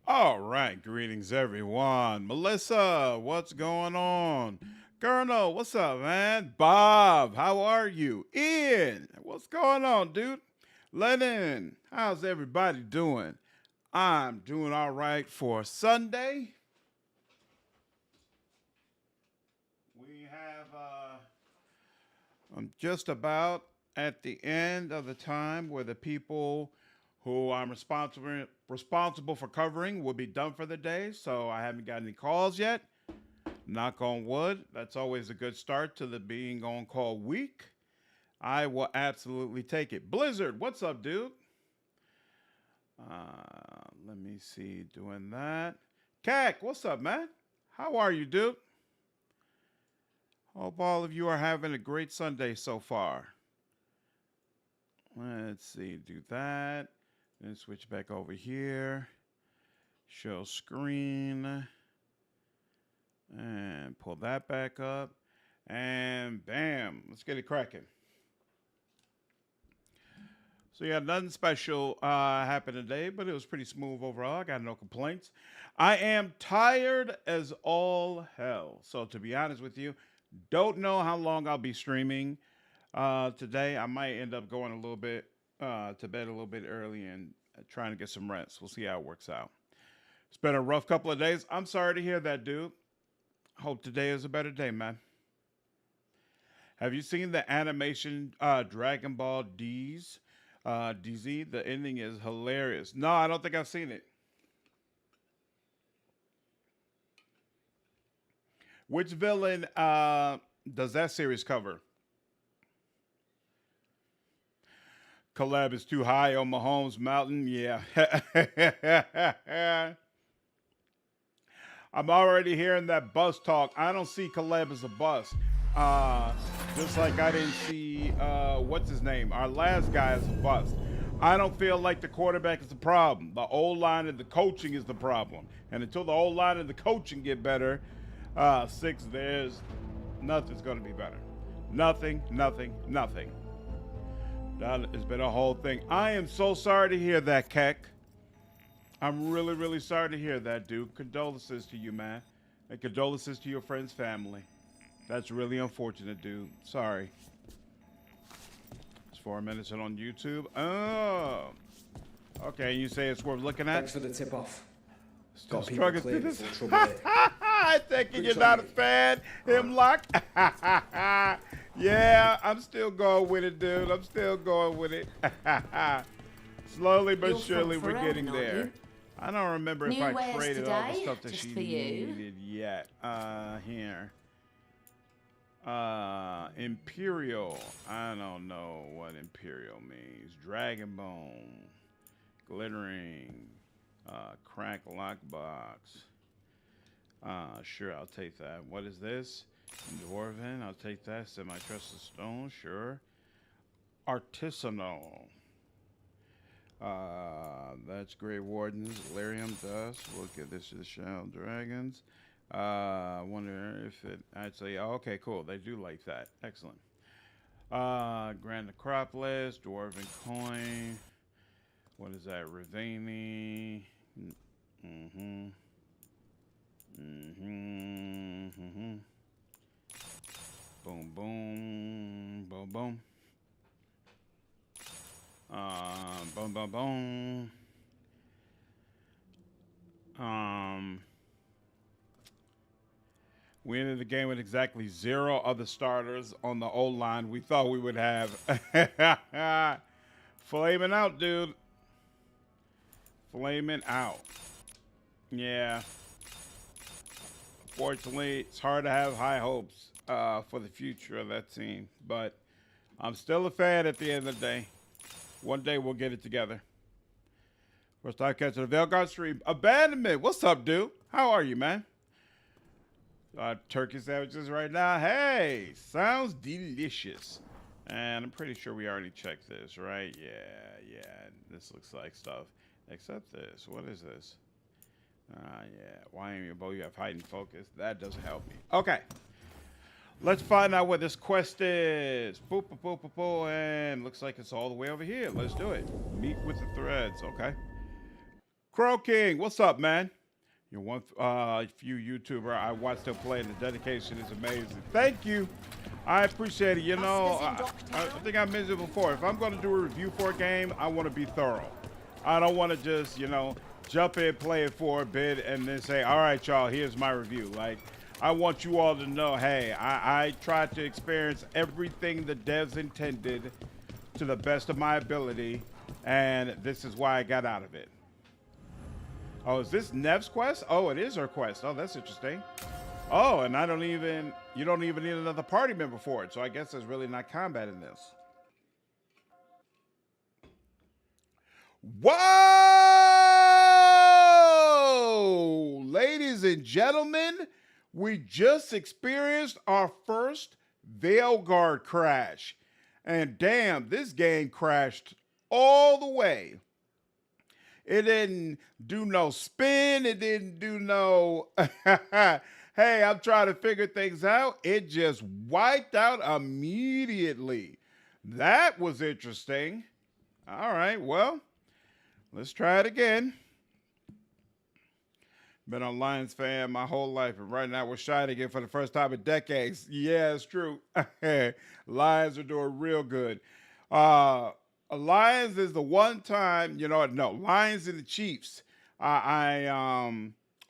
All right, greetings everyone. Melissa, what's going on? Colonel, what's up, man? Bob, how are you? Ian, what's going on, dude? Lennon, how's everybody doing? I'm doing all right for Sunday. We have, I'm just about at the end of the time where the people who I'm responsible for covering will be done for the day. So I haven't got any calls yet. Knock on wood. That's always a good start to the being on call week. I will absolutely take it. Blizzard, what's up, dude? Let me see, doing that. Cac, what's up, man? How are you, dude? Hope all of you are having a great Sunday so far. Let's see, do that. Then switch back over here. Show screen. And pull that back up. And bam, let's get it cracking. So yeah, nothing special happened today, but it was pretty smooth overall. I got no complaints. I am tired as all hell. So to be honest with you, don't know how long I'll be streaming today. I might end up going a little bit to bed a little bit early and trying to get some rest. We'll see how it works out. It's been a rough couple of days. I'm sorry to hear that, dude. Hope today is a better day, man. Have you seen the animation Dragon Ball D's? DZ, the ending is hilarious. No, I don't think I've seen it. Which villain does that series cover? Collab is too high on Mahomes Mountain. Yeah. I'm already hearing that bus talk. I don't see Caleb as a bus. Just like I didn't see, what's his name? Our last guy as a bust. I don't feel like the quarterback is the problem. The O-line and the coaching is the problem. And until the O-line and the coaching get better, six, there's nothing's going to be better. Nothing. That has been a whole thing. I am so sorry to hear that, Keck. I'm really, really sorry to hear that, dude. Condolences to you, man. And condolences to your friend's family. That's really unfortunate, dude. Sorry. It's 4 minutes and on YouTube. Oh. Okay, you say it's worth looking at? Thanks for the tip off. Still Got people struggling clear through this. before trouble hit. I think you're not a fan, Hemlock. Yeah, I'm still going with it, dude. I'm still going with it. Slowly but surely, we're getting there. I don't remember if I traded all the stuff that she needed yet. Here. Imperial. I don't know what Imperial means. Dragon Bone. Glittering. Crack lockbox. Sure, I'll take that. What is this? Dwarven. I'll take that. Semi-trusted stone. Sure. Artisanal. That's Grey Wardens, Lyrium dust. We'll give this to the Shell Dragons. Wonder if it actually. Oh, okay, cool. They do like that. Excellent. Grand Necropolis, Dwarven Coin. What is that? Ravani. Boom, boom, boom, boom. Boom, boom, boom. We ended the game with exactly 0 other starters on the O-line we thought we would have. Flaming out, dude. Flaming out. Yeah. Fortunately, it's hard to have high hopes for the future of that team. But I'm still a fan at the end of the day. One day we'll get it together. First time catching the Veilguard stream. Abandonment. What's up, dude? How are you, man? Turkey sandwiches right now. Hey, sounds delicious. And I'm pretty sure we already checked this, right? Yeah. This looks like stuff. Except this. What is this? Yeah. Why ain't you both? You have hiding focus. That doesn't help me. Okay. Let's find out what this quest is. Boop, boop, boop, boop, boop. And looks like it's all the way over here. Let's do it. Meet with the threads, okay? Crow King, what's up, man? You're one few YouTuber I watch them play, and the dedication is amazing. Thank you. I appreciate it. You know, I think I mentioned it before. If I'm going to do a review for a game, I want to be thorough. I don't want to just, you know, jump in, play it for a bit, and then say, all right, y'all, here's my review. Like, I want you all to know, hey, I tried to experience everything the devs intended to the best of my ability, and this is why I got out of it. Oh, is this Neve's quest? Oh, it is her quest. Oh, that's interesting. Oh, and you don't even need another party member for it. So I guess there's really not combat in this. Whoa! Ladies and gentlemen, we just experienced our first Veilguard crash. And damn, this game crashed all the way. It didn't do no spin. It didn't do no, hey, I'm trying to figure things out. It just wiped out immediately. That was interesting. All right, well, let's try it again. Been a Lions fan my whole life, and right now we're shy again for the first time in decades. Yeah, it's true. Lions are doing real good. Lions is the one time, you know, no, Lions and the Chiefs. I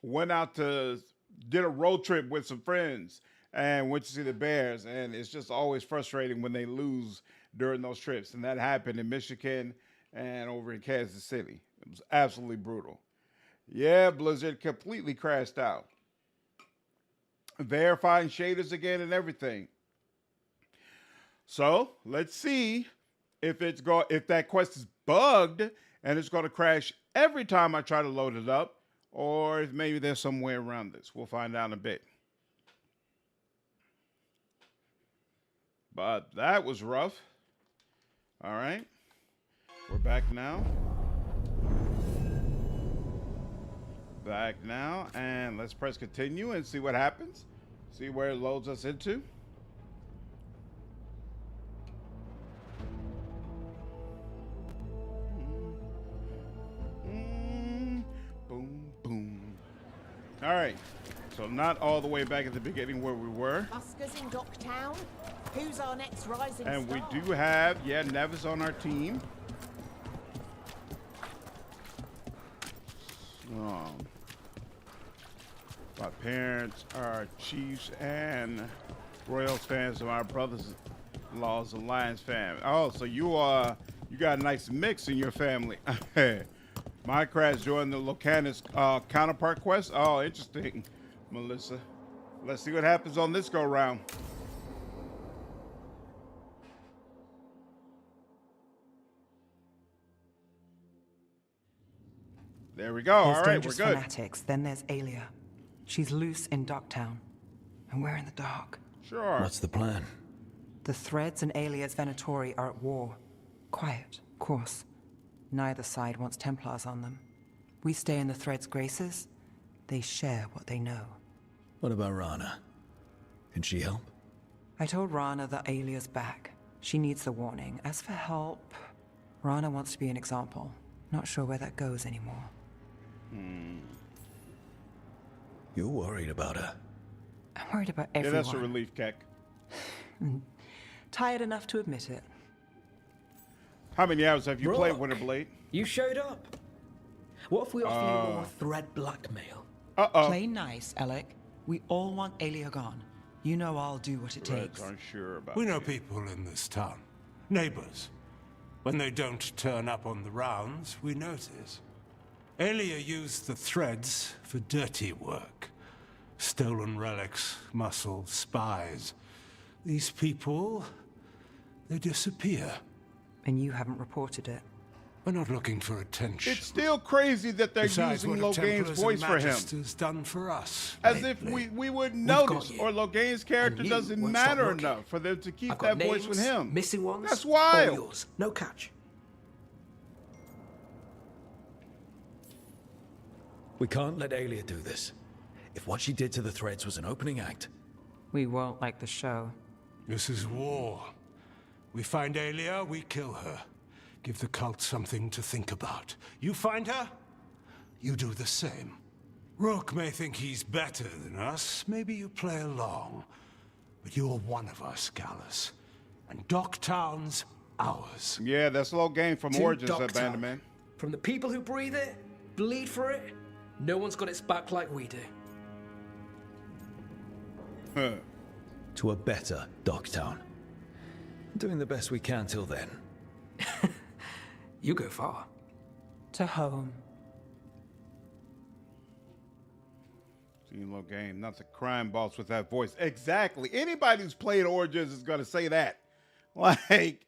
went out did a road trip with some friends and went to see the Bears, and it's just always frustrating when they lose during those trips. And that happened in Michigan and over in Kansas City. It was absolutely brutal. Yeah, Blizzard completely crashed out. Verifying shaders again and everything. So let's see if that quest is bugged and it's going to crash every time I try to load it up, or if maybe there's some way around this. We'll find out in a bit. But that was rough. All right. We're back now. Back now, and let's press continue and see what happens. See where it loads us into. Boom, boom. All right, so not all the way back at the beginning where we were. Buskers in Docktown. Who's our next rising and star? We do have, yeah, Neve is on our team. My parents are Chiefs and Royals fans, and my brothers-in-law is a Lions fan. Oh, so you got a nice mix in your family. My crash joined the Locanus counterpart quest. Oh, interesting, Melissa. Let's see what happens on this go-round. There we go. There's all right, we're good. Fanatics. Then there's Aelia. She's loose in Docktown, and we're in the dark. Sure. What's the plan? The Threads and Aelia's Venatori are at war. Quiet, of course. Neither side wants Templars on them. We stay in the Threads' graces. They share what they know. What about Rana? Can she help? I told Rana that Aelia's back. She needs the warning. As for help, Rana wants to be an example. Not sure where that goes anymore. You're worried about her. I'm worried about everyone. Yeah, that's a relief, Keck. Tired enough to admit it. How many hours have you Rook, played Winterblade? You showed up. What if we offer you more thread blackmail? Uh-oh. Play nice, Alec. We all want Aelia gone. You know I'll do what it Reds takes. aren't sure about We know you. people in this town. Neighbors. When they don't turn up on the rounds, we notice. Aelia used the Threads for dirty work. Stolen relics, muscle, spies. These people, they disappear. And you haven't reported it. We're not looking for attention. It's still crazy that they're Besides, using what have Loghain's Templars voice and for him. Magisters done for us. As if lately. we wouldn't got notice, you. or Loghain's character And you doesn't won't stop matter looking. enough for them to keep I've got that voice names, with him. missing ones. That's all wild. yours. No catch. We can't let Aelia do this. If what she did to the Threads was an opening act, We won't like the show. This is war. We find Aelia, we kill her. Give the cult something to think about. You find her, you do the same. Rook may think he's better than us. Maybe you play along. But you're one of us, Gallus. And Docktown's ours. Yeah, that's a little game from To Origins, that Docktown. Bannerman. From the people who breathe it, bleed for it, no one's got its back like we do. Huh. To a better Docktown. Doing the best we can till then. You go far. To home. See, little game, not the crime boss with that voice. Exactly. Anybody who's played Origins is going to say that. Like,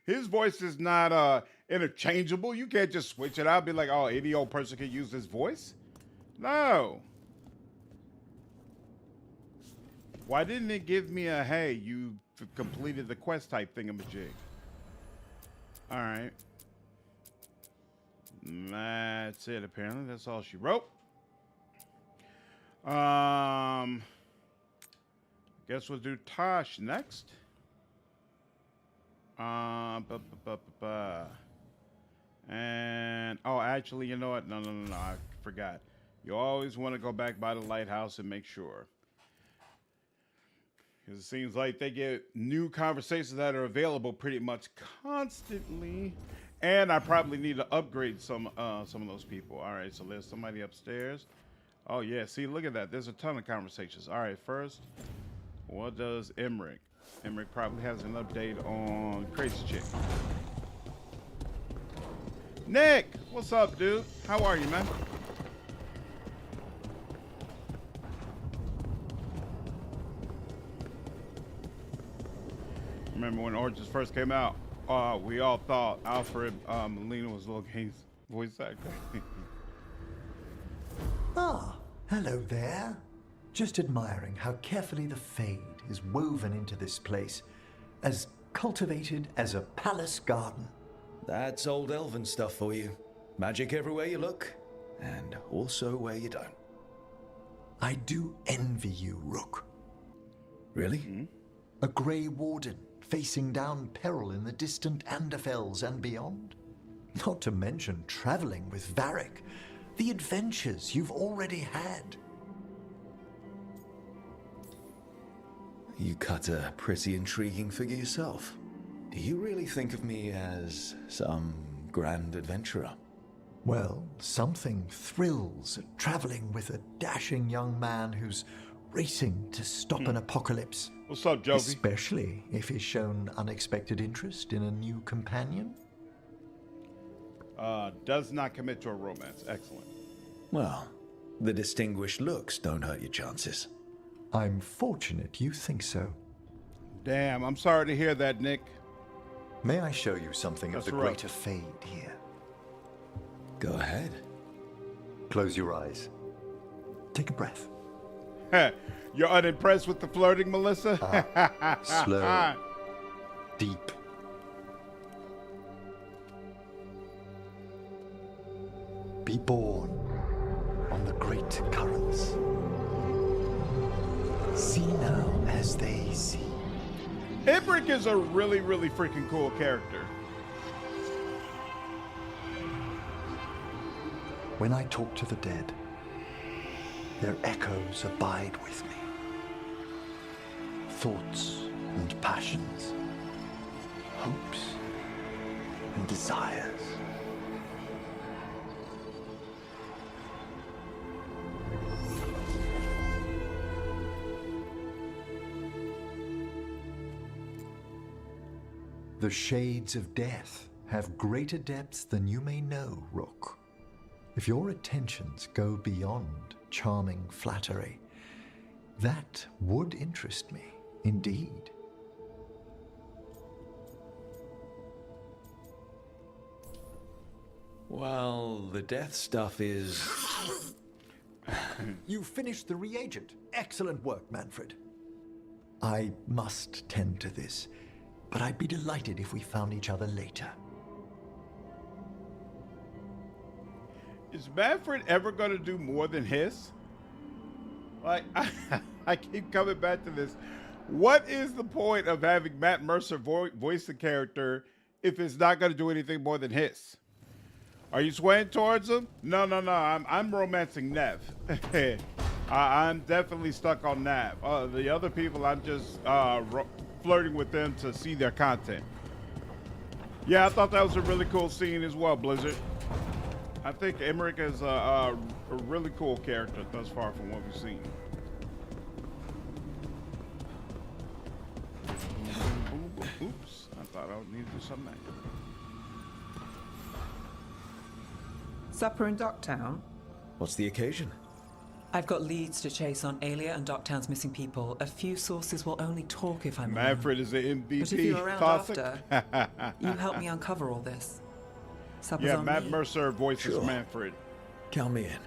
his voice is not interchangeable. You can't just switch it out. Be like, oh, any old person can use this voice. No. Why didn't it give me a, hey, you completed the quest type thingamajig? All right. That's it, apparently. That's all she wrote. Guess we'll do Tosh next. And oh, actually, you know what? No, I forgot. You always want to go back by the lighthouse and make sure. Because it seems like they get new conversations that are available pretty much constantly. And I probably need to upgrade some of those people. All right, so there's somebody upstairs. Oh, yeah, see, look at that. There's a ton of conversations. All right, first, what does Emmerich? Emmerich probably has an update on Crazy Chick. Nick, what's up, dude? How are you, man? Remember when Origins first came out? We all thought Alfred Molina was Lil Game's voice actor. Ah, hello there. Just admiring how carefully the Fade is woven into this place, as cultivated as a palace garden. That's old elven stuff for you. Magic everywhere you look, and also where you don't. I do envy you, Rook. Really? A Grey Warden, facing down peril in the distant Anderfells and beyond. Not to mention traveling with Varric, the adventures you've already had. You cut a pretty intriguing figure yourself. Do you really think of me as some grand adventurer? Well, something thrills at traveling with a dashing young man who's racing to stop an apocalypse. What's up, Jovi? Especially if he's shown unexpected interest in a new companion. Does not commit to a romance. Excellent. Well, the distinguished looks don't hurt your chances. I'm fortunate you think so. Damn, I'm sorry to hear that, Nick. May I show you something That's of the right. greater Fade here? Go ahead. Close your eyes. Take a breath. You're unimpressed with the flirting, Melissa? Slow. Deep. Be born on the great currents. See now as they see. Emmerich is a really, really freaking cool character. When I talk to the dead, their echoes abide with me. Thoughts and passions, hopes and desires. The shades of death have greater depths than you may know, Rook. If your attentions go beyond charming flattery, that would interest me, indeed. Well, the death stuff is... You finished the reagent. Excellent work, Manfred. I must tend to this, but I'd be delighted if we found each other later. Is Manfred ever going to do more than his? Like, I keep coming back to this. What is the point of having Matt Mercer voice the character if it's not going to do anything more than his? Are you swaying towards him? No. I'm romancing Neve. I'm definitely stuck on Neve. The other people, I'm just flirting with them to see their content. Yeah, I thought that was a really cool scene as well, Blizzard. I think Emmerich is a really cool character thus far from what we've seen. Oops, I thought I would need to do something. Supper in Docktown? What's the occasion? I've got leads to chase on Alia and Docktown's missing people. A few sources will only talk if I'm Manfred is the MVP. But if you're around classic. after, you help me uncover all this. Supper's Yeah, on Matt me. Mercer voices Sure. Manfred. Count me in.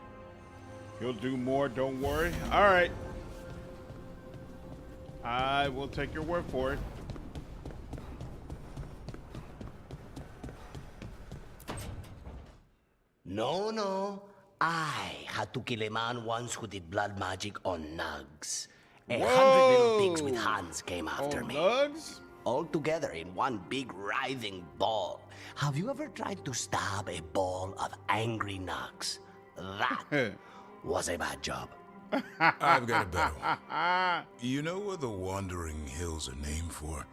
He'll do more, don't worry. All right. I will take your word for it. No. I had to kill a man once who did blood magic on nugs. 100 little pigs with hands came after me. Nugs? All together in one big writhing ball. Have you ever tried to stab a ball of angry nugs? That was a bad job. I've got a better one. You know what the Wandering Hills are named for?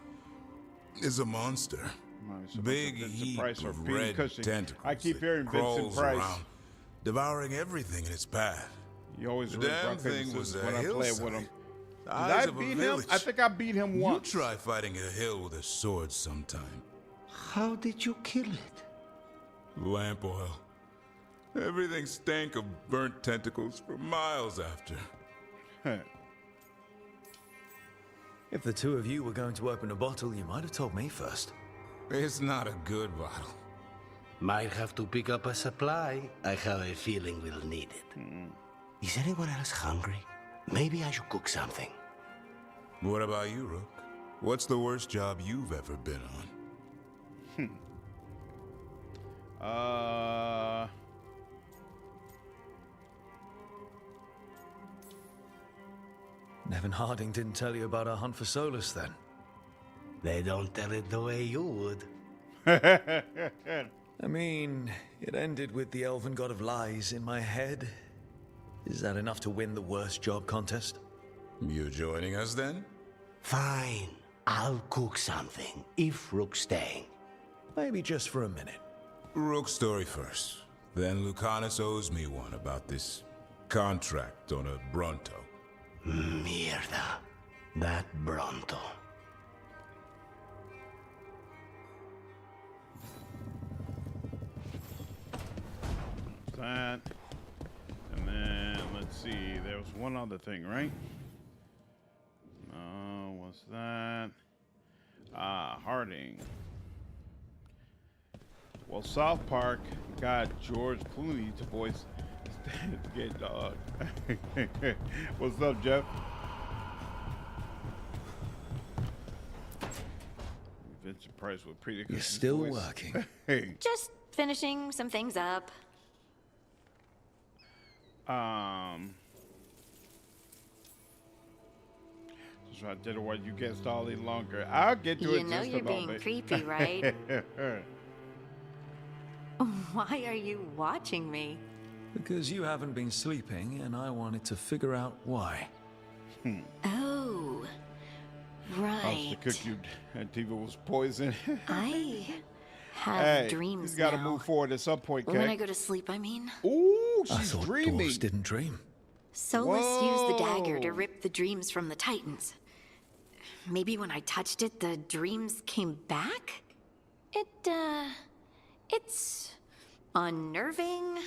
It's a monster. Nice. Big Vincent heap Price or of Peter red Cushing. tentacles. I keep that hearing Vincent crawls Price. around, devouring everything in its path. You always The read damn rock, paper, thing was scissors a when I play with hillside. him. The Did eyes I of a beat him? village. I think I beat him You once. try fighting a hill with a sword sometime. How did you kill it? Lamp oil. Everything stank of burnt tentacles for miles after. If the two of you were going to open a bottle, you might have told me first. It's not a good bottle. Might have to pick up a supply. I have a feeling we'll need it. Is anyone else hungry? Maybe I should cook something. What about you, Rook? What's the worst job you've ever been on? Nevin Harding didn't tell you about our hunt for Solas then. They don't tell it the way you would. I mean, it ended with the elven god of lies in my head. Is that enough to win the worst job contest? You joining us then? Fine. I'll cook something, if Rook's staying. Maybe just for a minute. Rook's story first. Then Lucanus owes me one about this contract on a Bronto. Mierda. That Bronto. That. And then, let's see. There was one other thing, right? What's that? Harding. Well, South Park got George Clooney to voice the gay dog. What's up, Jeff? Vincent Price with pretty. You're still working. Hey. Just finishing some things up. Just trying to dinner while you get stalling longer. I'll get to it. You know just you're a being moment. creepy, right? Why are you watching me? Because you haven't been sleeping, and I wanted to figure out why. Oh, I right. was to cook you, and Tiva was poison. I have Hey, dreams you gotta now. move forward at some point, When I Kay. go to sleep, I mean. Ooh, I she's thought dreaming. dwarves didn't dream. Solas used the dagger to Whoa. rip the dreams from the Titans. Maybe when I touched it, the dreams came back? It's unnerving.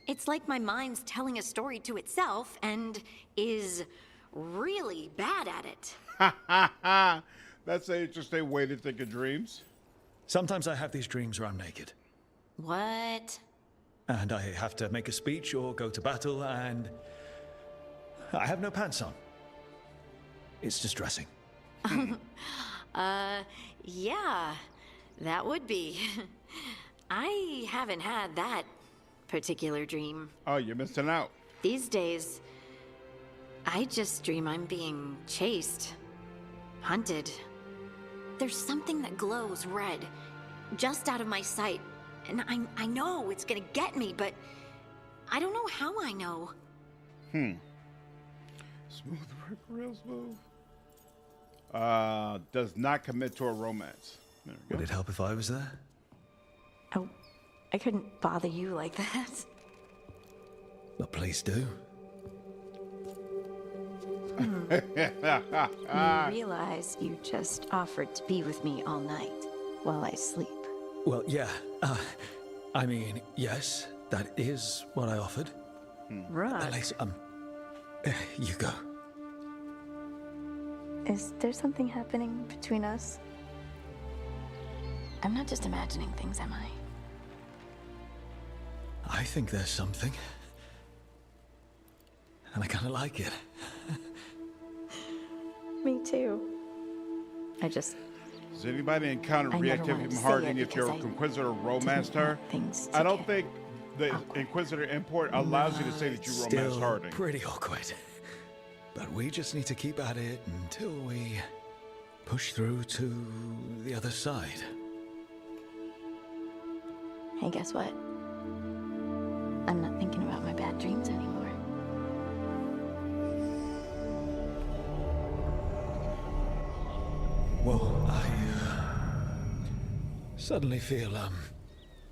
It's like my mind's telling a story to itself and is really bad at it. That's an interesting way to think of dreams. Sometimes I have these dreams where I'm naked. What? And I have to make a speech or go to battle, and I have no pants on. It's distressing. Yeah, that would be. I haven't had that particular dream. Oh, you're missing out. These days, I just dream I'm being chased, hunted. There's something that glows red, just out of my sight, And I know it's gonna get me, but I don't know how I know. Smooth work, real smooth. Does not commit to a romance. There we go. Would it help if I was there? Oh, I couldn't bother you like that. Well, please do. You realize you just offered to be with me all night while I sleep. Well, yeah. I mean, yes, that is what I offered. Rook, Alex, you go. is there something happening between us? I'm not just imagining things, am I? I think there's something. And I kind of like it. Me too. Does anybody encounter I never reactivity wanted to from say Harding it if your because I Inquisitor romanced her? Things I don't get think the Inquisitor import allows you to say that you romanced Still Harding. pretty awkward. But we just need to keep at it until we push through to the other side. Hey, guess what? I'm not thinking about my bad dreams anymore. Well, I suddenly feel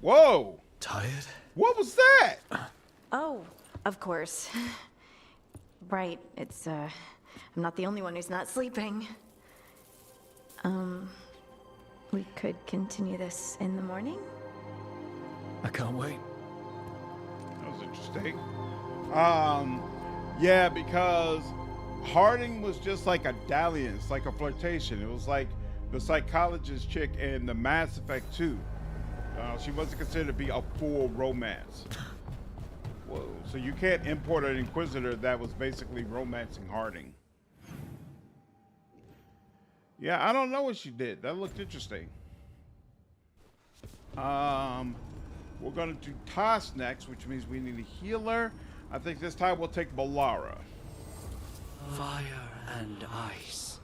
Whoa! tired. What was that? Oh, of course. Right, it's, I'm not the only one who's not sleeping. We could continue this in the morning? I can't wait. That was interesting. Yeah, because Harding was just like a dalliance, like a flirtation. It was like the psychologist chick in the Mass Effect 2. She wasn't considered to be a full romance. Whoa, so you can't import an Inquisitor that was basically romancing Harding. Yeah, I don't know what she did. That looked interesting. We're gonna do Toss next, which means we need a healer. I think this time we'll take Balara. Fire and ice,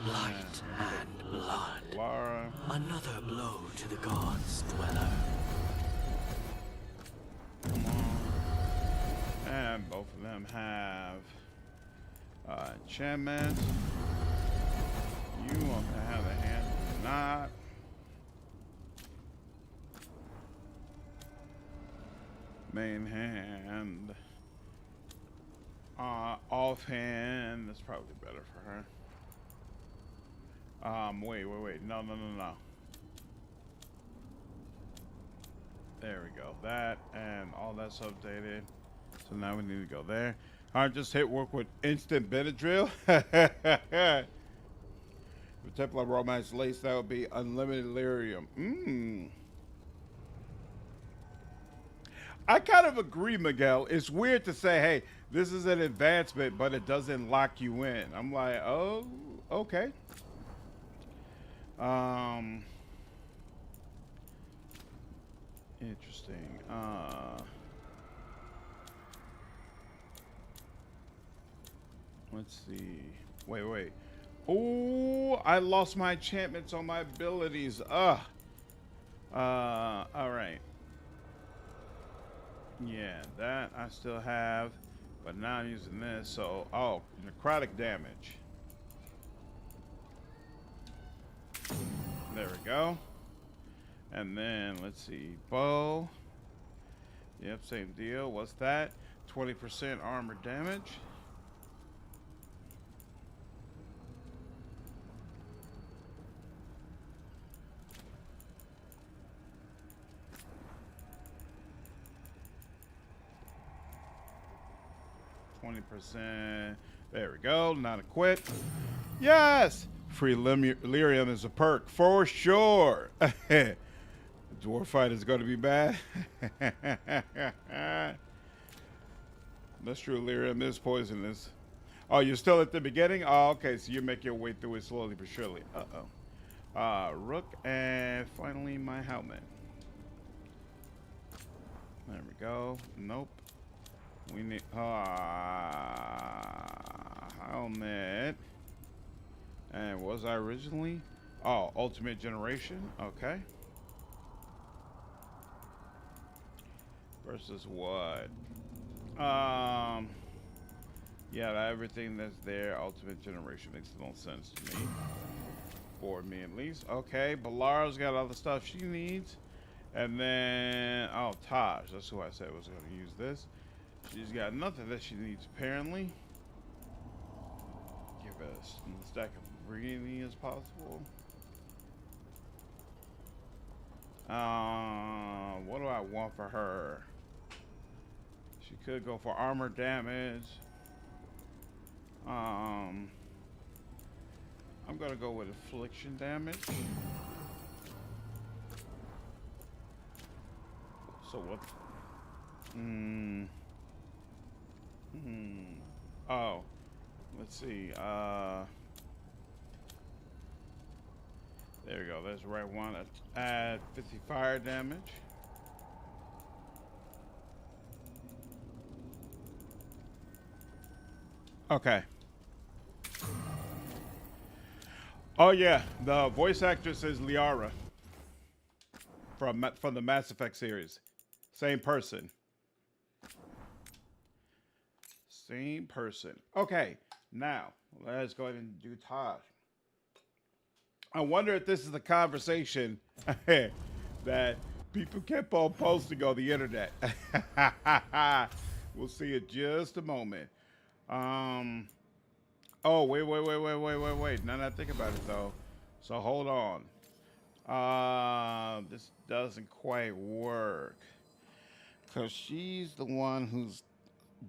light and blood. Balara. Another blow to the gods' dweller. Come on. And both of them have enchantment. You want to have a hand, not. Main hand. Offhand. That's probably better for her. Wait. No. There we go. That and all that's updated. So now we need to go there. Alright, just hit work with instant Benadryl. If Templar Romance Lace, that would be unlimited lyrium. I kind of agree, Miguel. It's weird to say, hey, this is an advancement, but it doesn't lock you in. I'm like, oh, okay. Interesting. Let's see. Wait. Oh, I lost my enchantments on my abilities. All right. Yeah, that I still have, but now I'm using this. So, necrotic damage. There we go. And then let's see, bow. Yep, same deal. What's that? 20% armor damage. There we go. Not equipped. Yes! Free lyrium is a perk for sure. The dwarf fight is going to be bad. That's true. Lyrium is poisonous. Oh, you're still at the beginning? Oh, okay. So you make your way through it slowly but surely. Rook, and finally my helmet. There we go. Nope. We need helmet. And was I originally? Oh, ultimate generation. Okay. versus what? Yeah, everything that's there. Ultimate generation makes the most sense to me. For me, at least. Okay, Balara's got all the stuff she needs. And then, oh, Taj. That's who I said was going to use this. She's got nothing that she needs, apparently. Give her a stack of breathing as possible. What do I want for her? She could go for armor damage. I'm gonna go with affliction damage. So what? Oh, let's see. There we go. That's the right one. Add 50 fire damage. Okay. Oh yeah, the voice actress is Liara from the Mass Effect series. Same person. Same person. Okay, now let's go ahead and do Taj. I wonder if this is the conversation that people kept on posting on the internet. We'll see in just a moment. Oh, wait. Now that I think about it, though. So hold on. This doesn't quite work. Because she's the one who's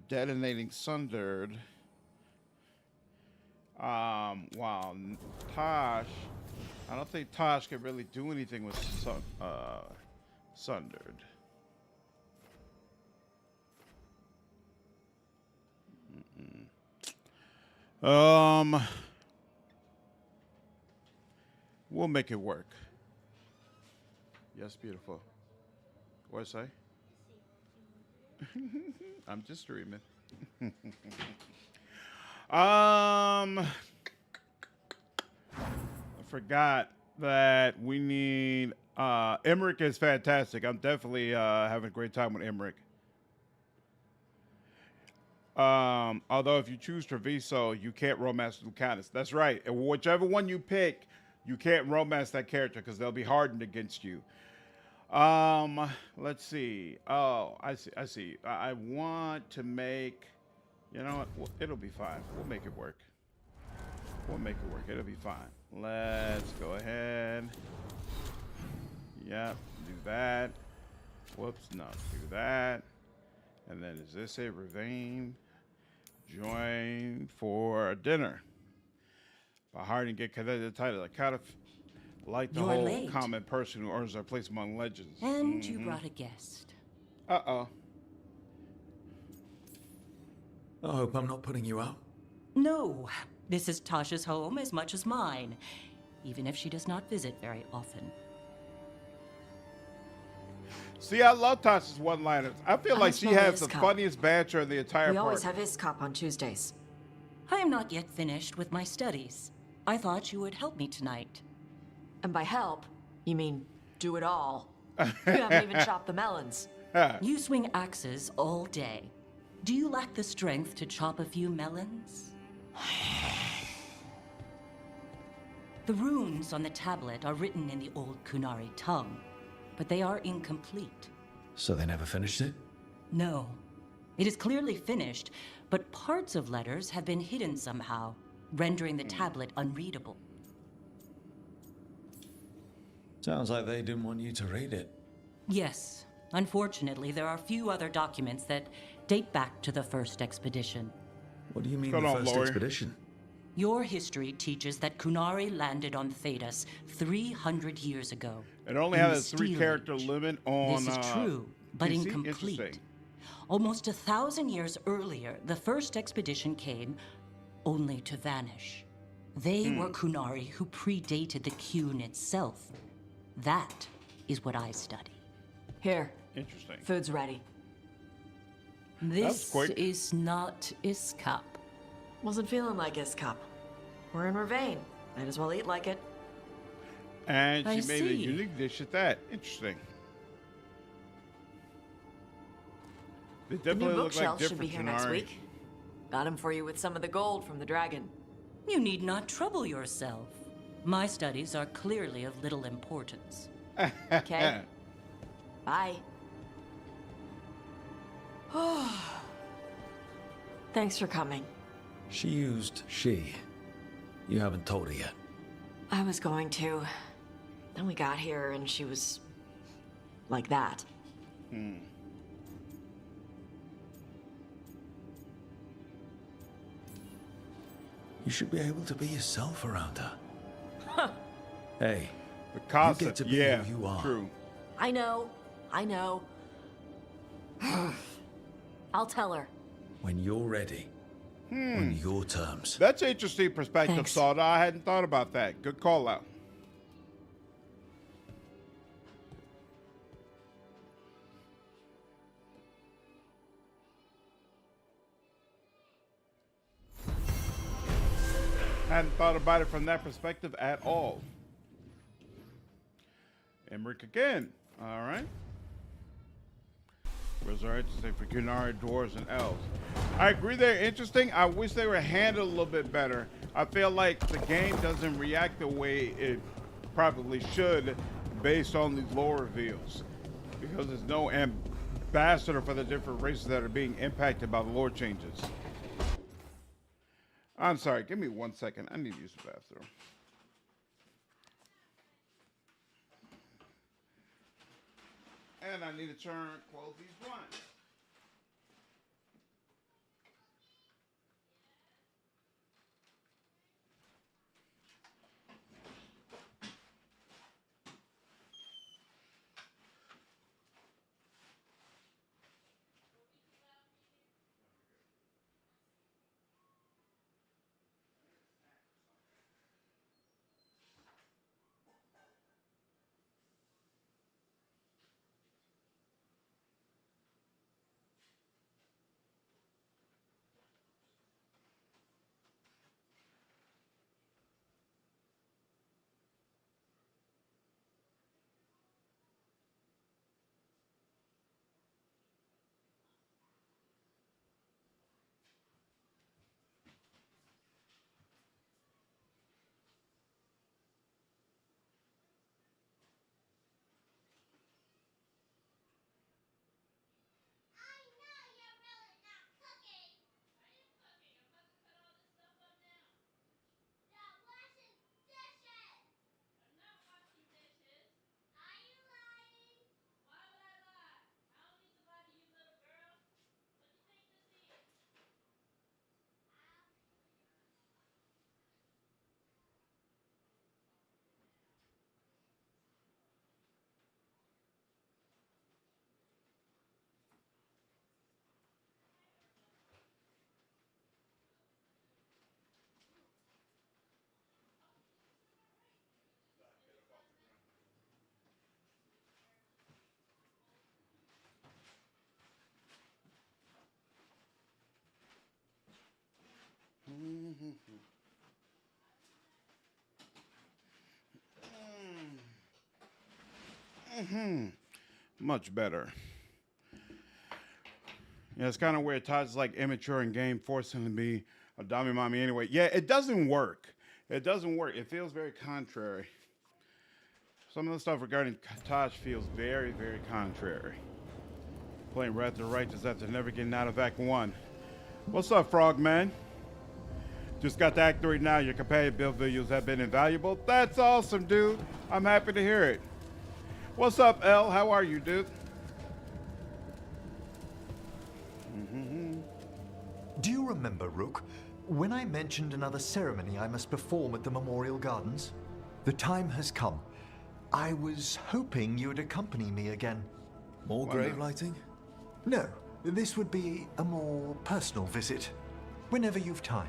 detonating Sundered. While Tosh, I don't think Tosh can really do anything with Sundered. We'll make it work. Yes, beautiful. What'd I say? I'm just streaming. I forgot that we need Emmerich is fantastic. I'm definitely having a great time with Emmerich. Although if you choose Treviso, you can't romance Lucanus. That's right. And whichever one you pick, you can't romance that character because they'll be hardened against you. Let's see. Oh, I see. I want to make, you know what? Well, it'll be fine. We'll make it work. It'll be fine. Let's go ahead. Yep, do that. Whoops, no, do that. And then is this it? Ravine. Join for dinner. By hiring get connected to the title. I kind of like the whole late. common person who earns their place among legends. And you brought a guest. Uh-oh. I hope I'm not putting you out. No, this is Tasha's home as much as mine, even if she does not visit very often. See, I love Tasha's one-liners. I feel like she has the Cup. funniest banter in the entire We always party. have his cup on Tuesdays. I am not yet finished with my studies. I thought you would help me tonight. And by help, you mean do it all. You haven't even chopped the melons. You swing axes all day. Do you lack the strength to chop a few melons? The runes on the tablet are written in the old Kunari tongue, but they are incomplete. So they never finished it? No. It is clearly finished, but parts of letters have been hidden somehow, rendering the tablet unreadable. Sounds like they didn't want you to read it. Yes. Unfortunately, there are few other documents that date back to the first expedition. What do you mean Hold the on, first Lori. expedition? Your history teaches that Kunari landed on Thedas 300 years ago. It only in had the a Steel 3-character Age. limit on. This is true, but PC? incomplete. Interesting. Almost 1,000 years earlier, the first expedition came only to vanish. They were Kunari who predated the Qun itself. That is what I study. Here, Interesting. food's ready. This quick. is not Iskap. Wasn't feeling like his cup. We're in Ravine. Might as well eat like it. And she I made a see. unique dish at that. Interesting. They The new definitely look like bookshelf should be different here next Kunari. week. Got him for you with some of the gold from the dragon. You need not trouble yourself. My studies are clearly of little importance. Okay. Bye. Thanks for coming. She used she. You haven't told her yet. I was going to. Then we got here and she was like that. Hmm. You should be able to be yourself around her. Hey, The you concept, get to be yeah, who you are. true. I know. I'll tell her. When you're ready. On your terms. That's an interesting perspective, Thanks. Soda. I hadn't thought about that. Good call out. Hadn't thought about it from that perspective at all. Emmerich again. All right. Was are interesting for Kunari, dwarves, and elves. I agree they're interesting. I wish they were handled a little bit better. I feel like the game doesn't react the way it probably should based on these lore reveals. Because there's no ambassador for the different races that are being impacted by the lore changes. I'm sorry, give me 1 second. I need to use the bathroom. And I need to close these blinds. Much better. Yeah, it's kind of weird. Todd's like immature in game, forcing to be a dummy mommy anyway. Yeah, it doesn't work. It doesn't work. It feels very contrary. Some of the stuff regarding Taj feels very, very contrary. Playing Wrath of the Righteous after never getting out of Act 1. What's up, Frogman? Just got to Act 3 now. Your companion build videos have been invaluable. That's awesome, dude. I'm happy to hear it. What's up, L? How are you, dude? Do you remember, Rook, when I mentioned another ceremony I must perform at the Memorial Gardens? The time has come. I was hoping you would accompany me again. More grave lighting? No, this would be a more personal visit. Whenever you've time.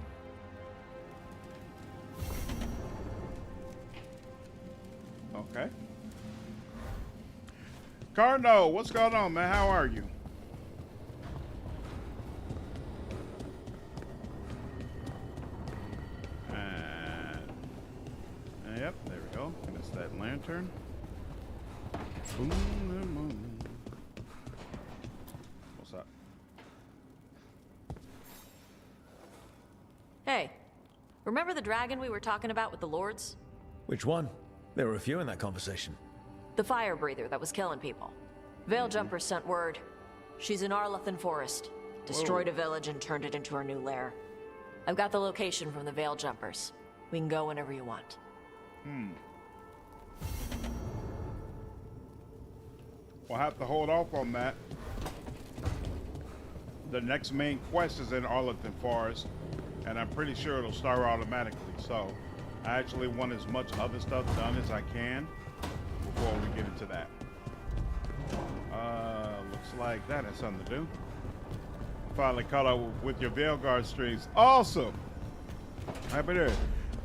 Okay. Carno, what's going on, man? How are you? Yep, there we go. And it's that lantern. Boom, boom, boom. What's up? Hey, remember the dragon we were talking about with the lords? Which one? There were a few in that conversation. The fire breather that was killing people. Veiljumpers sent word. She's in Arlathan Forest. Destroyed a village and turned it into her new lair. I've got the location from the Veiljumpers. We can go whenever you want. We'll have to hold off on that. The next main quest is in Arlathan Forest, and I'm pretty sure it'll start automatically. So I actually want as much other stuff done as I can before we get into that. Looks like that has something to do. Finally caught up with your Veilguard streams. Awesome. Happy to.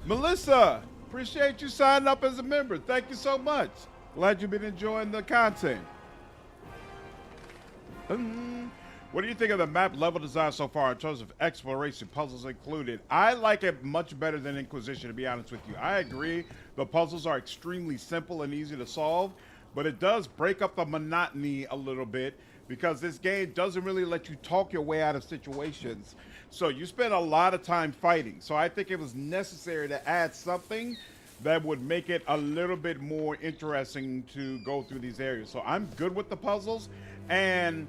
Melissa, appreciate you signing up as a member. Thank you so much. Glad you've been enjoying the content. What do you think of the map level design so far in terms of exploration, puzzles included? I like it much better than Inquisition, to be honest with you. I agree. The puzzles are extremely simple and easy to solve, but it does break up the monotony a little bit because this game doesn't really let you talk your way out of situations. So you spend a lot of time fighting. So I think it was necessary to add something that would make it a little bit more interesting to go through these areas. So I'm good with the puzzles, and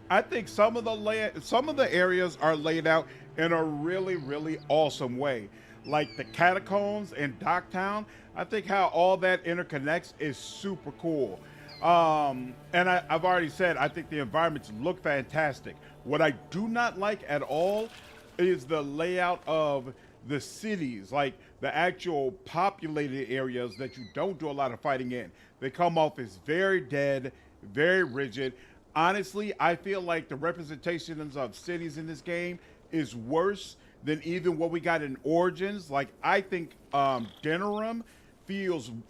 I think some of the areas are laid out in a really, really awesome way. Like the catacombs in Docktown, I think how all that interconnects is super cool. And I've already said, I think the environments look fantastic. What I do not like at all is the layout of the cities, like the actual populated areas that you don't do a lot of fighting in. They come off as very dead, very rigid. Honestly, I feel like the representations of cities in this game is worse than even what we got in Origins. Like, I think Denerim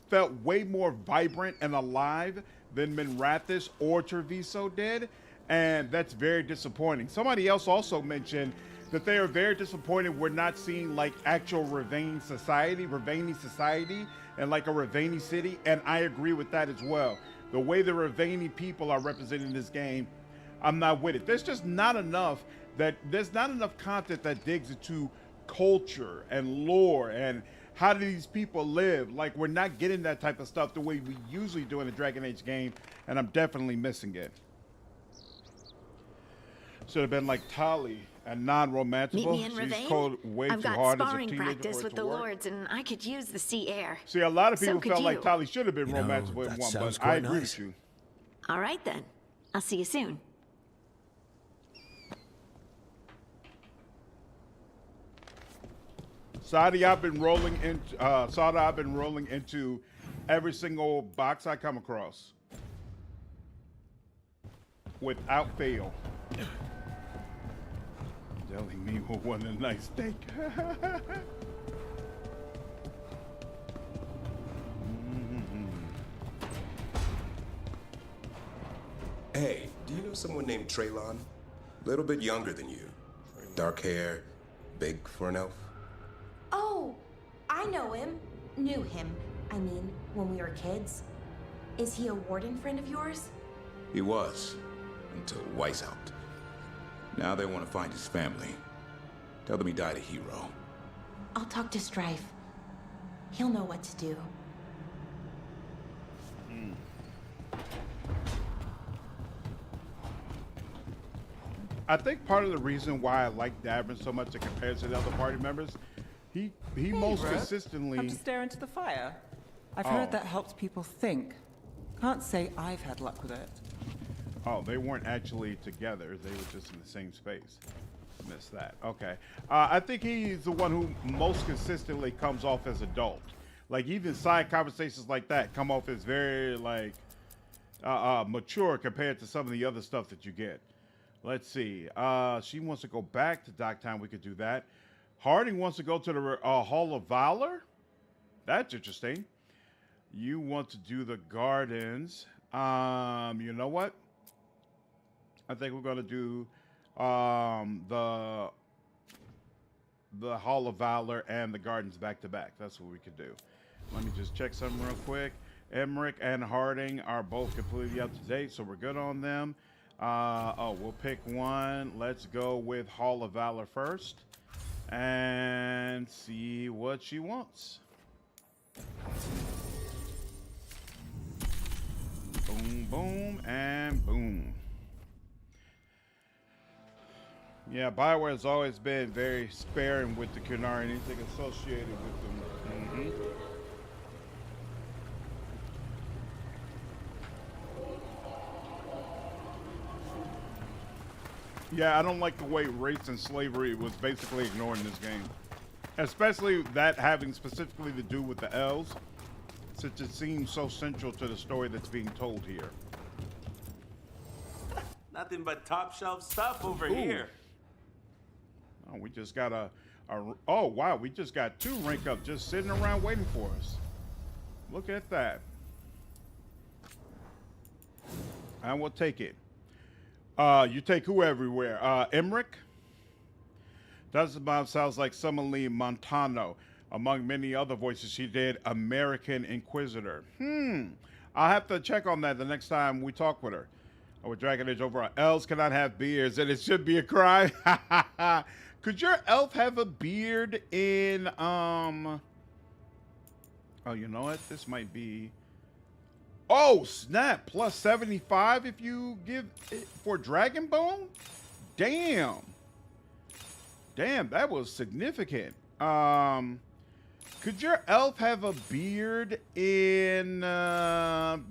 felt way more vibrant and alive than Minrathous or Treviso did, and that's very disappointing. Somebody else also mentioned that they are very disappointed we're not seeing like actual Ravani society and like a Ravani city, and I agree with that as well. The way the Ravani people are represented in this game, I'm not with it. There's not enough content that digs into culture and lore and how do these people live. Like, we're not getting that type of stuff the way we usually do in a Dragon Age game, and I'm definitely missing it. Should have been like Tali and non-romanceable. Meet me in She's Ravane. cold way I've too got hard as a sparring teenager practice for it with to the work. lords, and I could use the sea air. See, a lot of people So could felt like you. Tali should have been You know, romanceable in that one, sounds but I quite agree nice. with you. All right, then. I'll see you soon. Saudi, I've been rolling into every single box I come across without fail. Telling me who won a nice steak. Hey, do you know someone named Traylon? Little bit younger than you. Dark hair, big for an elf. Oh, I know him. Knew him. I mean, when we were kids. Is he a warden friend of yours? He was, until Weiss helped. Now they want to find his family. Tell them he died a hero. I'll talk to Strife. He'll know what to do. I think part of the reason why I like Davin so much in comparison to the other party members, he most Rook. consistently. Come to stare into the fire. I've Oh. heard that helps people think. Can't say I've had luck with it. Oh, they weren't actually together. They were just in the same space. Missed that. Okay. I think he's the one who most consistently comes off as adult. Like, even side conversations like that come off as very, like, mature compared to some of the other stuff that you get. Let's see. She wants to go back to Docktown. We could do that. Harding wants to go to the Hall of Valor. That's interesting. You want to do the gardens. You know what? I think we're going to do the Hall of Valor and the gardens back to back. That's what we could do. Let me just check something real quick. Emmerich and Harding are both completely up to date, so we're good on them. We'll pick one. Let's go with Hall of Valor first. and see what she wants. Boom, boom, and boom. Yeah, Bioware has always been very sparing with the Kunari, anything associated with them. Yeah, I don't like the way race and slavery was basically ignored in this game. Especially that having specifically to do with the elves, since it seems so central to the story that's being told here. Nothing but top shelf stuff over Ooh. here. Oh, we just got oh wow, we just got 2 rank up just sitting around waiting for us. Look at that. And we'll take it. You take who everywhere? Emmerich? That sounds like Summerlee Montano. Among many other voices she did, American Inquisitor. I'll have to check on that the next time we talk with her. With Dragon Age overall. Elves cannot have beards, and it should be a crime. Could your elf have a beard in, oh, you know what? This might be... Oh, snap. Plus 75 if you give it for Dragonbone? Damn. Damn, that was significant. Could your elf have a beard in, what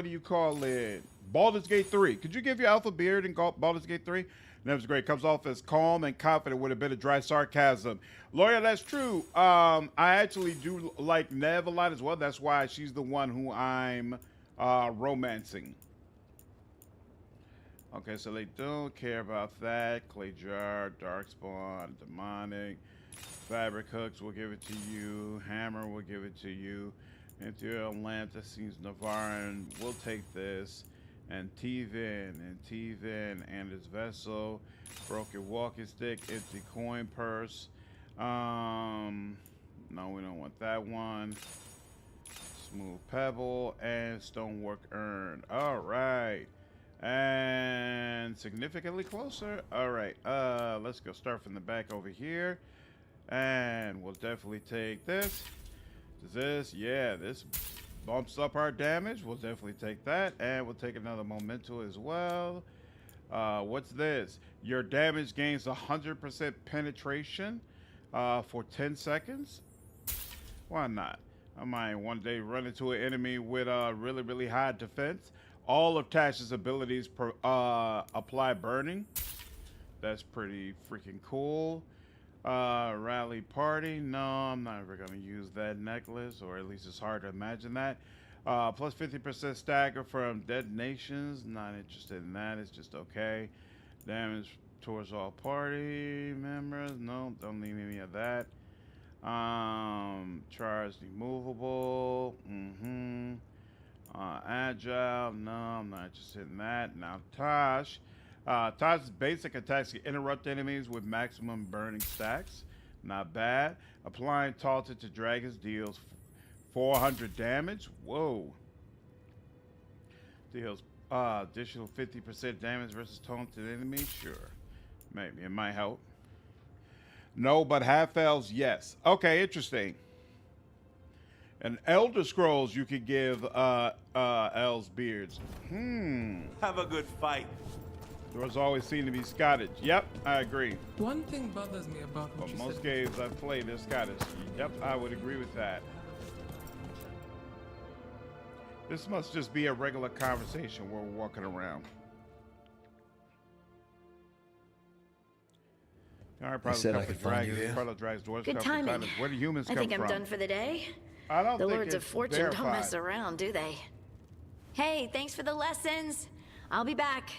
do you call it? Baldur's Gate 3. Could you give your elf a beard in Baldur's Gate 3? That was great. Comes off as calm and confident with a bit of dry sarcasm. Lawyer, that's true. I actually do like Neve a lot as well. That's why she's the one who I'm romancing. Okay, so they don't care about that. Clay Jar, Darkspawn, Demonic, Fabric Hooks, we'll give it to you. Hammer, we'll give it to you. Ethereal Lamp, that seems Navaran, we'll take this. And T-Vin, and his vessel. Broken walking stick, empty coin purse. No, we don't want that one. Smooth pebble and stonework urn. All right. And significantly closer. All right, let's go start from the back over here. And we'll definitely take this. This, yeah, this bumps up our damage. We'll definitely take that. And we'll take another memento as well. What's this? Your damage gains 100% penetration for 10 seconds. Why not? I might one day run into an enemy with a really, really high defense. All of Tash's abilities apply burning. That's pretty freaking cool. Rally party. No, I'm not ever going to use that necklace, or at least it's hard to imagine that. Plus 50% stagger from detonations. Not interested in that. It's just okay. Damage towards all party members. No, don't need any of that. Charge immovable. Agile. No, I'm not interested in that. Now Tosh. Tosh's basic attacks can interrupt enemies with maximum burning stacks. Not bad. Applying Taunted to dragons deals 400 damage. Whoa. Deals additional 50% damage versus taunted enemies. Sure. Maybe it might help. No, but half elves, yes. Okay, interesting. And Elder Scrolls, you could give elves beards. Have a good fight. Doors always seem to be Scottish. Yep, I agree. One thing bothers me about what But you most said. games I've played are Scottish. Yep, I would agree with that. This must just be a regular conversation where we're walking around. All right, I said I could find you dragons, here. Probably drags, dwarves, Good come timing. from planets. Where do humans I come think from? I'm done for the day. I don't The think Lords of it's Fortune don't mess verified. around, do they? Hey, thanks for the lessons. I'll be back.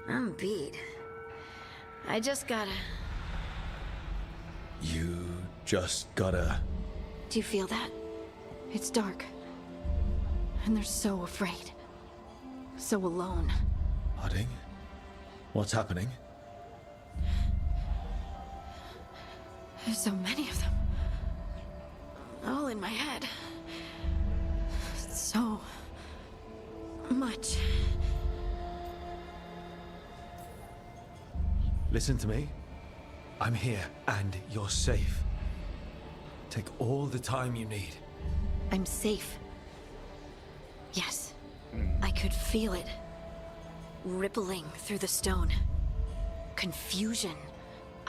I'm beat. I just gotta... You just gotta... Do you feel that? It's dark. And they're so afraid. So alone. Pudding? What's happening? There's so many of them. All in my head. So... much. Listen to me. I'm here, and you're safe. Take all the time you need. I'm safe. Yes. I could feel it. Rippling through the stone. Confusion.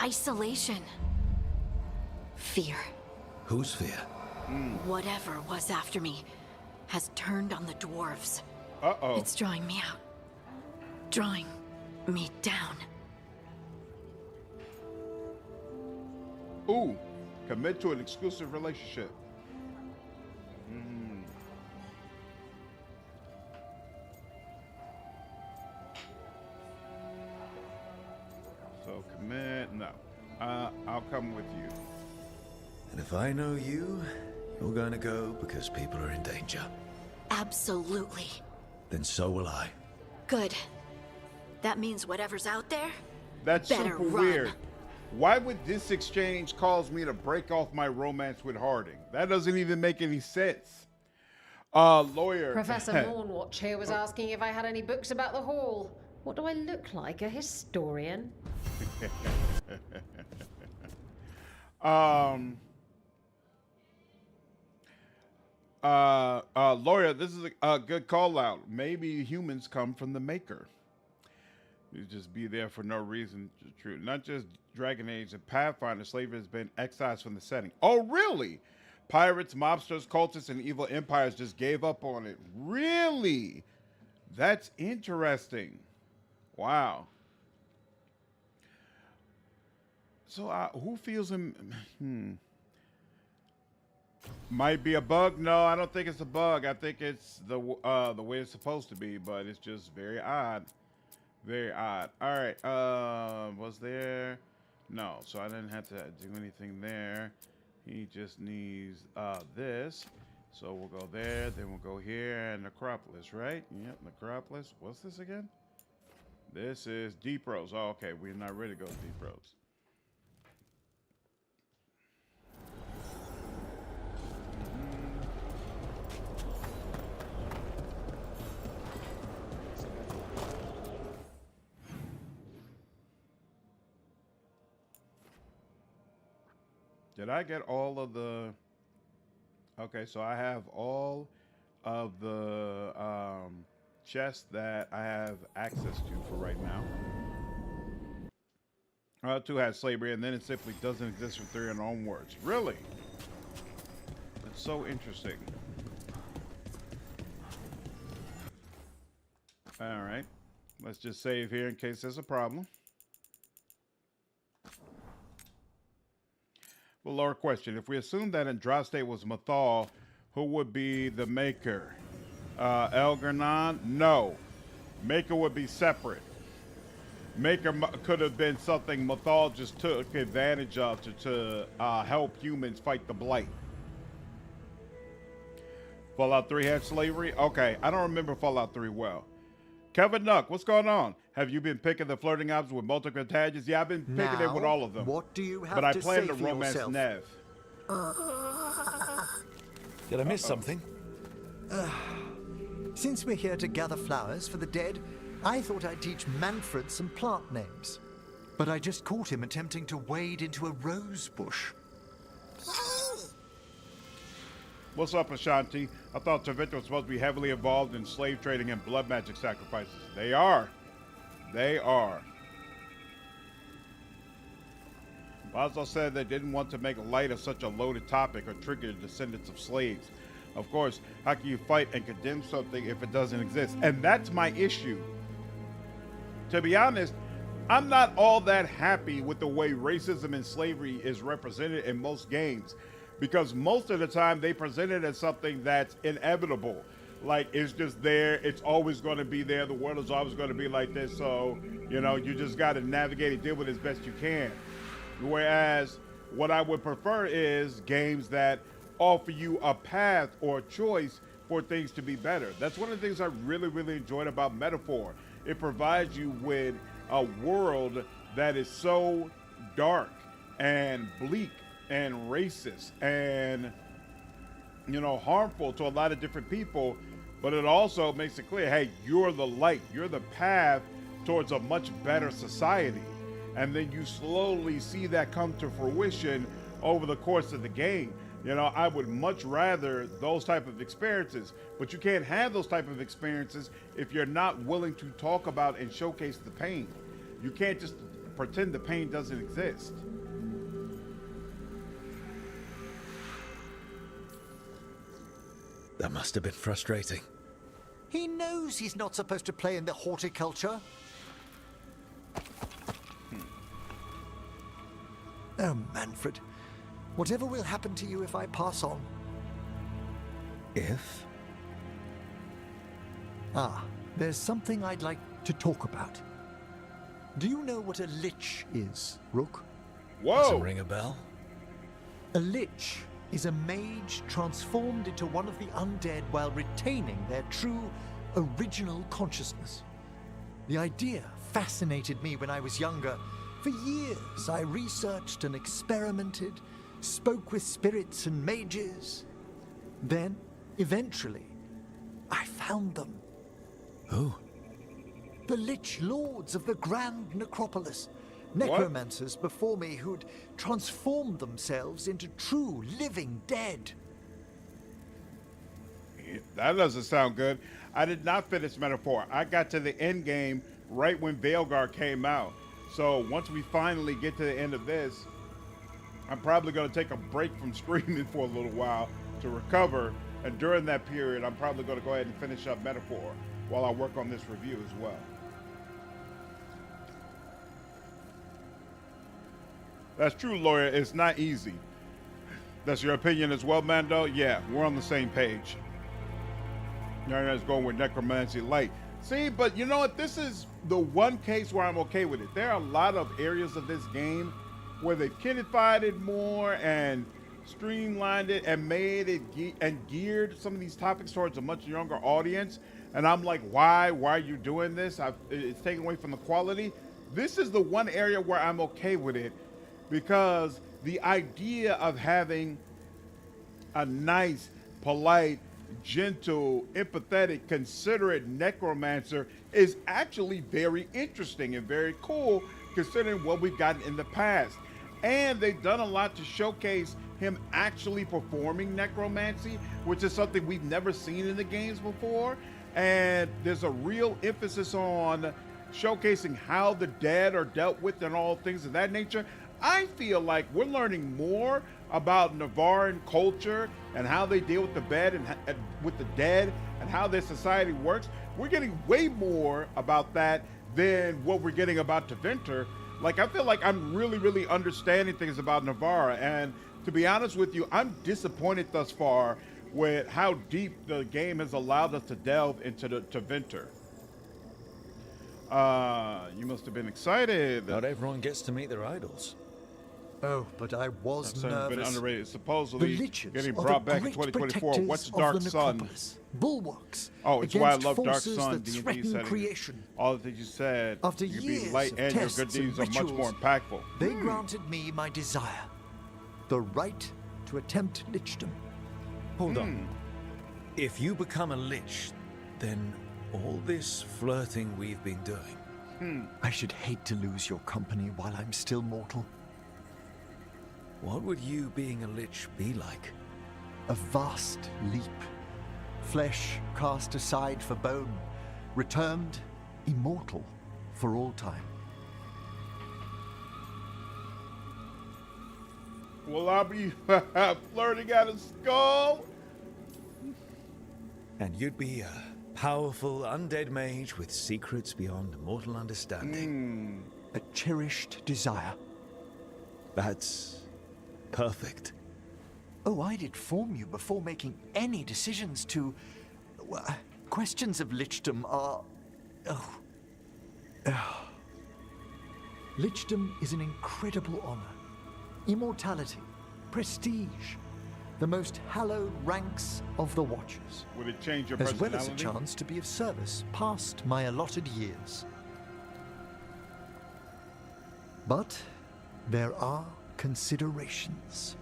Isolation. Fear. Whose fear? Whatever was after me has turned on the dwarves. Uh-oh. It's drawing me out. Drawing me down. Ooh. Commit to an exclusive relationship. So commit, no. I'll come with you. And if I know you, you're gonna go because people are in danger. Absolutely. Then so will I. Good. That means whatever's out there, That's better super run. weird. Why would this exchange cause me to break off my romance with Harding? That doesn't even make any sense. Lawyer. Professor Mornwatch here was asking if I had any books about the hall. What do I look like, a historian? Lawyer, this is a good call out. Maybe humans come from the Maker. You just be there for no reason. True. Not just Dragon Age and Pathfinder, slavery has been excised from the setting. Oh, really? Pirates, mobsters, cultists, and evil empires just gave up on it. Really? That's interesting. Wow. So, who feels him? Might be a bug. No, I don't think it's a bug. I think it's the way it's supposed to be, but it's just very odd. Very odd. All right. Was there? No. So I didn't have to do anything there. He just needs this. So we'll go there. Then we'll go here and Necropolis, right? Yep, Necropolis. What's this again? This is Deep Rose. Oh, okay. We're not ready to go to Deep Rose. Did I get all of the... Okay, so I have all of the chests that I have access to for right now. 2 has slavery, and then it simply doesn't exist from 3 and onwards. Really? That's so interesting. All right. Let's just save here in case there's a problem. Well, Laura, question. If we assume that Andraste was Mathal, who would be the Maker? Elgernon? No. Maker would be separate. Maker could have been something Mathal just took advantage of to help humans fight the Blight. Fallout 3 had slavery? Okay, I don't remember Fallout 3 well. Kevin Nuck, what's going on? Have you been picking the flirting ops with multiple contagions? Yeah, I've been picking it with all of them. What do you have but I to plan say to for romance yourself? Neve. Did I miss something? Since we're here to gather flowers for the dead, I thought I'd teach Manfred some plant names. But I just caught him attempting to wade into a rose bush. What's up, Ashanti? I thought Tavita was supposed to be heavily involved in slave trading and blood magic sacrifices. They are. They are. Lazo said they didn't want to make light of such a loaded topic or trigger the descendants of slaves. Of course, how can you fight and condemn something if it doesn't exist? And that's my issue. To be honest, I'm not all that happy with the way racism and slavery is represented in most games, because most of the time they present it as something that's inevitable. Like, it's just there, it's always going to be there, the world is always going to be like this, so, you know, you just got to navigate and deal with it as best you can. Whereas, what I would prefer is games that offer you a path or a choice for things to be better. That's one of the things I really, really enjoyed about Metaphor. It provides you with a world that is so dark and bleak and racist and, you know, harmful to a lot of different people, but it also makes it clear, hey, you're the light, you're the path towards a much better society. and then you slowly see that come to fruition over the course of the game. You know, I would much rather those type of experiences, but you can't have those type of experiences if you're not willing to talk about and showcase the pain. You can't just pretend the pain doesn't exist. That must have been frustrating. He knows he's not supposed to play in the horticulture. Oh, Manfred. Whatever will happen to you if I pass on? If? Ah, there's something I'd like to talk about. Do you know what a lich is, Rook? Whoa! Does it ring a bell? A lich is a mage transformed into one of the undead while retaining their true, original consciousness. The idea fascinated me when I was younger. For years, I researched and experimented, spoke with spirits and mages. Then, eventually, I found them. Who? The Lich Lords of the Grand Necropolis. Necromancers before me who'd transformed themselves into true living dead. That doesn't sound good. I did not finish Metaphor. I got to the end game right when Veilguard came out. So once we finally get to the end of this, I'm probably going to take a break from streaming for a little while to recover. And during that period, I'm probably going to go ahead and finish up Metaphor while I work on this review as well. That's true, lawyer. It's not easy. That's your opinion as well, Mando? Yeah, we're on the same page. You're not going with Necromancy Light. See, but you know what? This is the one case where I'm okay with it. There are a lot of areas of this game where they've kiddified it more and streamlined it and made it and geared some of these topics towards a much younger audience. And I'm like, why? Why are you doing this? It's taken away from the quality. This is the one area where I'm okay with it, because the idea of having a nice, polite, gentle, empathetic, considerate necromancer is actually very interesting and very cool, considering what we've gotten in the past. And they've done a lot to showcase him actually performing necromancy, which is something we've never seen in the games before. And there's a real emphasis on showcasing how the dead are dealt with and all things of that nature. I feel like we're learning more about Navarran culture and how they deal with the dead and how their society works. We're getting way more about that than what we're getting about Tevinter. Like, I feel like I'm really, really understanding things about Navarra. And to be honest with you, I'm disappointed thus far with how deep the game has allowed us to delve into the Tevinter. You must have been excited. Not everyone gets to meet their idols. Oh, but I was nervous. Been underrated. Supposedly the Liches getting brought back in 2024. What's Dark Sun? Bulwarks. Oh, it's why I love Dark Sun. D&D setting. Creation. All the things you said. After you years be light of and your tests good deeds and are much more impactful. They granted me my desire, the right to attempt Lichdom. Hold on. If you become a Lich, then all this flirting we've been doing. I should hate to lose your company while I'm still mortal. What would you being a Lich be like? A vast leap. Flesh cast aside for bone, returned immortal for all time. Will I be flirting at a skull? And you'd be a powerful undead mage with secrets beyond mortal understanding. A cherished desire. That's perfect. Oh, I'd inform you before making any decisions to... Well, questions of Lichdom are... Lichdom is an incredible honor. Immortality, prestige, the most hallowed ranks of the Watchers. Would it change your as personality? well as a chance to be of service past my allotted years. But there are considerations.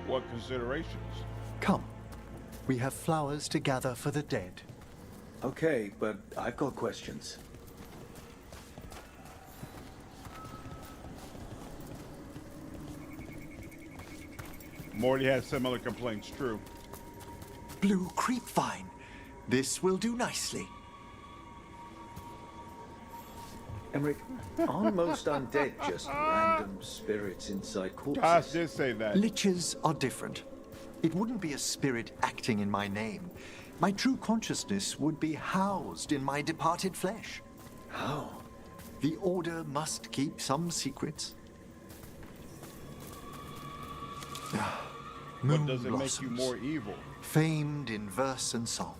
What considerations? Come, we have flowers to gather for the dead. Okay, but I've got questions. Morty has similar complaints, true. Blue creepvine. This will do nicely. Emmerich, aren't most undead just random spirits inside corpses? Josh did say that. Liches are different. It wouldn't be a spirit acting in my name. My true consciousness would be housed in my departed flesh. How? The Order must keep some secrets. What does it make you more evil? Famed in verse and song.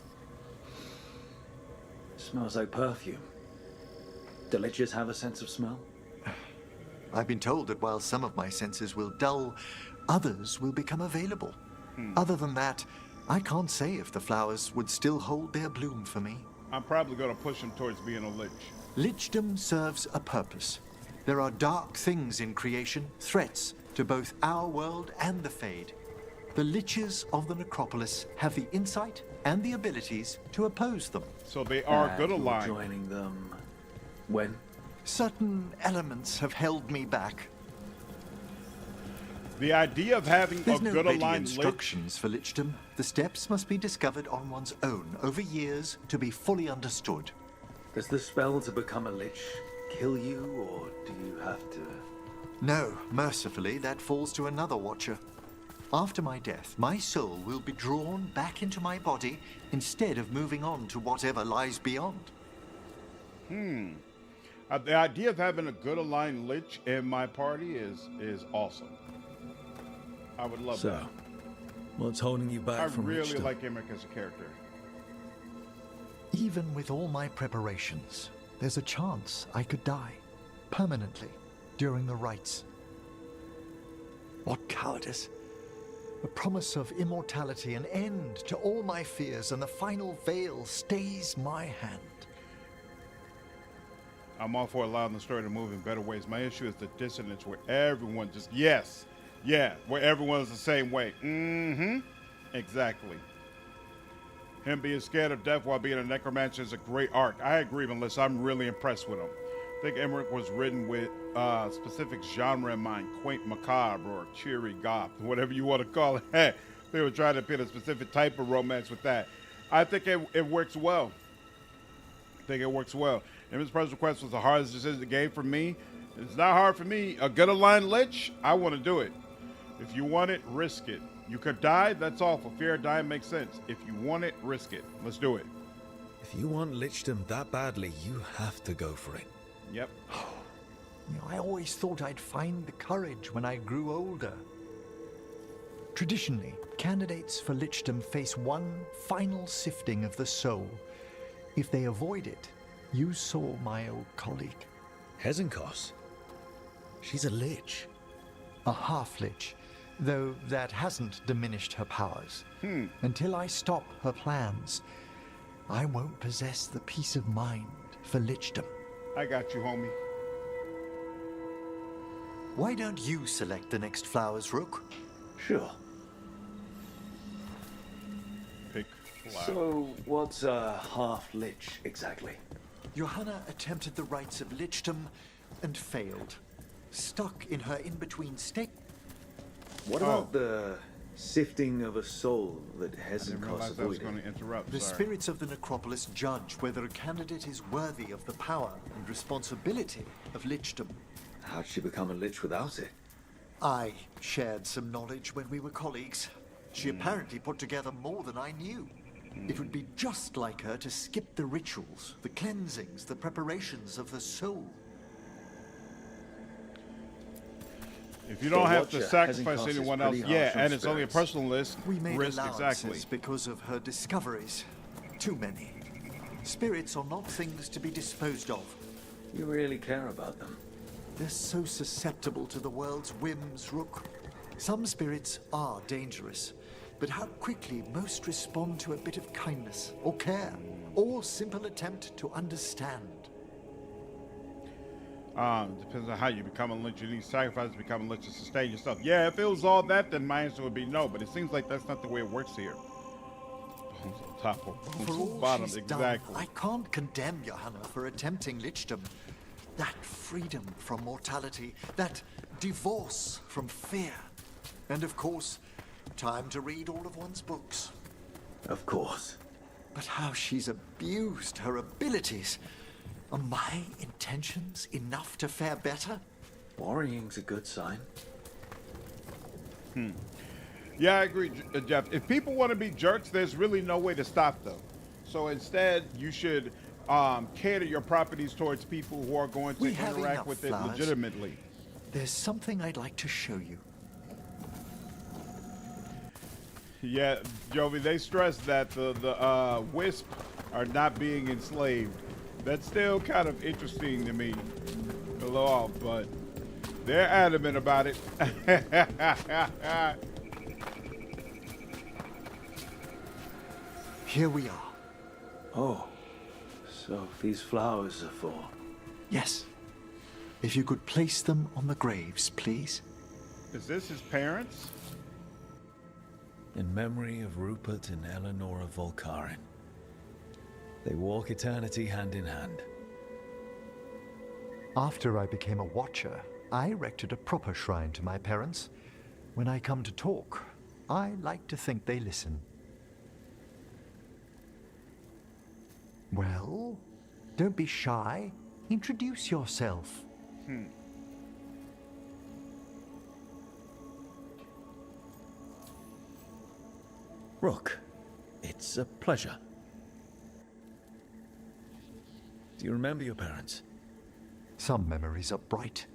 Smells like perfume. Do liches have a sense of smell? I've been told that while some of my senses will dull, others will become available. Other than that, I can't say if the flowers would still hold their bloom for me. I'm probably going to push him towards being a lich. Lichdom serves a purpose. There are dark things in creation, threats to both our world and the Fade. The liches of the necropolis have the insight and the abilities to oppose them. So they are good you're aligned. Joining them when? Certain elements have held me back. The idea of having There's a no good ready aligned lich. instructions for lichdom. The steps must be discovered on one's own over years to be fully understood. Does the spell to become a lich kill you, or do you have to... No, mercifully, that falls to another watcher. After my death, my soul will be drawn back into my body instead of moving on to whatever lies beyond. The idea of having a good aligned lich in my party is awesome. I would love that. So, what's holding you back I from really Lichdom? like Emmerich as a character. Even with all my preparations, there's a chance I could die permanently during the rites. What cowardice! A promise of immortality, an end to all my fears, and the final veil stays my hand. I'm all for allowing the story to move in better ways. My issue is the dissonance where everyone just, yes, yeah, where everyone is the same way. Exactly. Him being scared of death while being a necromancer is a great arc. I agree, Melissa. I'm really impressed with him. I think Emmerich was written with a specific genre in mind, quaint macabre or cheery goth, whatever you want to call it. They were trying to pin a specific type of romance with that. I think it works well. And his personal request was the hardest decision the game for me. It's not hard for me. A good aligned lich, I want to do it. If you want it, risk it. You could die, that's awful. Fear of dying makes sense. If you want it, risk it. Let's do it. If you want Lichdom that badly, you have to go for it. Yep. I always thought I'd find the courage when I grew older. Traditionally, candidates for Lichdom face one final sifting of the soul. If they avoid it, you saw my old colleague. Hezenkos? She's a lich. A half-lich, though that hasn't diminished her powers. Until I stop her plans, I won't possess the peace of mind for Lichdom. I got you, homie. Why don't you select the next flowers, Rook? Sure. Pick flower. So, what's a half-lich exactly? Johanna attempted the rites of Lichdom and failed. Stuck in her in-between state. What about the sifting of a soul that Hezenkos I was avoided? going to interrupt. The sorry. spirits of the necropolis judge whether a candidate is worthy of the power and responsibility of Lichdom. How'd she become a lich without it? I shared some knowledge when we were colleagues. She apparently put together more than I knew. It would be just like her to skip the rituals, the cleansings, the preparations of the soul. If you don't have to Watcher, sacrifice Hezenkos is anyone else, pretty yeah, harsh on and it's only a spirits. personal list. We made risk allowances exactly. because of her discoveries. Too many. Spirits are not things to be disposed of. You really care about them? They're so susceptible to the world's whims, Rook. Some spirits are dangerous, but how quickly most respond to a bit of kindness, or care, or simple attempt to understand. Depends on how you become a lich. You need sacrifice to become a lich to sustain yourself. Yeah, if it was all that, then my answer would be no, but it seems like that's not the way it works here. Bones on top of bones For on all bottom, she's exactly. done, I can't condemn Johanna for attempting Lichdom. That freedom from mortality, that divorce from fear, and of course, time to read all of one's books. Of course. But how she's abused her abilities. Are my intentions enough to fare better? Worrying's a good sign. Yeah, I agree, Jeff. If people want to be jerks, there's really no way to stop them. So instead, you should cater your properties towards people who are going to We have interact enough with it flowers. legitimately. There's something I'd like to show you. Yeah, Jovi, they stress that the wisp are not being enslaved. That's still kind of interesting to me, a little off, but they're adamant about it. Here we are. Oh, so these flowers are for... Yes. If you could place them on the graves, please. Is this his parents? In memory of Rupert and Eleanor Volcarin. They walk eternity hand in hand. After I became a watcher, I erected a proper shrine to my parents. When I come to talk, I like to think they listen. Well, don't be shy. Introduce yourself. Rook, it's a pleasure. Do you remember your parents? Some memories are bright.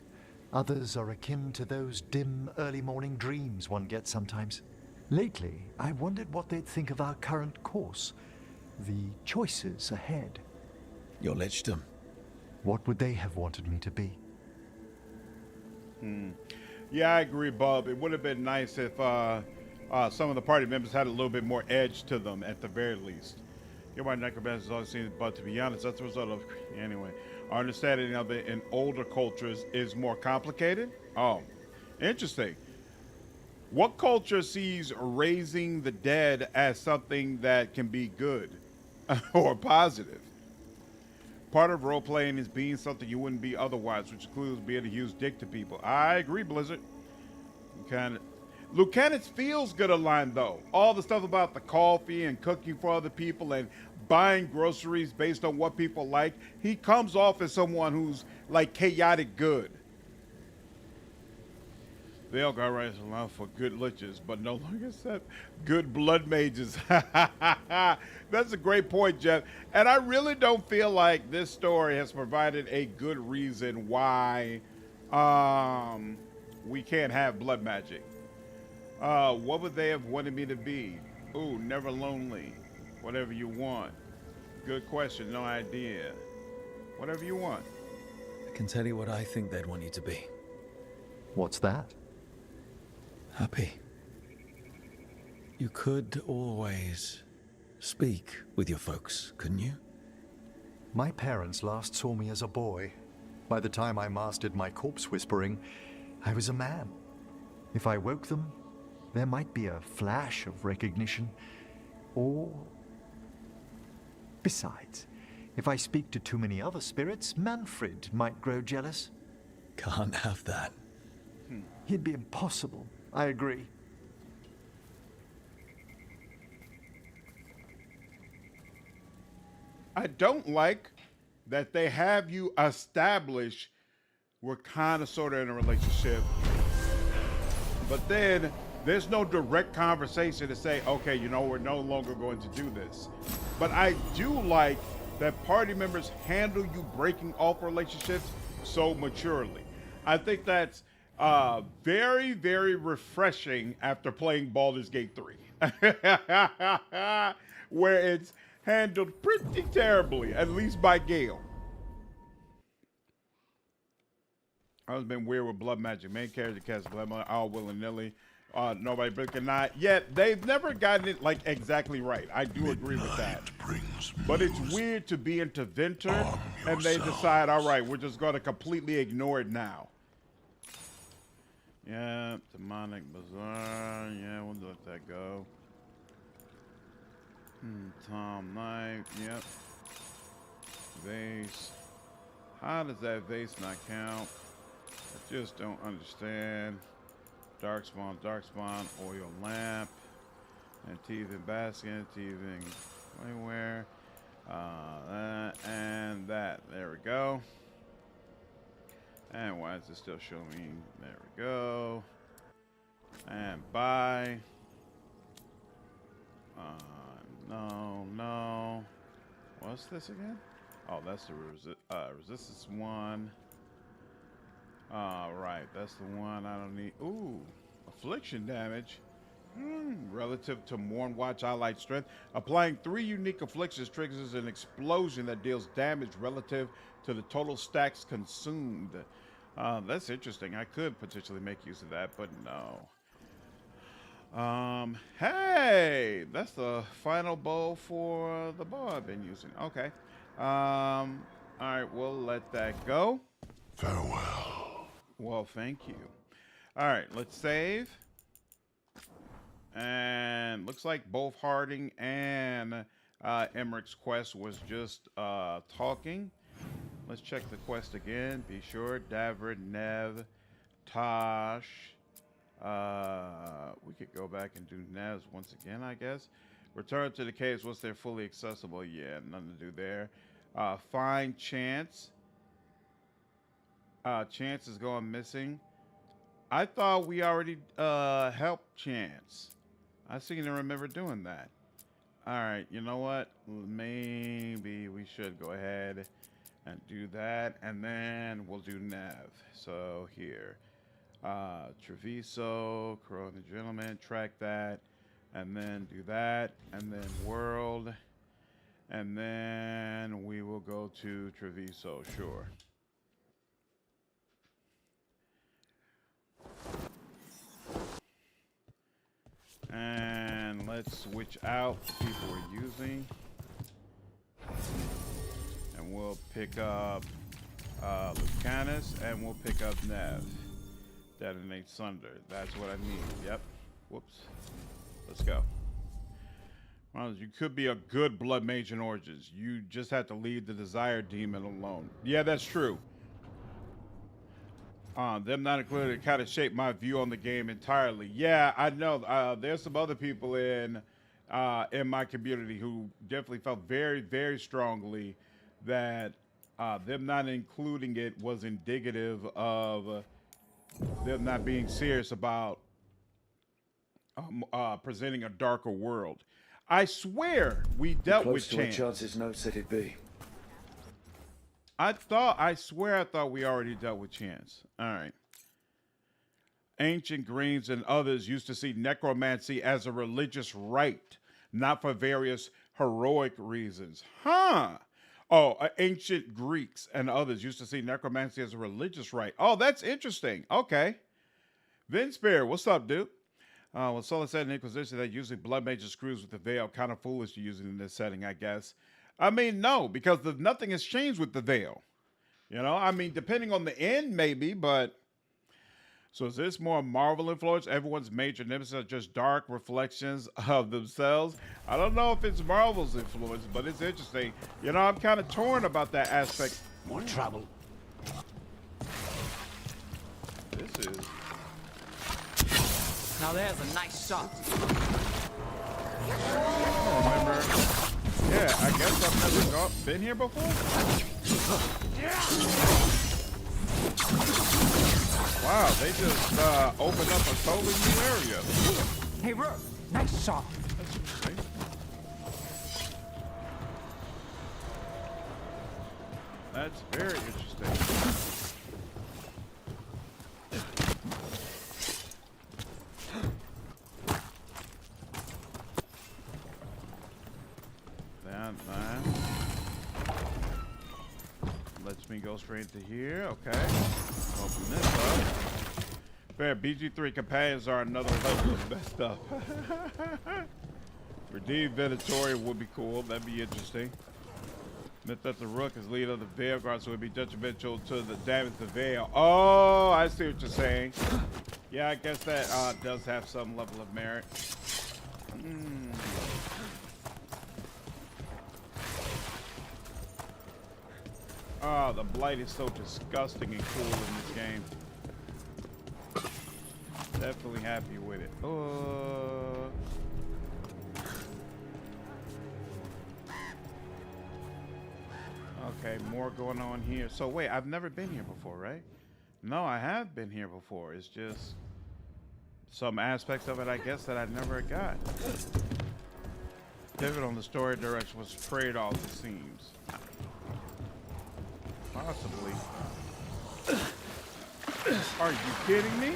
Others are akin to those dim early morning dreams one gets sometimes. Lately, I wondered what they'd think of our current course. The choices ahead. Your Lichdom. What would they have wanted me to be? Yeah, I agree, Bob. It would have been nice if some of the party members had a little bit more edge to them, at the very least. Your white necromancer has always seen, but to be honest, that's a result of... Anyway, our understanding of it in older cultures is more complicated. Oh, interesting. What culture sees raising the dead as something that can be good or positive? Part of role-playing is being something you wouldn't be otherwise, which includes being a huge dick to people. I agree, Blizzard. Lucanus feels good aligned, though. All the stuff about the coffee and cooking for other people and buying groceries based on what people like, he comes off as someone who's, like, chaotic good. Veilguard writes a lot for good liches, but no longer accept good blood mages. That's a great point, Jeff. And I really don't feel like this story has provided a good reason why we can't have blood magic. What would they have wanted me to be? Ooh, never lonely. Whatever you want. Good question, no idea. Whatever you want. I can tell you what I think they'd want you to be. What's that? Happy. You could always speak with your folks, couldn't you? My parents last saw me as a boy. By the time I mastered my corpse whispering, I was a man. If I woke them, there might be a flash of recognition, or... Besides, if I speak to too many other spirits, Manfred might grow jealous. Can't have that. He'd be impossible. I agree. I don't like that they have you establish we're kind of sort of in a relationship, but then there's no direct conversation to say, okay, you know, we're no longer going to do this. But I do like that party members handle you breaking off relationships so maturely. I think that's very, very refreshing after playing Baldur's Gate 3, where it's handled pretty terribly, at least by Gale. I've been weird with blood magic. Main character casts blood magic all willy-nilly. Nobody blinking an eye. Yet they've never gotten it like exactly right. I do agree with that. But it's weird to be into Venter and they decide, all right, we're just going to completely ignore it now. Yeah, demonic bazaar. Yeah, we'll let that go. Tom Knight. Yep. Vase. How does that vase not count? I just don't understand. dark spawn, oil lamp, and teething basket, teething anywhere. That and that. There we go. And why is it still showing? There we go. And buy. No. What's this again? Oh, that's the resistance one. Right, that's the one I don't need. Ooh, affliction damage. Relative to Morn Watch allied strength. Applying 3 unique afflictions triggers an explosion that deals damage relative to the total stacks consumed. That's interesting. I could potentially make use of that, but no. Hey, that's the final bow for the bow I've been using. Okay. All right, we'll let that go. Farewell. Well, thank you. All right, let's save. And looks like both Harding and Emmerich's quest was just talking. Let's check the quest again. Be sure. Davrid, Neve, Tosh. We could go back and do Nev's once again, I guess. Return to the caves once they're fully accessible. Yeah, nothing to do there. Find Chance. Chance is going missing. I thought we already helped Chance. I seem to remember doing that. All right, you know what? Maybe we should go ahead and do that, and then we'll do Neve. So here, Treviso, Crow the Gentleman, track that, and then do that, and then World, and then we will go to Treviso, sure. And let's switch out the people we're using. And we'll pick up Lucanus, and we'll pick up Neve. Detonate Sunder. That's what I need. Yep. Whoops. Let's go. Well, you could be a good blood mage in Origins. You just have to leave the Desire Demon alone. Yeah, that's true. Them not included kind of shaped my view on the game entirely. Yeah, I know. There's some other people in my community who definitely felt very, very strongly that them not including it was indicative of them not being serious about presenting a darker world. I swear we dealt with Chance. Chance's notes said it'd be. I swear I thought we already dealt with Chance. All right. Ancient Greens and others used to see necromancy as a religious rite, not for various heroic reasons. Huh. Oh, ancient Greeks and others used to see necromancy as a religious rite. Oh, that's interesting. Okay. Vince Bear, what's up, dude? Well, Solas said in Inquisition that usually blood mages screws with the veil. Kind of foolish to use it in this setting, I guess. I mean, no, because nothing has changed with the veil. You know, I mean, depending on the end, maybe, but... So is this more Marvel influence? Everyone's major nemesis are just dark reflections of themselves. I don't know if it's Marvel's influence, but it's interesting. You know, I'm kind of torn about that aspect. More trouble. This is... Now there's a nice shot. I don't remember... Yeah, I guess I've never been here before. Wow, they just opened up a totally new area. Hey, Rook, nice shot. That's interesting. That's very interesting. Lets me go straight to here. Okay. Open this up. Fair. BG3 companions are another level of messed up. Redeem Venatori would be cool. That'd be interesting. Meant that the Rook is leader of the Veilguard, so it'd be detrimental to the damage to the Veil. Oh, I see what you're saying. Yeah, I guess that does have some level of merit. Oh, the blight is so disgusting and cool in this game. Definitely happy with it. Okay, more going on here. So wait, I've never been here before, right? No, I have been here before. It's just some aspects of it, I guess, that I never got. Pivot on the story direction was sprayed off, it seems. Possibly. Are you kidding me?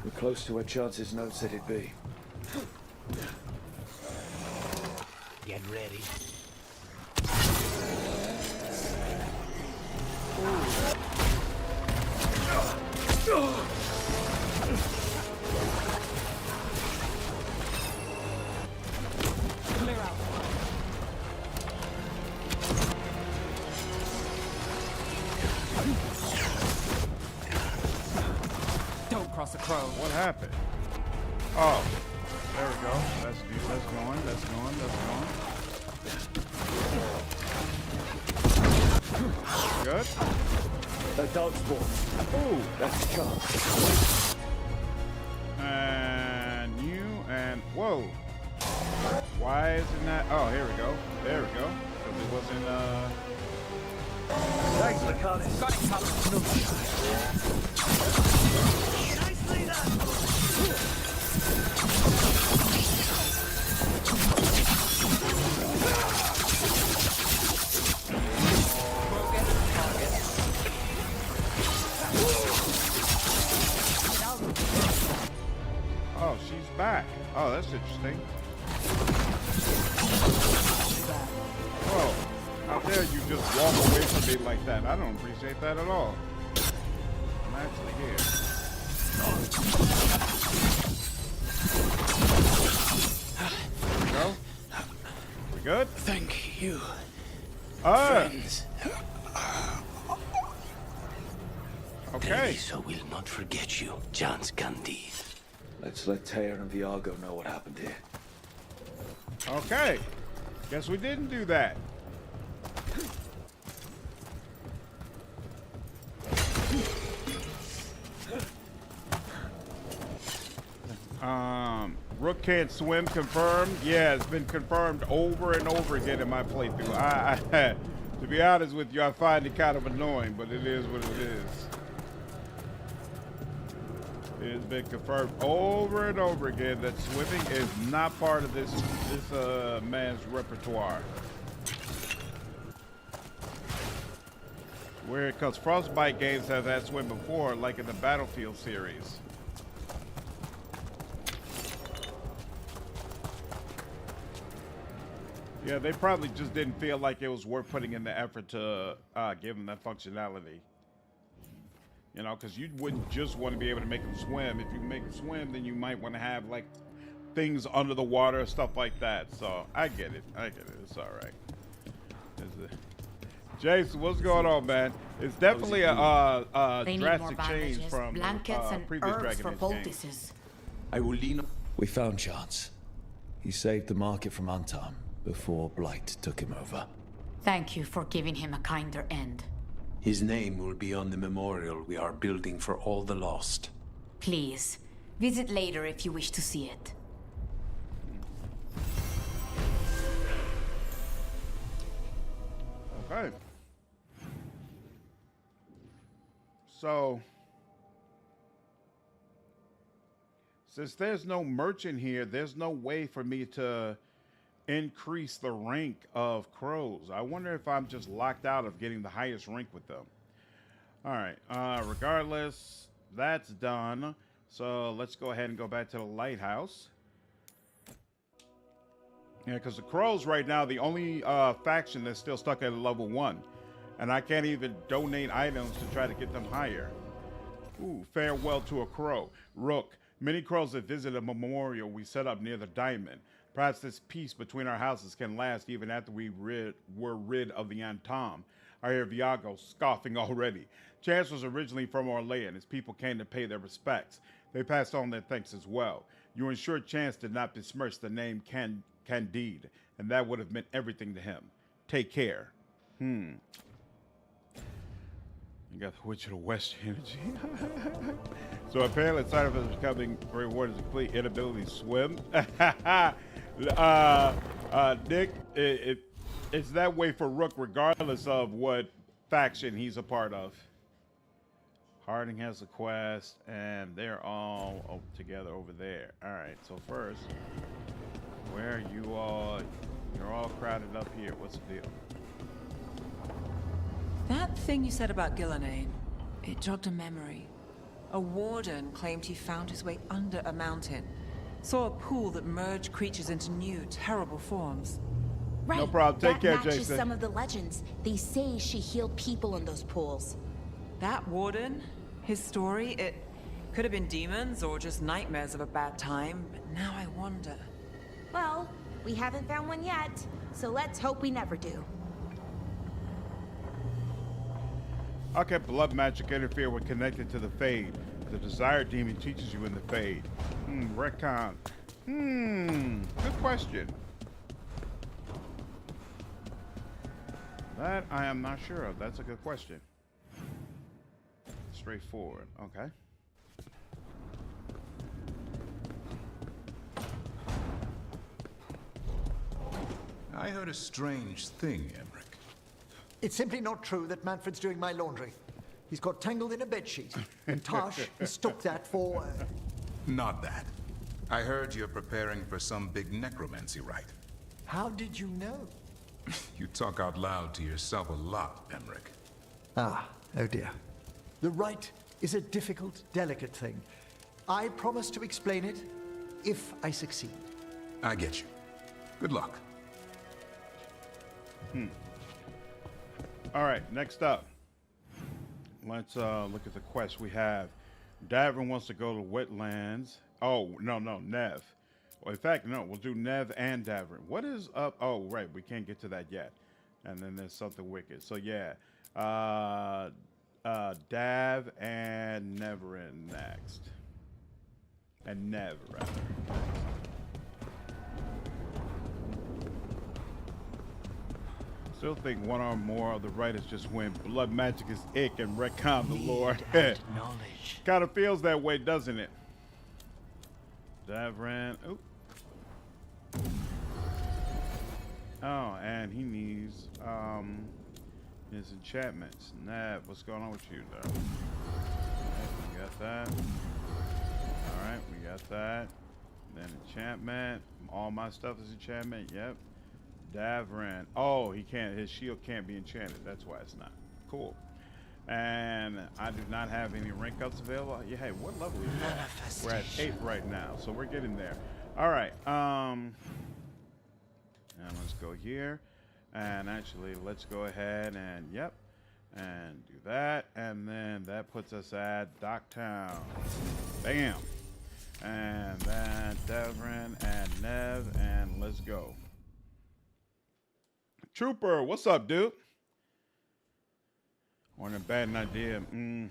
We're close to where Chance's note said it'd be. Get ready. Clear out. Don't cross a crow. What happened? Oh, there we go. That's going. That's going. That's going. Good. A dog spawn. Ooh, that's a chance. And you and whoa. Why isn't that? Oh, here we go. There we go. Because it wasn't. Thanks, Lacanis. Got it covered. No Nicely done. Oh, she's back. Oh, that's interesting. Whoa. How dare you just walk away from me like that? I don't appreciate that at all. I'm actually here. There we go. We good? Thank you. Friends. Okay. Teresa will not forget you, Chance Candide. Let's let Tear and Viago know what happened here. Okay. Guess we didn't do that. Rook can't swim, confirmed. Yeah, it's been confirmed over and over again in my playthrough. To be honest with you, I find it kind of annoying, but it is what it is. It has been confirmed over and over again that swimming is not part of this man's repertoire. Weird, because Frostbite games have had swim before, like in the Battlefield series. Yeah, they probably just didn't feel like it was worth putting in the effort to give them that functionality. You know, because you wouldn't just want to be able to make them swim. If you make them swim, then you might want to have, like, things under the water, stuff like that. So, I get it. I get it. It's all right. Jason, what's going on, man? It's definitely a drastic change from blankets and previous herbs for Dragon Age poultices. I will lean. We found Chance. He saved the market from Antam before Blight took him over. Thank you for giving him a kinder end. His name will be on the memorial we are building for all the lost. Please, visit later if you wish to see it. Okay. So, since there's no merchant here, there's no way for me to increase the rank of crows. I wonder if I'm just locked out of getting the highest rank with them. All right. Regardless, that's done. So let's go ahead and go back to the lighthouse. Yeah, because the crows right now, the only faction that's still stuck at level 1. And I can't even donate items to try to get them higher. Ooh, farewell to a crow. Rook, many crows that visit a memorial we set up near the diamond. Perhaps this peace between our houses can last even after we were rid of the Antam. I hear Viago scoffing already. Chance was originally from Orlea, and his people came to pay their respects. They passed on their thanks as well. You ensured Chance did not besmirch the name Candide, and that would have meant everything to him. Take care. You got the Witch of the West energy. So apparently, side of becoming Grey Warden's complete inability to swim. Nick, it's that way for Rook, regardless of what faction he's a part of. Harding has a quest, and they're all together over there. All right, so first, where you all? You're all crowded up here. What's the deal? That thing you said about Gillenane, it jogged a memory. A warden claimed he found his way under a mountain. Saw a pool that merged creatures into new, terrible forms. Right. No problem. Take care, That matches Jason. some of the legends. They say she healed people in those pools. That warden, his story, it could have been demons or just nightmares of a bad time, but now I wonder. Well, we haven't found one yet, so let's hope we never do. How can blood magic interfere when connected to the Fade? The desired demon teaches you in the Fade. Retcon. Good question. That I am not sure of. That's a good question. Straightforward. Okay. I heard a strange thing, Emmerich. It's simply not true that Manfred's doing my laundry. He's got tangled in a bedsheet, and Tash mistook that for... Not that. I heard you're preparing for some big necromancy rite. How did you know? You talk out loud to yourself a lot, Emmerich. Ah, oh dear. The rite is a difficult, delicate thing. I promise to explain it if I succeed. I get you. Good luck. All right, next up. Let's look at the quest we have. Davin wants to go to wetlands. Oh, no, Neve. Well, in fact, no, we'll do Neve and Davin. What is up? Oh, right, we can't get to that yet. And then there's something wicked. So, yeah. Dav and Neverin next. And Neve, rather. Still think one or more of the writers just went blood magic is ick and retcon the lore. Knowledge. Kind of feels that way, doesn't it? Davran. Oop. Oh, and he needs his enchantments. Nav, what's going on with you there? Okay, we got that. Alright, we got that. Then enchantment. All my stuff is enchantment, yep. Davran. Oh, he can't. His shield can't be enchanted. That's why it's not. Cool. And I do not have any rank ups available. Yeah, hey, what level is that? We're at 8 right now, so we're getting there. All right. And let's go here. And actually, let's go ahead and and do that. And then that puts us at Docktown. Bam. And then Davran and Neve, and let's go. Trooper, what's up, dude? Wasn't a bad idea. And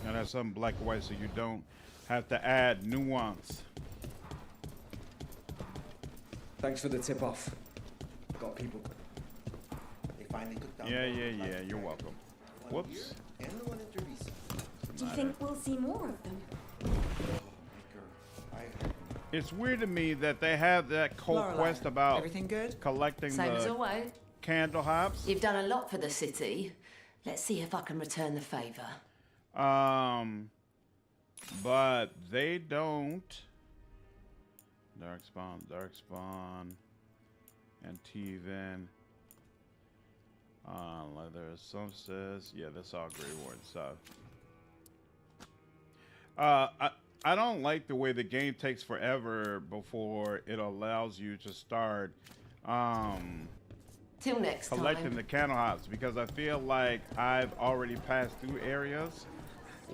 that's something black and white so you don't have to add nuance. Thanks for the tip off. Got people. They finally took down. Yeah, you're welcome. Whoops. Do you think we'll see more of them? It's weird to me that they have that cold Lorelei, quest about everything good? collecting Same as the always. candle hops. You've done a lot for the city. Let's see if I can return the favor. But they don't. Darkspawn, and Teven. Leather solstice. Yeah, that's all Grey Warden stuff. I don't like the way the game takes forever before it allows you to start Till next collecting time. the candle hops, because I feel like I've already passed through areas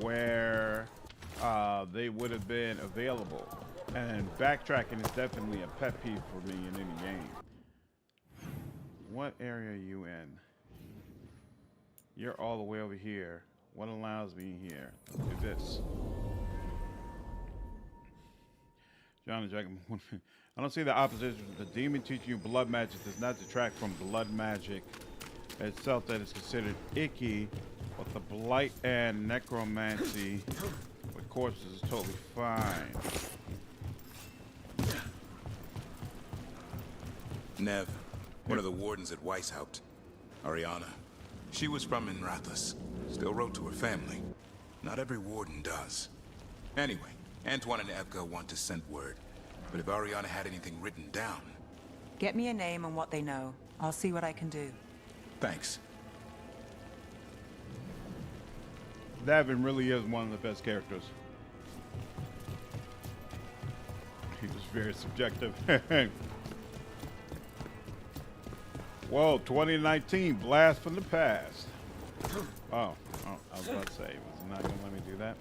where they would have been available, and backtracking is definitely a pet peeve for me in any game. What area are you in? You're all the way over here. What allows me here? Let's do this. John and Jack, I don't see the opposition. The demon teaching you blood magic does not detract from blood magic itself that is considered icky But the blight and necromancy with corpses is totally fine. Neve, one of the wardens at Weishaupt. Ariana. She was from Inrathus. Still wrote to her family. Not every warden does. Anyway, Antoine and Evka want to send word. But if Ariana had anything written down... Get me a name and what they know. I'll see what I can do. Thanks. Davin really is one of the best characters. He was very subjective. Whoa, 2019, blast from the past. Oh, I was about to say, it was not going to let me do that.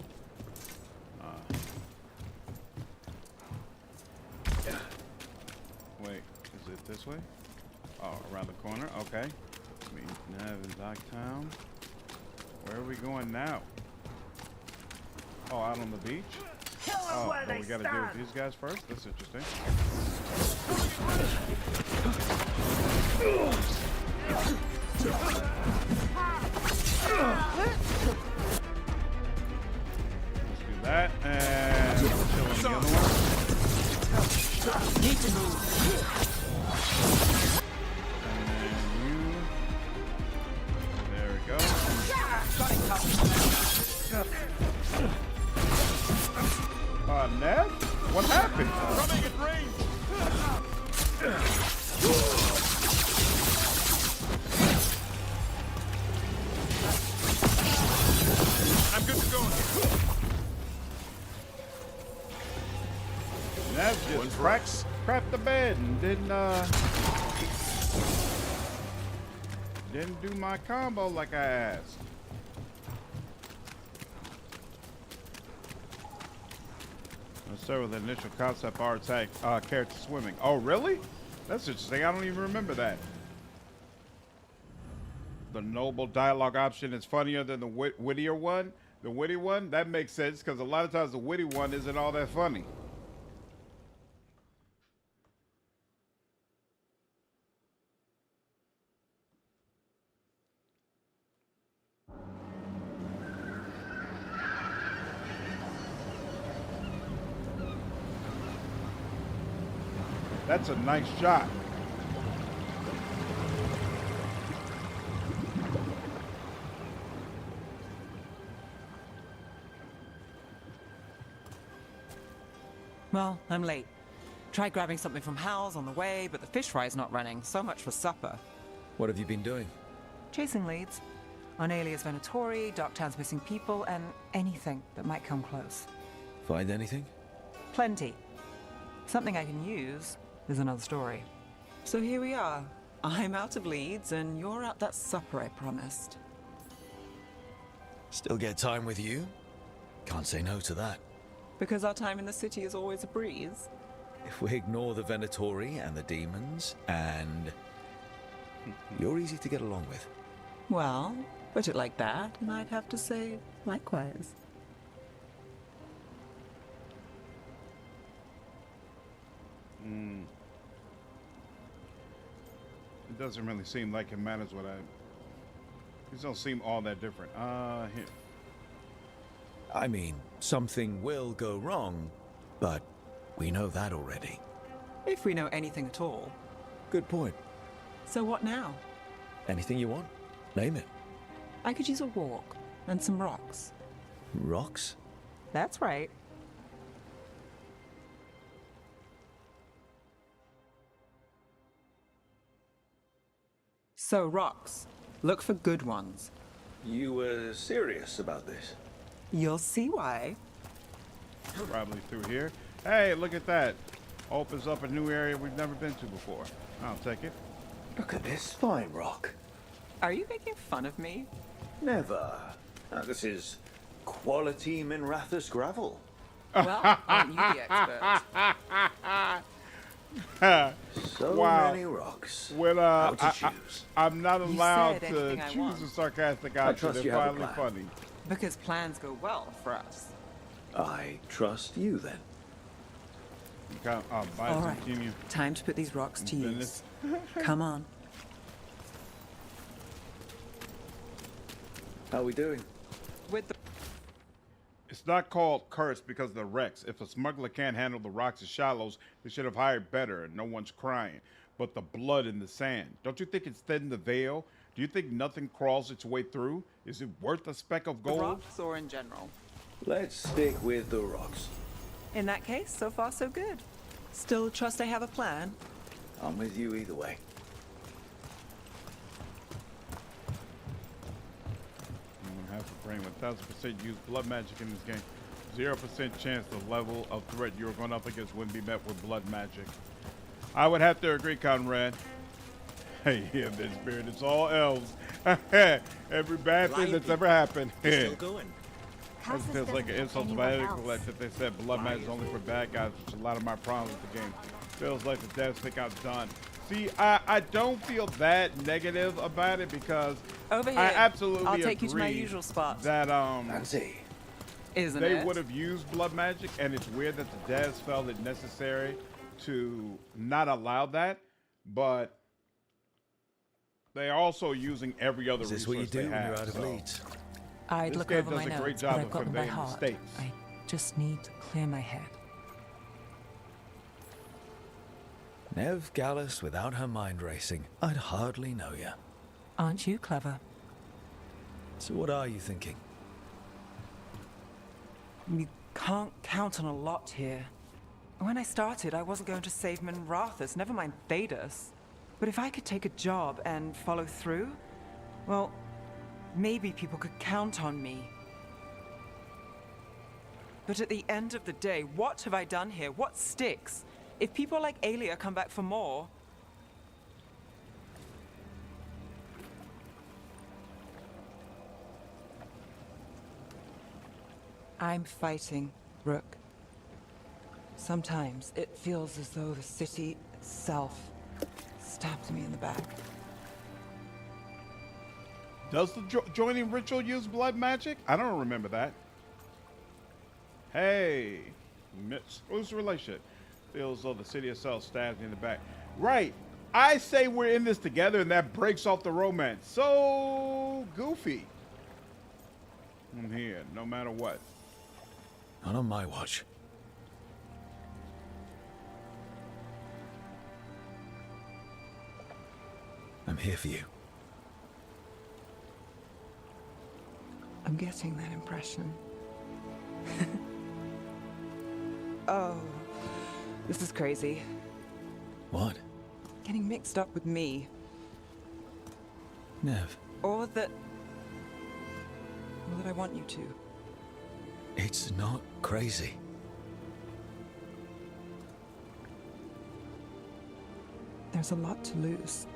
Wait, is it this way? Oh, around the corner, okay. Me, Neve, and Docktown. Where are we going now? Oh, out on the beach? Oh, we gotta deal with these guys first? That's interesting. Let's do that, and chill on the other one. Need to move. And you. There we go. Neve? What happened? Coming at range! I'm good to go. Neve just crapped the bed and didn't do my combo like I asked. Let's start with the initial concept art tag character swimming. Oh, really? That's interesting. I don't even remember that. The noble dialogue option is funnier than the wittier one. The witty one, that makes sense because a lot of times the witty one isn't all that funny. That's a nice shot. Well, I'm late. Tried grabbing something from Hal's on the way, but the fish fry's not running. So much for supper. What have you been doing? Chasing leads. On Alias Venatori, Darktown's missing people, and anything that might come close. Find anything? Plenty. Something I can use is another story. So here we are. I'm out of leads, and you're at that supper I promised. Still get time with you? Can't say no to that. Because our time in the city is always a breeze. If we ignore the Venatori and the demons, and... you're easy to get along with. Well, put it like that, and I'd have to say likewise. It doesn't really seem like it matters what these don't seem all that different. Here. I mean, something will go wrong, but we know that already. If we know anything at all. Good point. So what now? Anything you want? Name it. I could use a walk and some rocks. Rocks? That's right. So, rocks. Look for good ones. You were serious about this? You'll see why. Probably through here. Hey, look at that. Opens up a new area we've never been to before. I'll take it. Look at this fine rock. Are you making fun of me? Never. Now, this is quality Minrathus gravel. Well, aren't you the expert? So wow. many rocks. When How to choose? I'm not allowed said to anything I choose want. a sarcastic I option. trust They're you have a finally plan. funny. Because plans go well for us. I trust you then. All right, time to put these rocks to use. Come on. How are we doing? With the It's not called cursed because of the wrecks. If a smuggler can't handle the rocks and shallows, they should have hired better, and no one's crying. But the blood in the sand. Don't you think it's thin the veil? Do you think nothing crawls its way through? Is it worth a speck of gold? rocks or in general? Let's stick with the rocks. In that case, so far so good. Still trust I have a plan? I'm with you either way. I'm gonna have to bring 1000% use blood magic in this game. 0% chance the level of threat you're going up against wouldn't be met with blood magic. I would have to agree, Conrad. Hey, yeah, this spirit, it's all elves. Every bad thing that's ever happened. Still going. It feels like an insult to my intellect that they said blood magic is only for bad guys, which is a lot of my problems with the game. Feels like the devs think I'm done. See, I don't feel that negative about it because Over here. I absolutely I'll take you to my agree usual spot. that Isn't they it? would have used blood magic, and it's weird that the devs felt it necessary to not allow that, but they're also using every other Is this resource what you do they when have. you're out of so leads? I'd this look game over does my a great notes, job but of I've got them by conveying heart. mistakes. I just need to clear my head. Neve Gallus without her mind racing. I'd hardly know you. Aren't you clever? So what are you thinking? You can't count on a lot here. When I started, I wasn't going to save Minrathus, never mind Thedas. But if I could take a job and follow through, well, maybe people could count on me. But at the end of the day, what have I done here? What sticks? If people like Aelia come back for more... I'm fighting, Rook. Sometimes it feels as though the city itself stabbed me in the back. Does the joining ritual use blood magic? I don't remember that. Hey, who's the relationship? Feels as though the city itself stabs me in the back. Right. I say we're in this together, and that breaks off the romance. So goofy. I'm here, no matter what. Not on my watch. I'm here for you. I'm getting that impression. Oh, this is crazy. What? Getting mixed up with me. Neve, Or that I want you to. it's not crazy. There's a lot to lose.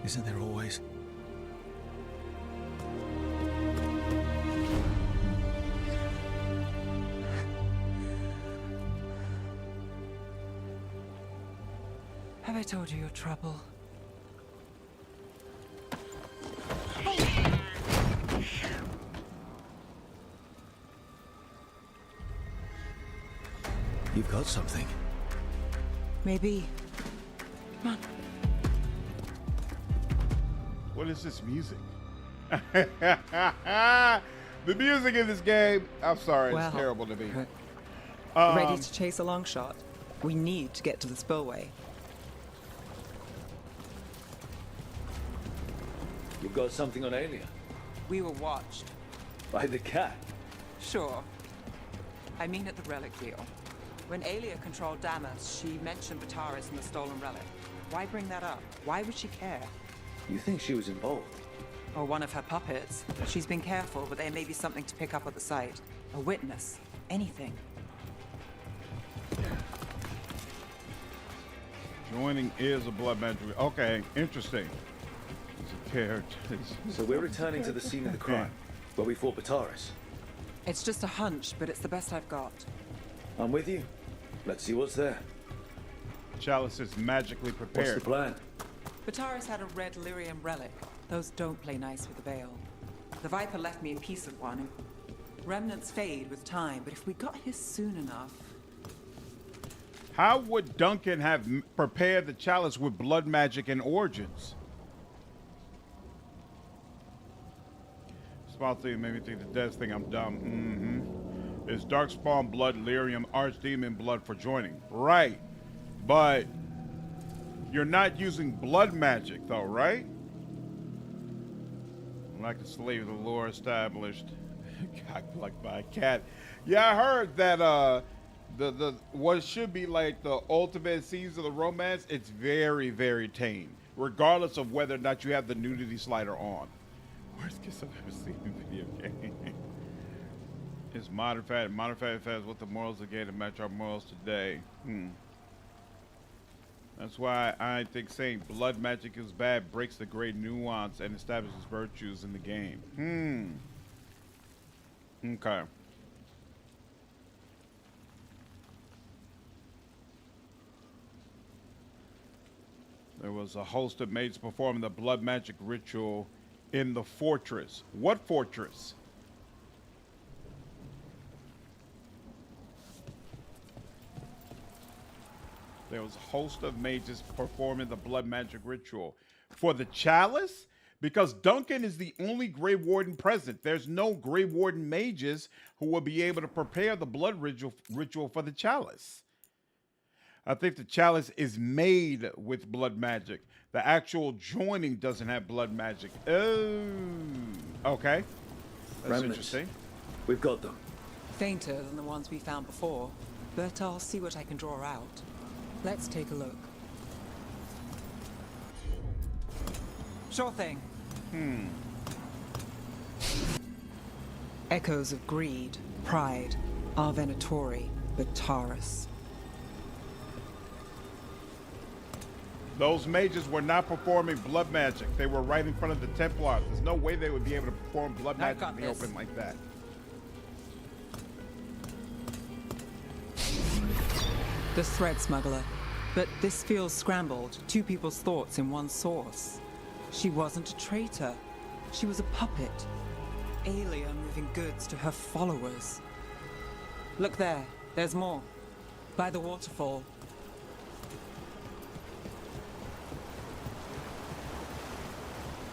Isn't there always? Have I told you your trouble? You've got something. Maybe. Come on. What is this music? The music in this game, I'm sorry, Well, it's terrible to me. Ready to chase a long shot? We need to get to the spillway. You've got something on Aelia. We were watched. By the cat. Sure. I mean at the relic deal. When Aelia controlled Damas, she mentioned Bataris and the stolen relic. Why bring that up? Why would she care? You think she was involved? Or one of her puppets. She's been careful, but there may be something to pick up at the site. A witness. Anything. Joining is a blood magic. Okay, interesting. It's a character. So we're returning to the scene of the crime, where we fought Bataris. It's just a hunch, but it's the best I've got. I'm with you. Let's see what's there. Chalice is magically prepared. What's the plan? Bataris had a red lyrium relic. Those don't play nice with the Veil. The Viper left me a piece of one. Remnants fade with time, but if we got here soon enough... How would Duncan have prepared the chalice with blood magic and origins? Darkspawn thing made me think the death thing. I'm dumb. Mm-hmm. It's Darkspawn blood, lyrium, archdemon blood for joining. Right. But you're not using blood magic, though, right? Like a slave, the lore established. Got plucked by a cat. Yeah, I heard that the what should be like the ultimate scenes of the romance, it's very, very tame, regardless of whether or not you have the nudity slider on. Worst kiss I've ever seen in a video game. It's modern fad what the morals of the game to match our morals today. That's why I think saying blood magic is bad breaks the great nuance and establishes virtues in the game. Okay. There was a host of mages performing the blood magic ritual in the fortress. What fortress? There was a host of mages performing the blood magic ritual. For the chalice? Because Duncan is the only Grey Warden present. There's no Grey Warden mages who will be able to prepare the blood ritual for the chalice. I think the chalice is made with blood magic. The actual joining doesn't have blood magic. Oh, okay. That's Remnants. Interesting. We've got them. Fainter than the ones we found before, but I'll see what I can draw out. Let's take a look. Sure thing. Echoes of greed, pride, Venatori, Bataris. Those mages were not performing blood magic. They were right in front of the Templars. There's no way they would be able to perform blood magic in the open like that. The thread smuggler. But this feels scrambled. Two people's thoughts in one source. She wasn't a traitor. She was a puppet. Aelia moving goods to her followers. Look there. There's more. By the waterfall.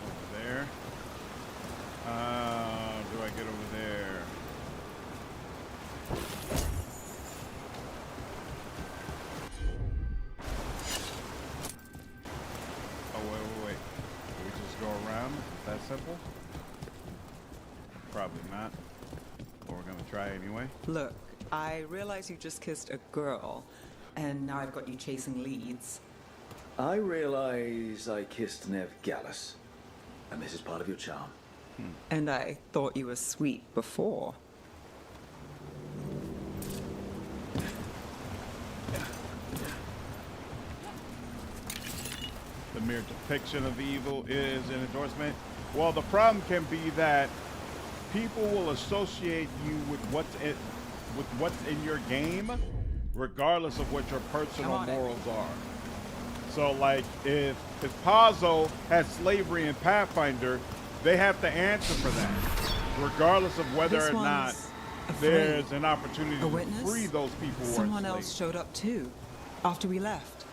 Over there. Do I get over there? Wait. Do we just go around? Is that simple? Probably not. But we're gonna try anyway. Look, I realize you just kissed a girl, and now I've got you chasing leads. I realize I kissed Neve Gallus, and this is part of your charm. And I thought you were sweet before. The mere depiction of evil is an endorsement. Well, the problem can be that people will associate you with what's in your game, regardless of what your personal morals are. So, like, if Pazzo has slavery in Pathfinder, they have to answer for that, regardless of whether or not there's an opportunity to free those people who are Someone else showed up too, after we left.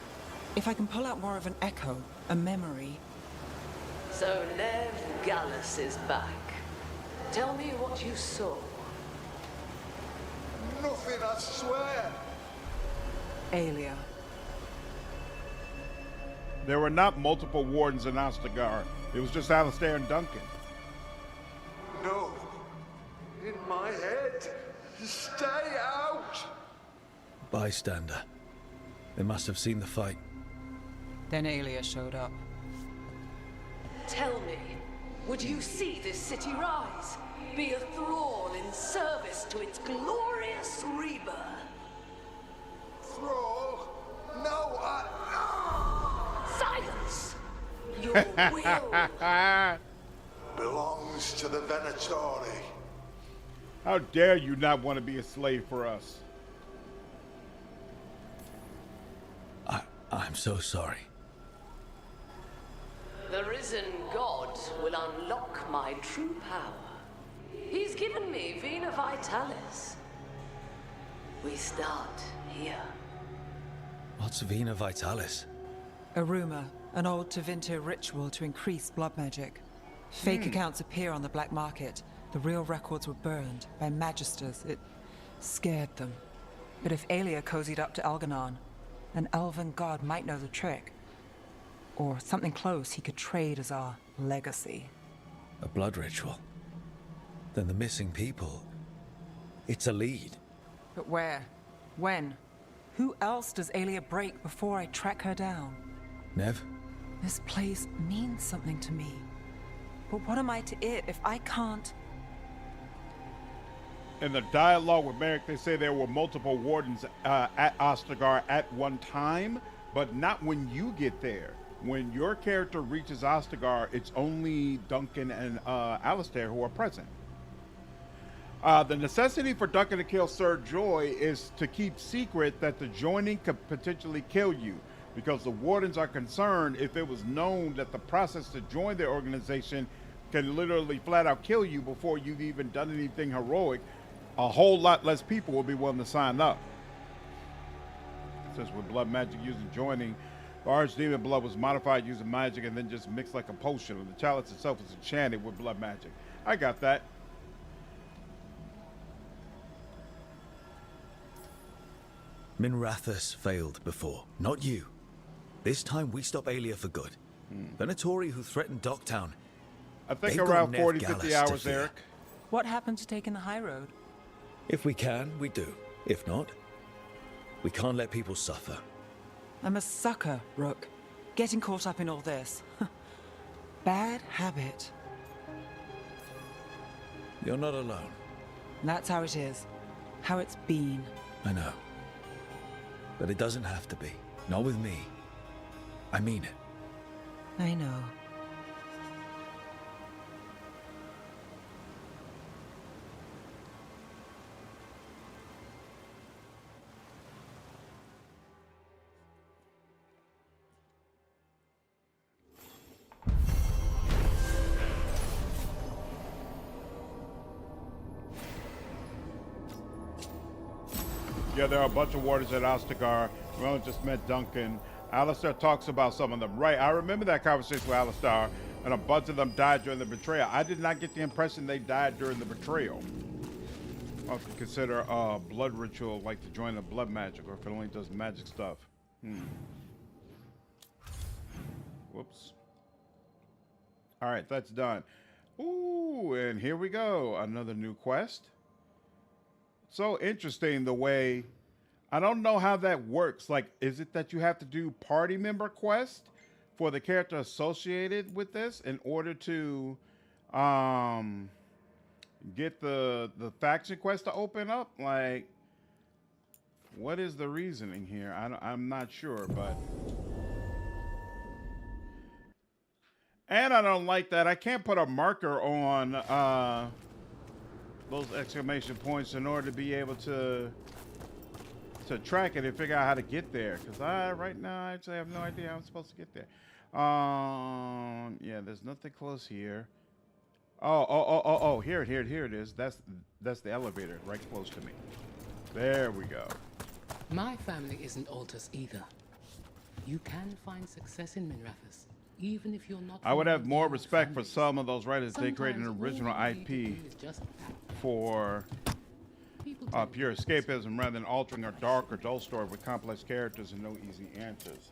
If I can pull out more of an echo, a memory. So Neve Gallus is back. Tell me what you saw. Nothing, I swear. Aelia. There were not multiple wardens in Ostagar. It was just Alistair and Duncan. No. In my head. Stay out. Bystander. They must have seen the fight. Then Aelia showed up. Tell me, would you see this city rise? Be a thrall in service to its glorious rebirth? Thrall? No, Silence! Your will belongs to the Venatori. How dare you not want to be a slave for us? I'm so sorry. The risen god will unlock my true power. He's given me Vena Vitalis. We start here. What's Vena Vitalis? A rumor, an old Tevinter ritual to increase blood magic. Fake accounts appear on the black market, The real records were burned by magisters. It scared them. But if Aelia cozied up to Elganon, an elven god might know the trick. Or something close he could trade as our legacy. A blood ritual? Then the missing people... It's a lead. But where? When? Who else does Aelia break before I track her down? Neve? This place means something to me. But what am I to it if I can't? In the dialogue with Merrick, they say there were multiple wardens at Ostagar at one time, but not when you get there. When your character reaches Ostagar, it's only Duncan and Alistair who are present. The necessity for Duncan to kill Sir Joy is to keep secret that the joining could potentially kill you, because the wardens are concerned if it was known that the process to join their organization can literally flat out kill you before you've even done anything heroic. A whole lot less people will be willing to sign up. It says with blood magic using joining, the archdemon blood was modified using magic and then just mixed like a potion. The chalice itself was enchanted with blood magic. I got that. Minrathous failed before, not you. This time we stop Aelia for good. Venatori who threatened Docktown. I think around 40, 50 hours, Eric. What happened to taking the high road? If we can, we do. If not, we can't let people suffer. I'm a sucker, Rook. Getting caught up in all this. Bad habit. You're not alone. That's how it is. How it's been. I know. But it doesn't have to be. Not with me. I mean it. I know. Yeah, there are a bunch of wardens at Ostagar. We only just met Duncan. Alistair talks about some of them. Right, I remember that conversation with Alistair, and a bunch of them died during the betrayal. I did not get the impression they died during the betrayal. I'll have to consider a blood ritual like to join the blood magic, or if it only does magic stuff. Whoops. All right, that's done. Ooh, and here we go. Another new quest. So interesting the way, I don't know how that works. Like, is it that you have to do party member quest for the character associated with this in order to get the faction quest to open up? Like, what is the reasoning here? I'm not sure, but. And I don't like that I can't put a marker on those exclamation points in order to be able to track it and figure out how to get there. Because right now, I actually have no idea how I'm supposed to get there. Yeah, there's nothing close here. Oh, here it is. That's the elevator right close to me. There we go. My family isn't Altus either. You can find success in Minrathous, even if you're not. I would have more respect for some of those writers if they created an original IP for pure escapism rather than altering a dark or dull story with complex characters and no easy answers.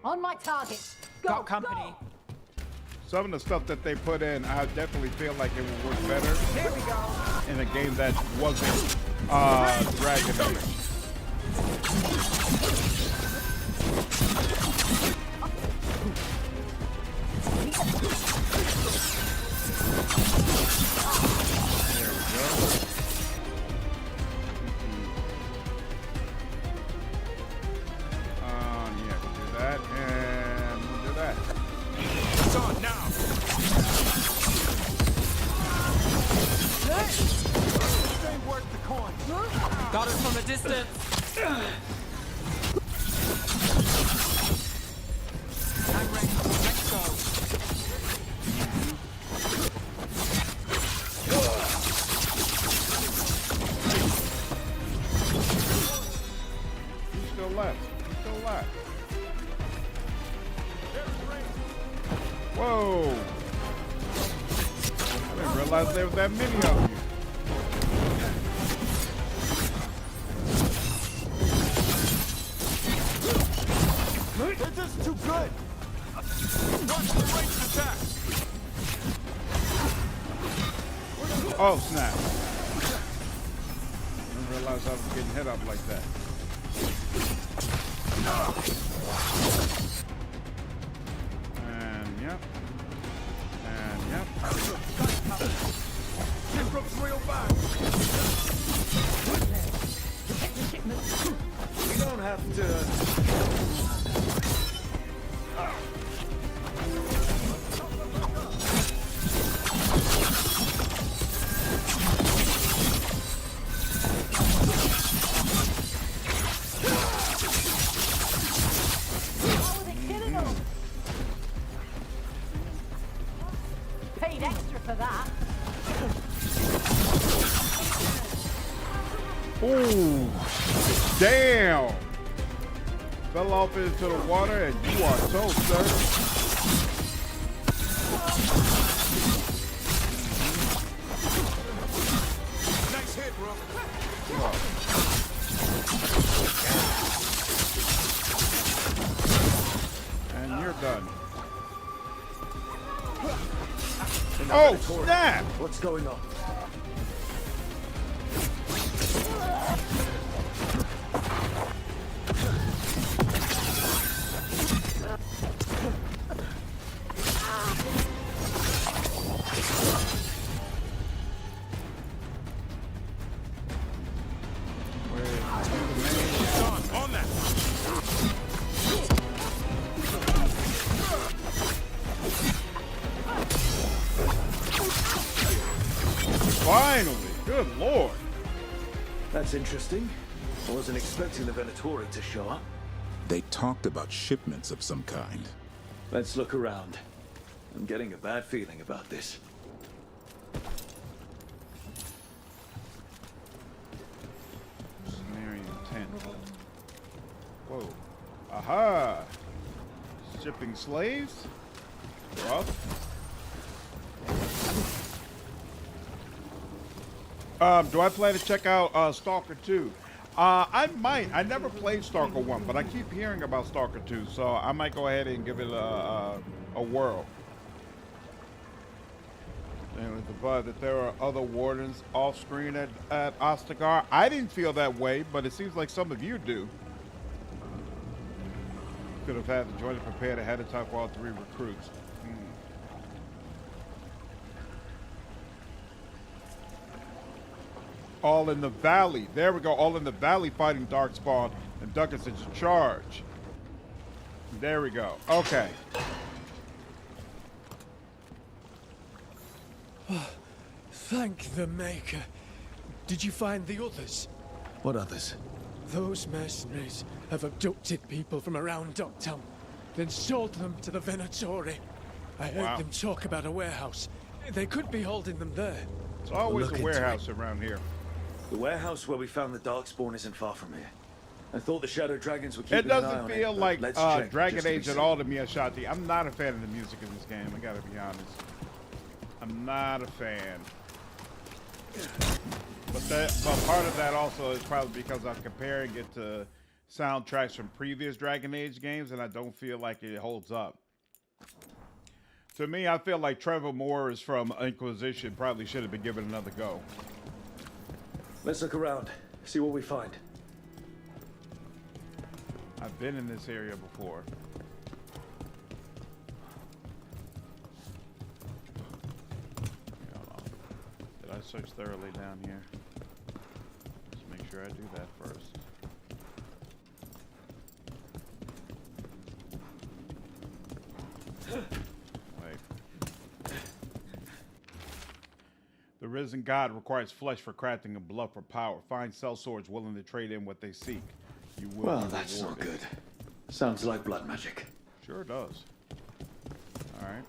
On my target. Got company. Some of the stuff that they put in, I definitely feel like it would work better in a game that wasn't Dragon Age. Got it from a distance. I'm ready. Let's go. He's still left. He's still left. Whoa! I didn't realize there was that many of you. This is too good. Watch the ranged attack. Oh, snap. I didn't realize I was getting hit up like that. And yep. And yep. This rook's real bad. We don't have to... Paid extra for that. Ooh, damn! Fell off into the water and you are toast, sir. Nice hit, Rook. And you're done. Oh, snap! What's going on? On that. Finally! Good lord! That's interesting. I wasn't expecting the Venatori to show up. They talked about shipments of some kind. Let's look around. I'm getting a bad feeling about this. Sumerian tent. Whoa. Aha! Shipping slaves? Rough. Do I plan to check out Stalker 2? I might. I never played Stalker 1, but I keep hearing about Stalker 2, so I might go ahead and give it a whirl. And with the bud that there are other wardens off screen at Ostagar. I didn't feel that way, but it seems like some of you do. Could have had the joint prepared ahead of time for all 3 recruits. All in the valley. There we go. All in the valley fighting Darkspawn, and Duckus is in charge. There we go. Okay. Thank the Maker. Did you find the others? What others? Those mercenaries have abducted people from around Docktown, then sold them to the Venatori. I heard them talk about a warehouse. They could be holding them there. It's always a warehouse around here. The warehouse where we found the Darkspawn isn't far from here. I thought the Shadow Dragons would keep It an eye doesn't on feel it, like let's check Dragon just to be Age at safe. all to me, Ashati. I'm not a fan of the music in this game. I gotta be honest. I'm not a fan. But part of that also is probably because I'm comparing it to soundtracks from previous Dragon Age games, and I don't feel like it holds up. To me, I feel like Trevor Morris from Inquisition probably should have been given another go. Let's look around, see what we find. I've been in this area before. Hold on. Did I search thoroughly down here? Let's make sure I do that first. Wait. The risen god requires flesh for crafting and blood for power. Find sellswords willing to trade in what they seek. You will Well, be that's not rewarded. good. Sounds like blood magic. Sure does. All right.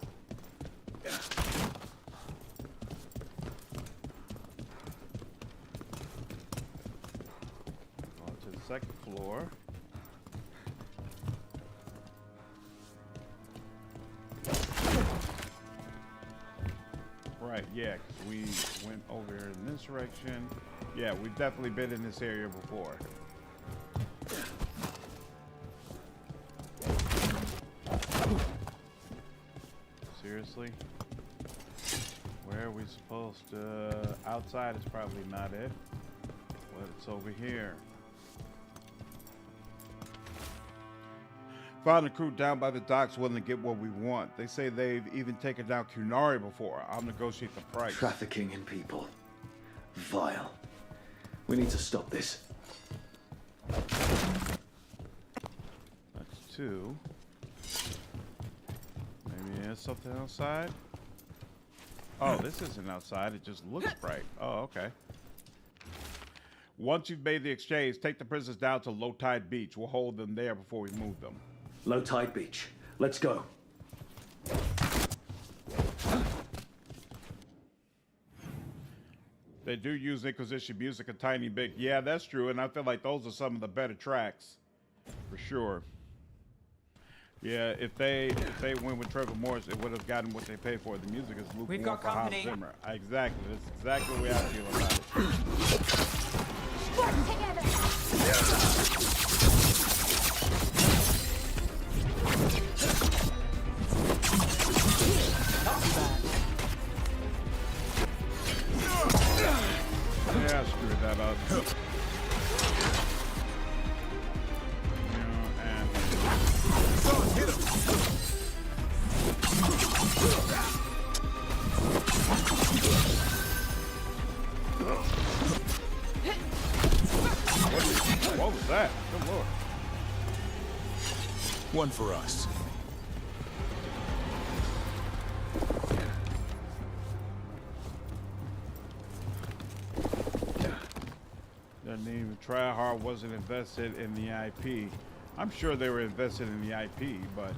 On to the second floor. right. Yeah, 'cause we went over in this direction. Yeah, we've definitely been in this area before. Seriously? Where are we supposed to... Outside is probably not it. But it's over here. Found a crew down by the docks willing to get what we want. They say they've even taken down Kunari before. I'll negotiate the price. Trafficking in people. Vile. We need to stop this. That's 2. Maybe there's something outside? Oh, this isn't outside. It just looks bright. Oh, okay. Once you've made the exchange, take the prisoners down to Low Tide Beach. We'll hold them there before we move them. Low Tide Beach. Let's go. They do use Inquisition music a tiny bit. Yeah, that's true, and I feel like those are some of the better tracks, for sure. Yeah, if they went with Trevor Morris, it would have gotten what they paid for. The music is lukewarm. We've got for Hans company. Zimmer. Exactly. That's exactly the way I feel about it. Work together. Yeah, I screwed that up. Hit him. What was that? Good lord. One for us. Didn't even try hard, wasn't invested in the IP. I'm sure they were invested in the IP, but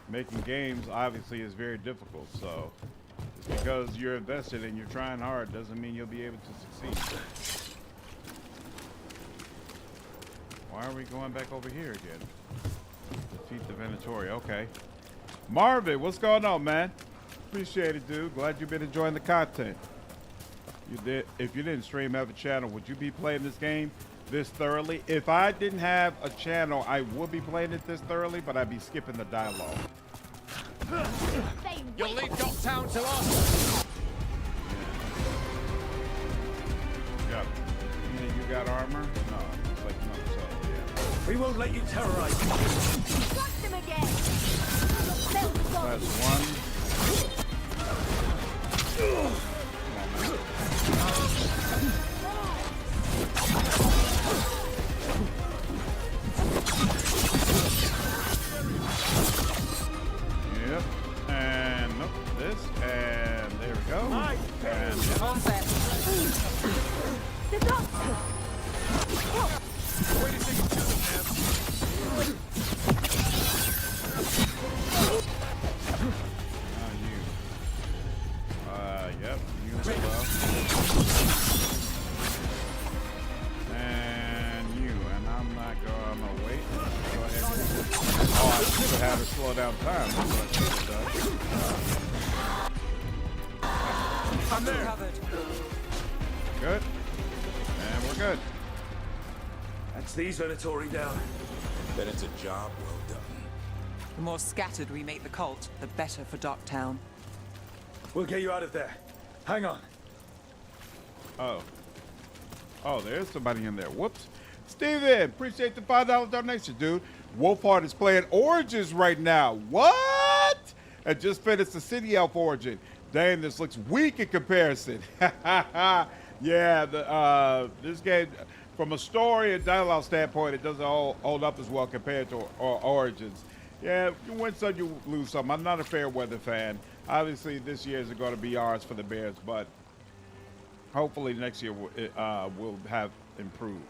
making games obviously is very difficult. So just because you're invested and you're trying hard doesn't mean you'll be able to succeed. Why are we going back over here again? Defeat the Venatori. Okay. Marvin, what's going on, man? Appreciate it, dude. Glad you've been enjoying the content. You did. If you didn't stream, have a channel, would you be playing this game this thoroughly? If I didn't have a channel, I would be playing it this thoroughly, but I'd be skipping the dialogue. You'll leave Docktown to us. Yeah. You got armor? No. It's like no. So yeah. We won't let you terrorize me. Trust him again. That's one. Come on, man. Yep. And nope. This. And there we go. And The doctor. Wait a second, you. Yep. You as well. And you. And I'm not gonna wait. Go ahead. Oh, I should have had her slow down time. That's what I should have done. I'm there. Good. And we're good. That's these Venatori down. Then it's a job well done. The more scattered we make the cult, the better for Docktown. We'll get you out of there. Hang on. Oh. Oh, there's somebody in there. Whoops. Steven, appreciate the $5 donation, dude. Wolfheart is playing Origins right now. What? I just finished the City Elf Origin. Dang, this looks weak in comparison. Yeah, this game, from a story and dialogue standpoint, it doesn't hold up as well compared to Origins. Yeah, you win some, you lose some. I'm not a fair weather fan. Obviously, this year is going to be ours for the Bears, but hopefully next year we'll have improved.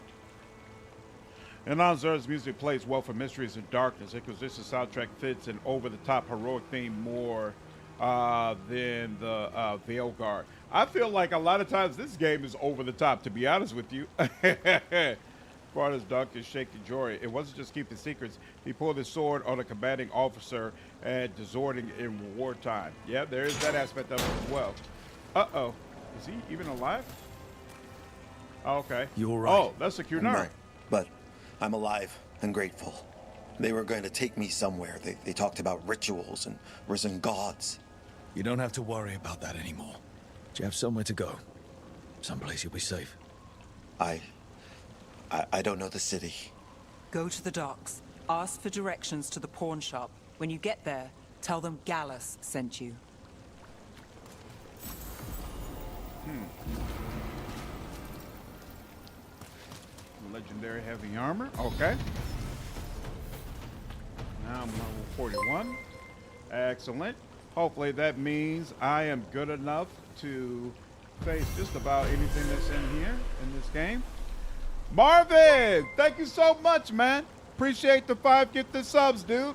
And Anzur's music plays well for Mysteries and Darkness. Inquisition soundtrack fits an over-the-top heroic theme more than the Veilguard. I feel like a lot of times this game is over the top, to be honest with you. Sparta's dunk is shaking joy. It wasn't just keeping secrets. He pulled his sword on a combating officer and deserting in wartime. Yeah, there is that aspect of it as well. Uh-oh. Is he even alive? Oh, okay. You're right. Oh, that's a Kunari. No, but I'm alive and grateful. They were going to take me somewhere. They talked about rituals and risen gods. You don't have to worry about that anymore. You have somewhere to go. Someplace you'll be safe. I don't know the city. Go to the docks. Ask for directions to the pawn shop. When you get there, tell them Gallus sent you. Legendary heavy armor. Okay. Now I'm level 41. Excellent. Hopefully that means I am good enough to face just about anything that's in here in this game. Marvin, thank you so much, man. Appreciate the 5 gifted subs, dude.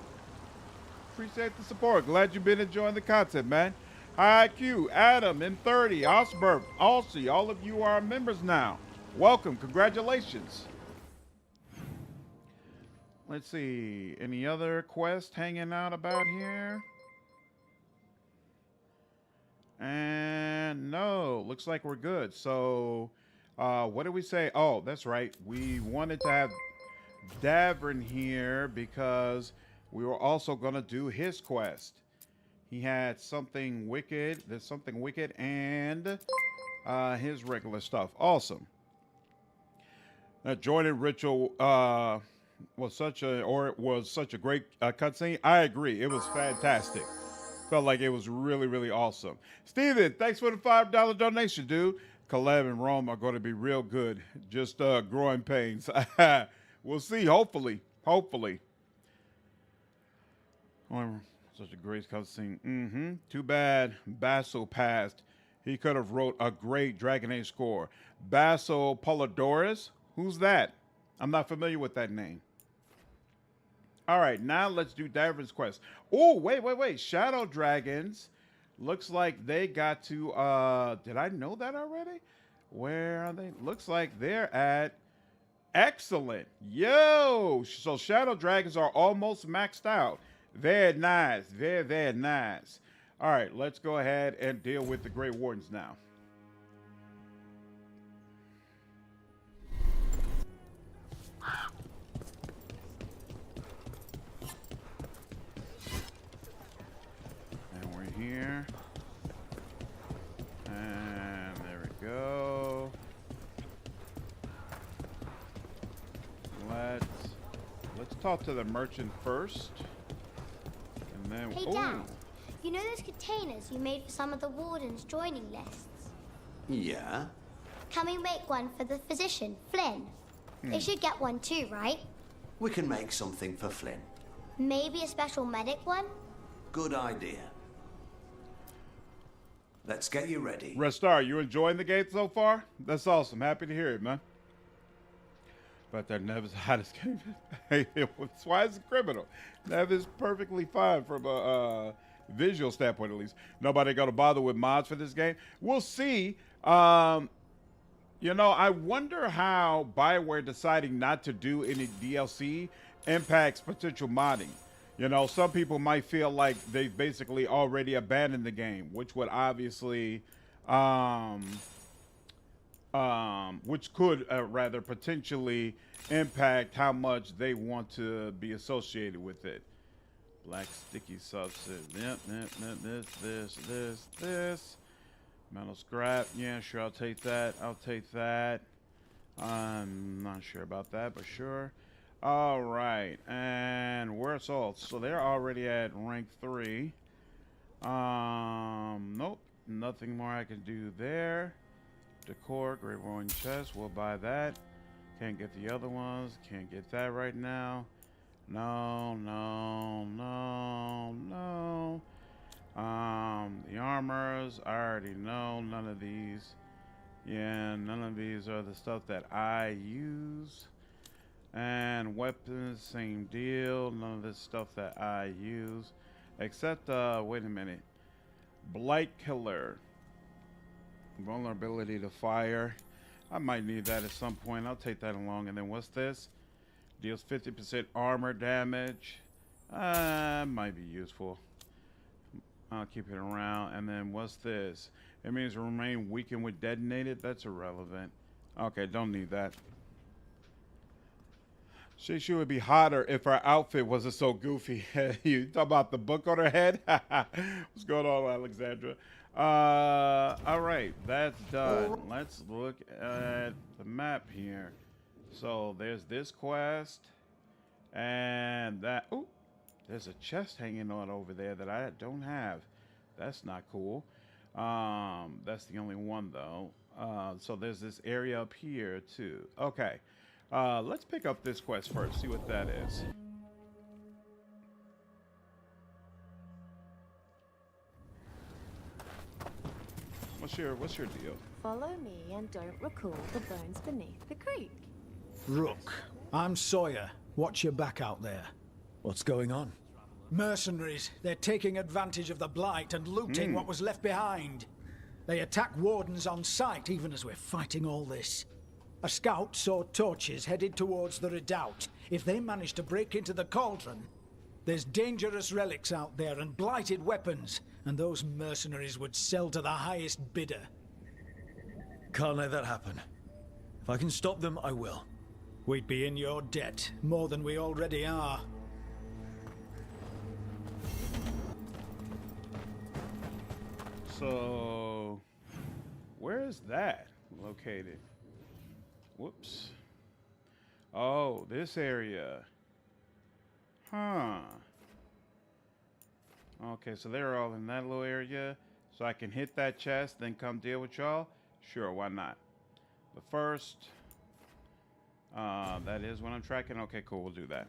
Appreciate the support. Glad you've been enjoying the content, man. High IQ, Adam, M30, Osberg, Alcy, all of you are members now. Welcome. Congratulations. Let's see. Any other quests hanging out about here? And no, looks like we're good. So, what did we say? Oh, that's right. We wanted to have Davern here because we were also going to do his quest. He had something wicked. There's something wicked and his regular stuff. Awesome. That joining ritual was such a great cutscene. I agree. It was fantastic. Felt like it was really, really awesome. Steven, thanks for the $5 donation, dude. Caleb and Rome are going to be real good. Just growing pains. We'll see. Hopefully. Hopefully. Such a great cutscene. Too bad Basil passed. He could have wrote a great Dragon Age score. Basil Polydorus? Who's that? I'm not familiar with that name. All right, now let's do Davern's quest. Oh, wait. Shadow Dragons. Looks like they got to, did I know that already? Where are they? Looks like they're at excellent. Yo, so Shadow Dragons are almost maxed out. Very nice. Very, very nice. All right, let's go ahead and deal with the Grey Wardens now. And we're here. And there we go. Let's talk to the merchant first. And then, hey, Dad. You know those containers you made for some of the wardens' joining lists? Yeah? Can we make one for the physician, Flynn? They should get one too, right? We can make something for Flynn. Maybe a special medic one? Good idea. Let's get you ready. Restar, you enjoying the game so far? That's awesome. Happy to hear it, man. But that Neve is the hottest game. That's why it's a criminal. Neve is perfectly fine from a visual standpoint, at least. Nobody going to bother with mods for this game. We'll see. You know, I wonder how BioWare deciding not to do any DLC impacts potential modding. You know, some people might feel like they've basically already abandoned the game, which would obviously, which could rather potentially impact how much they want to be associated with it. Black sticky substance. Yep, this. Metal scrap. Yeah, sure, I'll take that. I'll take that. I'm not sure about that, but sure. All right, and where's all? So they're already at rank 3. Nope, nothing more I can do there. Decor, Great Warden chest, we'll buy that. Can't get the other ones. Can't get that right now. No. The armors, I already know. None of these. Yeah, none of these are the stuff that I use. And weapons, same deal. None of this stuff that I use. Except, wait a minute. Blight Killer. Vulnerability to fire. I might need that at some point. I'll take that along. And then what's this? Deals 50% armor damage. Might be useful. I'll keep it around. And then what's this? It means remain weakened with detonated. That's irrelevant. Okay, don't need that. She would be hotter if her outfit wasn't so goofy. You talk about the book on her head? What's going on, Alexandra? All right, that's done. Let's look at the map here. So there's this quest and that. Ooh, there's a chest hanging on over there that I don't have. That's not cool. That's the only one though. So there's this area up here too. Okay. Let's pick up this quest first, see what that is. What's your deal? Follow me and don't recall the bones beneath the creek. Rook, I'm Sawyer. Watch your back out there. What's going on? Mercenaries. They're taking advantage of the blight and looting what was left behind. They attack wardens on sight even as we're fighting all this. A scout saw torches headed towards the redoubt. If they manage to break into the cauldron, there's dangerous relics out there and blighted weapons, and those mercenaries would sell to the highest bidder. Can't let that happen. If I can stop them, I will. We'd be in your debt, more than we already are. So, where is that located? Whoops. Oh, this area. Huh. Okay, so they're all in that little area. So I can hit that chest, then come deal with y'all? Sure, why not? But first, that is what I'm tracking. Okay, cool, we'll do that.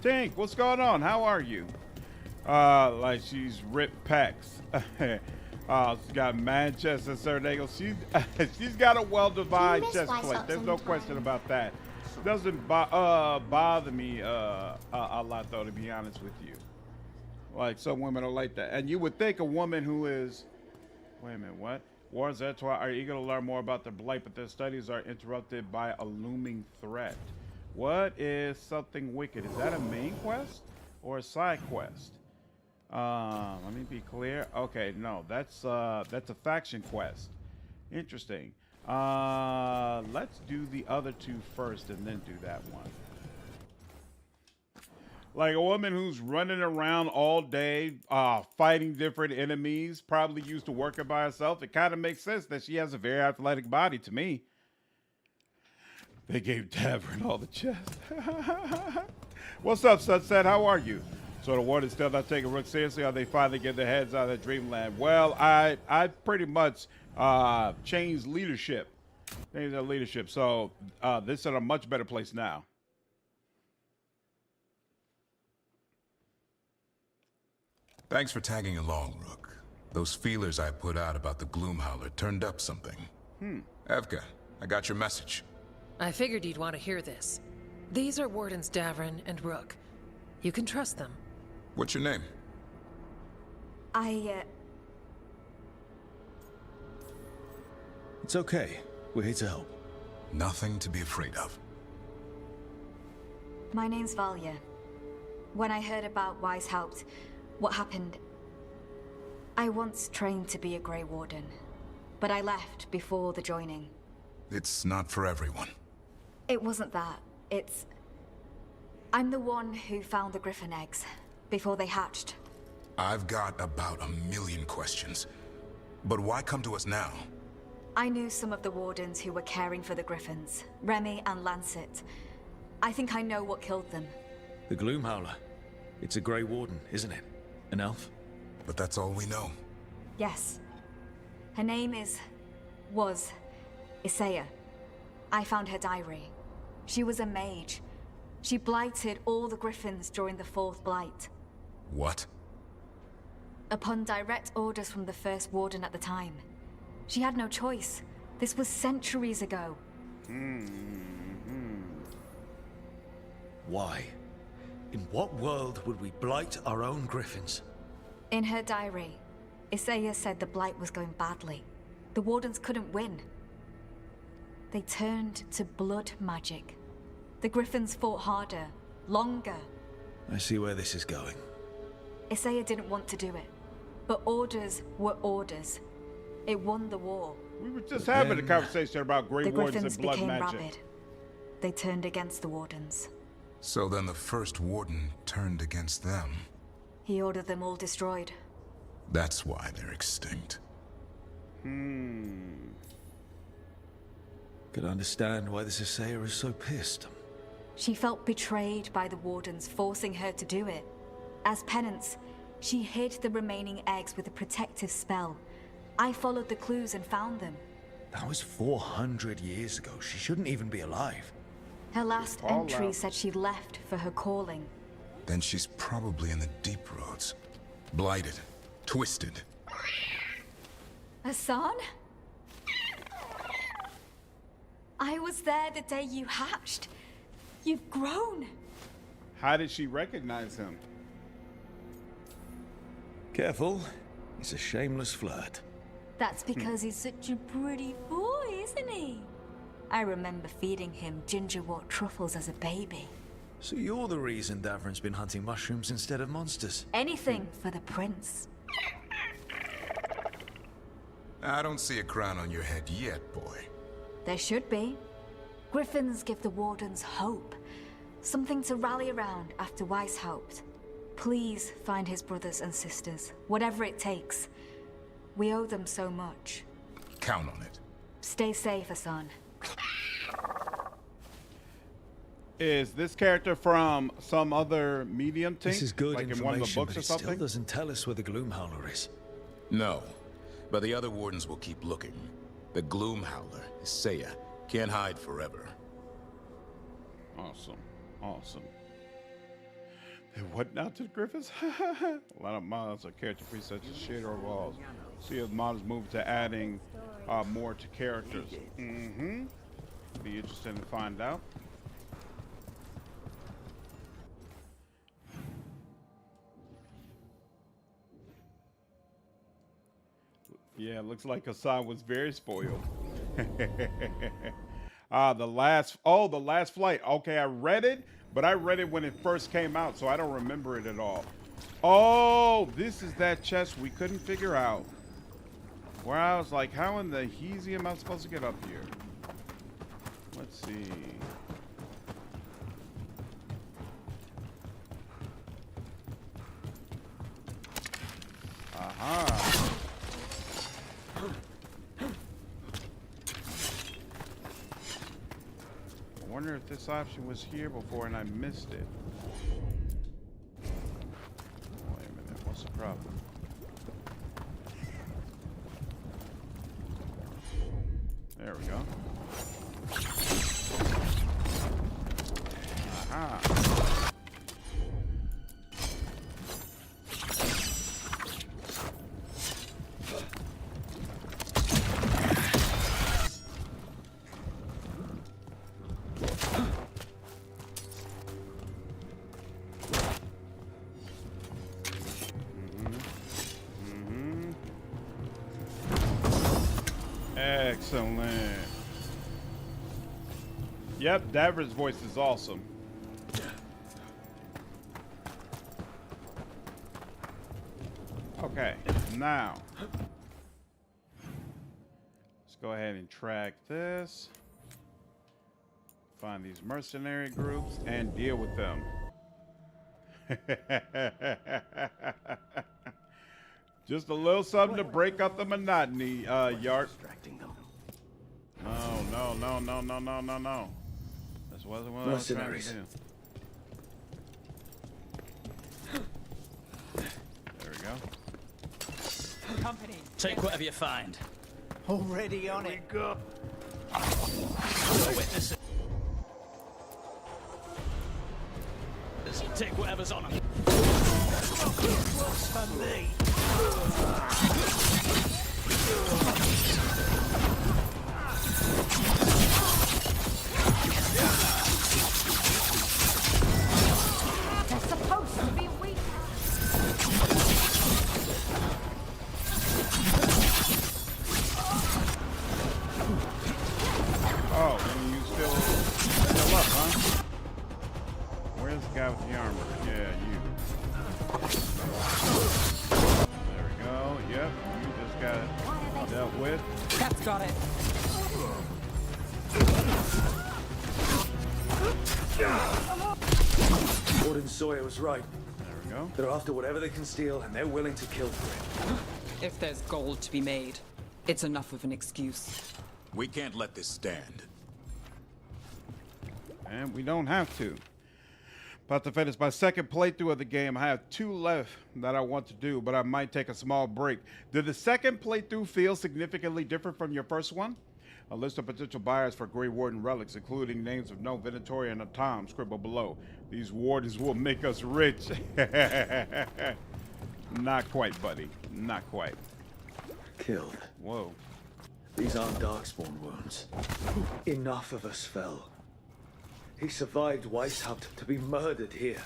Tink, what's going on? How are you? Like she's ripped pecs. She's got mad chest at certain angles. She's got a well-defined chest plate. There's no question about that. Doesn't bother me a lot, though, to be honest with you. Like, some women are like that. And you would think a woman who is... Wait a minute, what? Wardens are eager to learn more about the blight, but their studies are interrupted by a looming threat. What is something wicked? Is that a main quest or a side quest? Let me be clear. Okay, no, that's a faction quest. Interesting. Let's do the other two first and then do that one. Like a woman who's running around all day, fighting different enemies, probably used to working by herself. It kind of makes sense that she has a very athletic body to me. They gave Tavern all the chests. What's up, Sunset? How are you? So the Wardens still not taking Rook seriously, or they finally get their heads out of dreamland? Well, I pretty much changed leadership. Changed their leadership. So this is in a much better place now. Thanks for tagging along, Rook. Those feelers I put out about the Gloomhowler turned up something. Evka, I got your message. I figured you'd want to hear this. These are Wardens Davrin and Rook. You can trust them. What's your name? It's okay. We're here to help. Nothing to be afraid of. My name's Valya. When I heard about Weishaupt, what happened... I once trained to be a Grey Warden, but I left before the joining. It's not for everyone. It wasn't that. It's... I'm the one who found the Griffon eggs, before they hatched. I've got about 1,000,000 questions. But why come to us now? I knew some of the Wardens who were caring for the Griffons, Remy and Lancet. I think I know what killed them. The Gloomhowler. It's a Grey Warden, isn't it? An elf? But that's all we know. Yes. Her name was Isaiah. I found her diary. She was a mage. She blighted all the Griffons during the Fourth Blight. What? Upon direct orders from the First Warden at the time. She had no choice. This was centuries ago. Why? In what world would we blight our own Griffins? In her diary, Isaiah said the blight was going badly. The Wardens couldn't win. They turned to blood magic. The Griffins fought harder, longer. I see where this is going. Isaiah didn't want to do it, but orders were orders. It won the war. We were just having a conversation about Grey The Wardens Griffins and blood became magic. rabid. They turned against the Wardens. So then the first warden turned against them. He ordered them all destroyed. That's why they're extinct. Could understand why this Isaiah is so pissed. She felt betrayed by the Wardens, forcing her to do it. As penance, she hid the remaining eggs with a protective spell. I followed the clues and found them. That was 400 years ago. She shouldn't even be alive. Her last entry said she left for her calling. Then she's probably in the deep roads. Blighted. Twisted. Hassan? I was there the day you hatched. You've grown. How did she recognize him? Careful. He's a shameless flirt. That's because he's such a pretty boy, isn't he? I remember feeding him gingerwort truffles as a baby. So you're the reason Davrin's been hunting mushrooms instead of monsters? Anything for the prince. I don't see a crown on your head yet, boy. There should be. Griffins give the Wardens hope. Something to rally around after Weishaupt. Please find his brothers and sisters, whatever it takes. We owe them so much. Count on it. Stay safe, Hassan. Is this character from some other medium thing? This is good like in information, one of the books but or it still something? doesn't tell us where the Gloomhowler is. No, but the other wardens will keep looking. The Gloomhowler, Isaiah, can't hide forever. Awesome. Awesome. What now to the Griffins? A lot of mods or character presets and shit or walls. See if mods move to adding more to characters. Be interested to find out. Yeah, looks like Hassan was very spoiled. The last flight. Okay, I read it, but I read it when it first came out, so I don't remember it at all. Oh, this is that chest we couldn't figure out. Where I was like, how in the heezy am I supposed to get up here? Let's see. Aha. I wonder if this option was here before and I missed it. Wait a minute, what's the problem? There we go. Aha. Excellent. Yep, Davrin's voice is awesome. Okay, now let's go ahead and track this. Find these mercenary groups and deal with them. Just a little something to break up the monotony, Yart. No. This wasn't what I was trying to do. There we go. Company. Take whatever you find. Already on it. Go. Witness it. Take whatever's on them. For me. They're supposed to be weak. Oh, and you still up, huh? Where's the guy guy with the armor. Yeah, you. There we go. Yep, you just got it dealt with. Cat's got it. Warden Sawyer was right. There we go. They're after whatever they can steal, and they're willing to kill for it. If there's gold to be made, it's enough of an excuse. We can't let this stand. And we don't have to. About to finish my second playthrough of the game. I have 2 left that I want to do, but I might take a small break. Did the second playthrough feel significantly different from your first one? A list of potential buyers for Grey Warden relics, including names of known Venatori and a Tom, scribbled below. These wardens will make us rich. Not quite, buddy. Not quite. Killed. Whoa. These aren't Darkspawn wounds. Enough of us fell. He survived Weishaupt to be murdered here.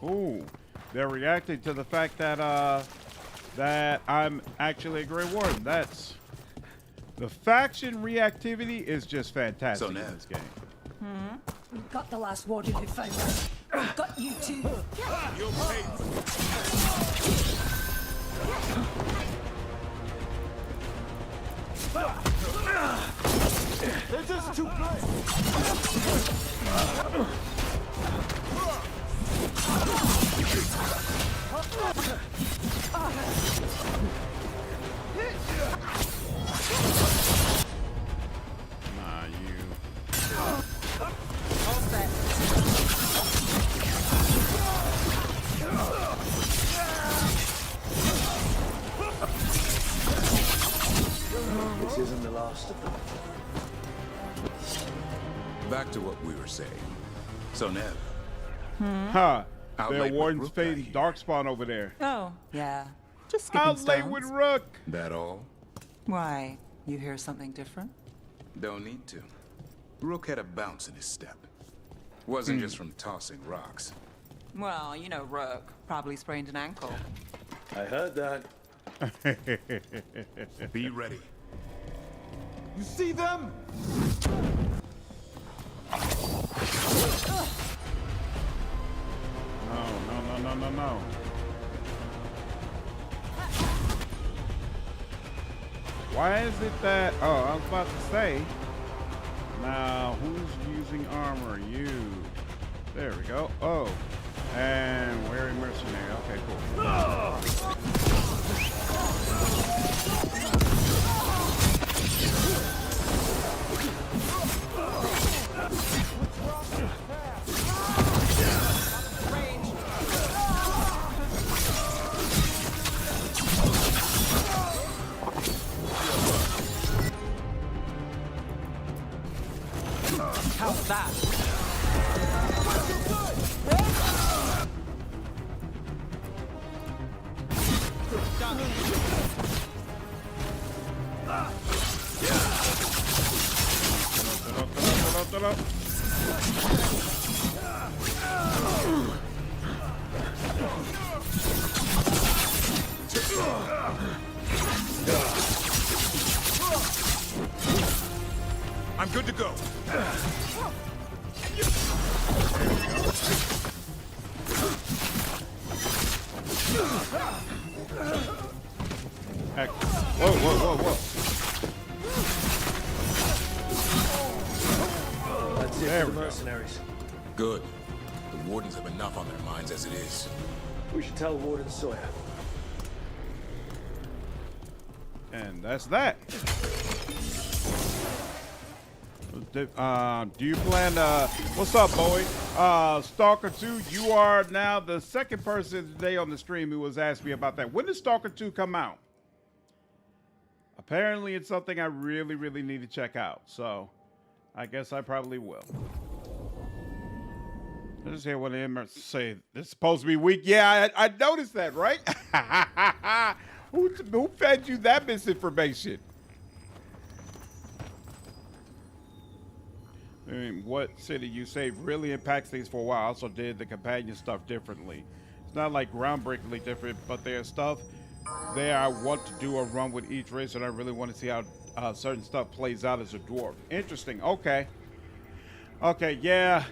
Ooh. They're reacting to the fact that that I'm actually a Grey Warden. That's... The faction reactivity is just fantastic in this game. We've got the last warden who found us. We've got you too. You'll pay. They're just too good. Nah, you. All set. This isn't the last of them. Back to what we were saying. So, Neve. Ha! Outlay Their with warden's Rook fading back Darkspawn over there. Oh, yeah. Just skipping Outlay stones. with Rook! That all? Why? You hear something different? Don't need to. Rook had a bounce in his step. Wasn't just from tossing rocks. Well, you know Rook. Probably sprained an ankle. I heard that. Be ready. You see them? No. Why is it that... Oh, I was about to say. Now, who's using armor? You. There we go. Oh. And wearing mercenary. Okay, cool. How's that? I'm good to go. Heck. Whoa. That's it There for we the go. mercenaries. Good. The wardens have enough on their minds as it is. We should tell Warden Sawyer. And that's that. Do you plan what's up, boy? Stalker 2, you are now the second person today on the stream who was asking me about that. When does Stalker 2 come out? Apparently it's something I really need to check out, so I guess I probably will. I just hear one of them say it's supposed to be weak. Yeah, I noticed that, right? Who fed you that misinformation? I mean, what city you saved really impacts things for a while. I also did the companion stuff differently. It's not like groundbreakingly different, but there's stuff there I want to do a run with each race, and I really want to see how certain stuff plays out as a dwarf. Interesting. Okay. Okay, yeah.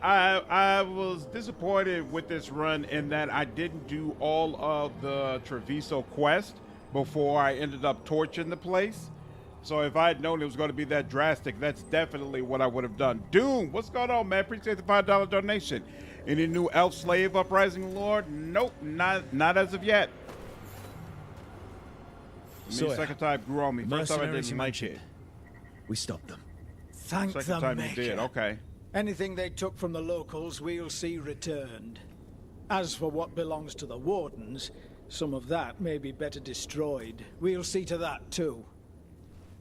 I was disappointed with this run in that I didn't do all of the Treviso quest before I ended up torching the place. So if I had known it was going to be that drastic, that's definitely what I would have done. Doom, what's going on, man? Appreciate the $5 donation. Any new elf slave uprising lord? Nope, not as of yet. So, second time grew on me. First time I mercenaries didn't you like it. We stopped them. Thank Second the time Maker. you did, okay. Anything they took from the locals, we'll see returned. As for what belongs to the Wardens, some of that may be better destroyed. We'll see to that, too.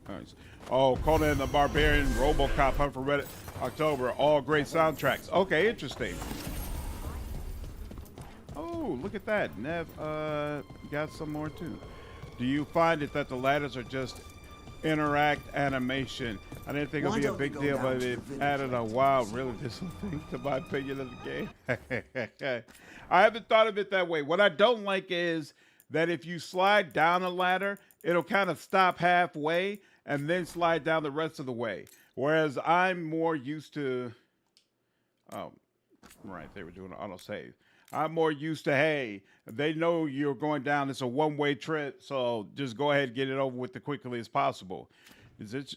Nice. Oh, Conan the Barbarian, RoboCop, Hunt for Red October, all great soundtracks. Okay, interesting. Oh, look at that. Neve got some more, too. Do you find it that the ladders are just interact animation? I didn't think it would be a big deal, but it added a wild, really dismal thing to my opinion of the game. I haven't thought of it that way. What I don't like is that if you slide down a ladder, it'll kind of stop halfway and then slide down the rest of the way. Whereas I'm more used to, oh, right, they were doing an autosave. I'm more used to, hey, they know you're going down. It's a one-way trip, so just go ahead and get it over with as quickly as possible. It's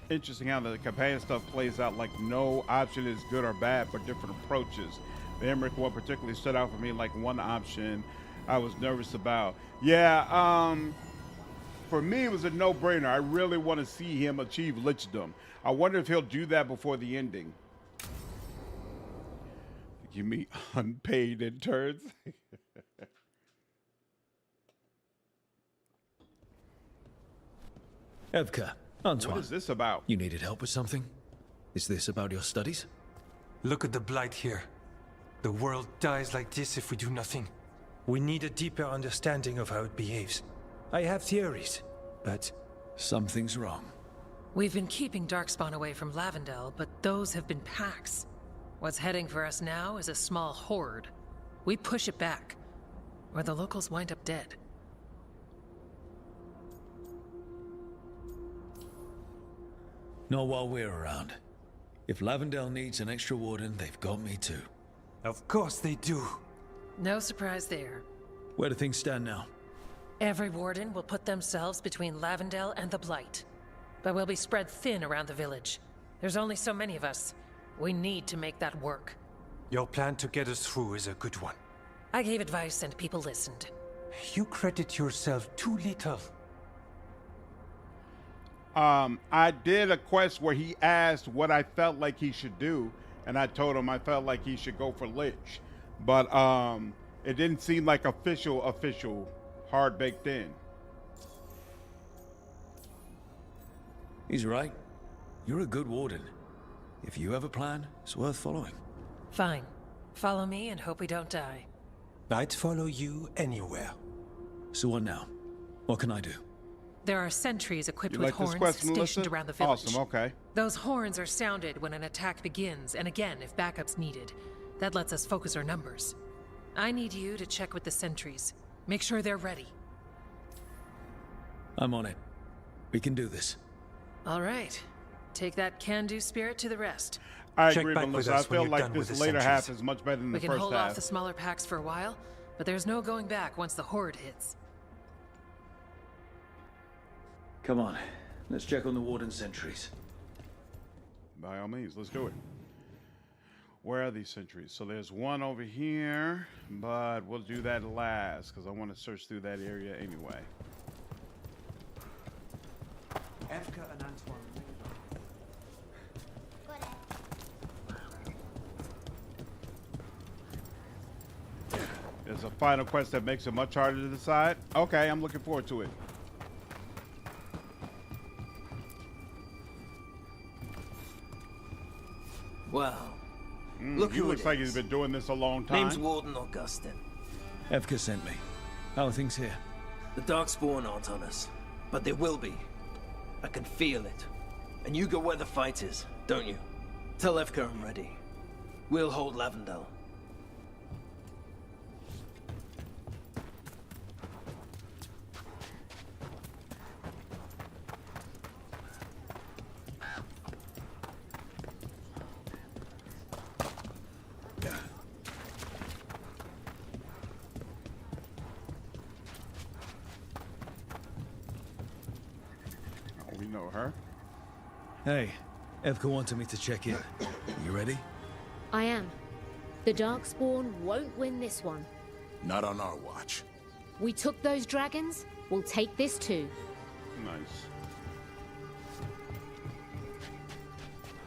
interesting how the companion stuff plays out like no option is good or bad, but different approaches. The Emmerich one particularly stood out for me like one option I was nervous about. Yeah, for me, it was a no-brainer. I really want to see him achieve Lichdom. I wonder if he'll do that before the ending. You mean unpaid interns? Evka, Antoine. What is this about? You needed help with something? Is this about your studies? Look at the blight here. The world dies like this if we do nothing. We need a deeper understanding of how it behaves. I have theories, but... Something's wrong. We've been keeping Darkspawn away from Lavendel, but those have been packs. What's heading for us now is a small horde. We push it back, or the locals wind up dead. Not while we're around. If Lavendel needs an extra warden, they've got me too. Of course they do. No surprise there. Where do things stand now? Every warden will put themselves between Lavendel and the Blight. But we'll be spread thin around the village. There's only so many of us. We need to make that work. Your plan to get us through is a good one. I gave advice and people listened. You credit yourself too little. I did a quest where he asked what I felt like he should do, and I told him I felt like he should go for Lich. But it didn't seem like official, hard baked in. He's right. You're a good warden. If you have a plan, it's worth following. Fine. Follow me and hope we don't die. I'd follow you anywhere. So what now? What can I do? There are sentries equipped You with like this horns quest, stationed Melissa? around the village. Awesome, okay. Those horns are sounded when an attack begins, and again if backup's needed. That lets us focus our numbers. I need you to check with the sentries. Make sure they're ready. I'm on it. We can do this. All right. Take that can-do spirit to the rest. I Check agree, back with Melissa. I us when feel you're like done with this the later half sentries. is much better than We the can first hold half. off the smaller packs for a while, but there's no going back once the horde hits. Come on. Let's check on the warden sentries. By all means, let's do it. Where are these sentries? So there's one over here, but we'll do that last because I want to search through that area anyway. Evka and Antoine. There's a final quest that makes it much harder to decide. Okay, I'm looking forward to it. Well, Look he looks like he's been doing this a long time. Name's Warden Augustin. Evka sent me. How are things here? The Darkspawn aren't on us, but they will be. I can feel it. And you go where the fight is, don't you? Tell Evka I'm ready. We'll hold Lavendel. or her. Hey, Evka wanted me to check in. You ready? I am. The Darkspawn won't win this one. Not on our watch. We took those dragons, we'll take this too. Nice.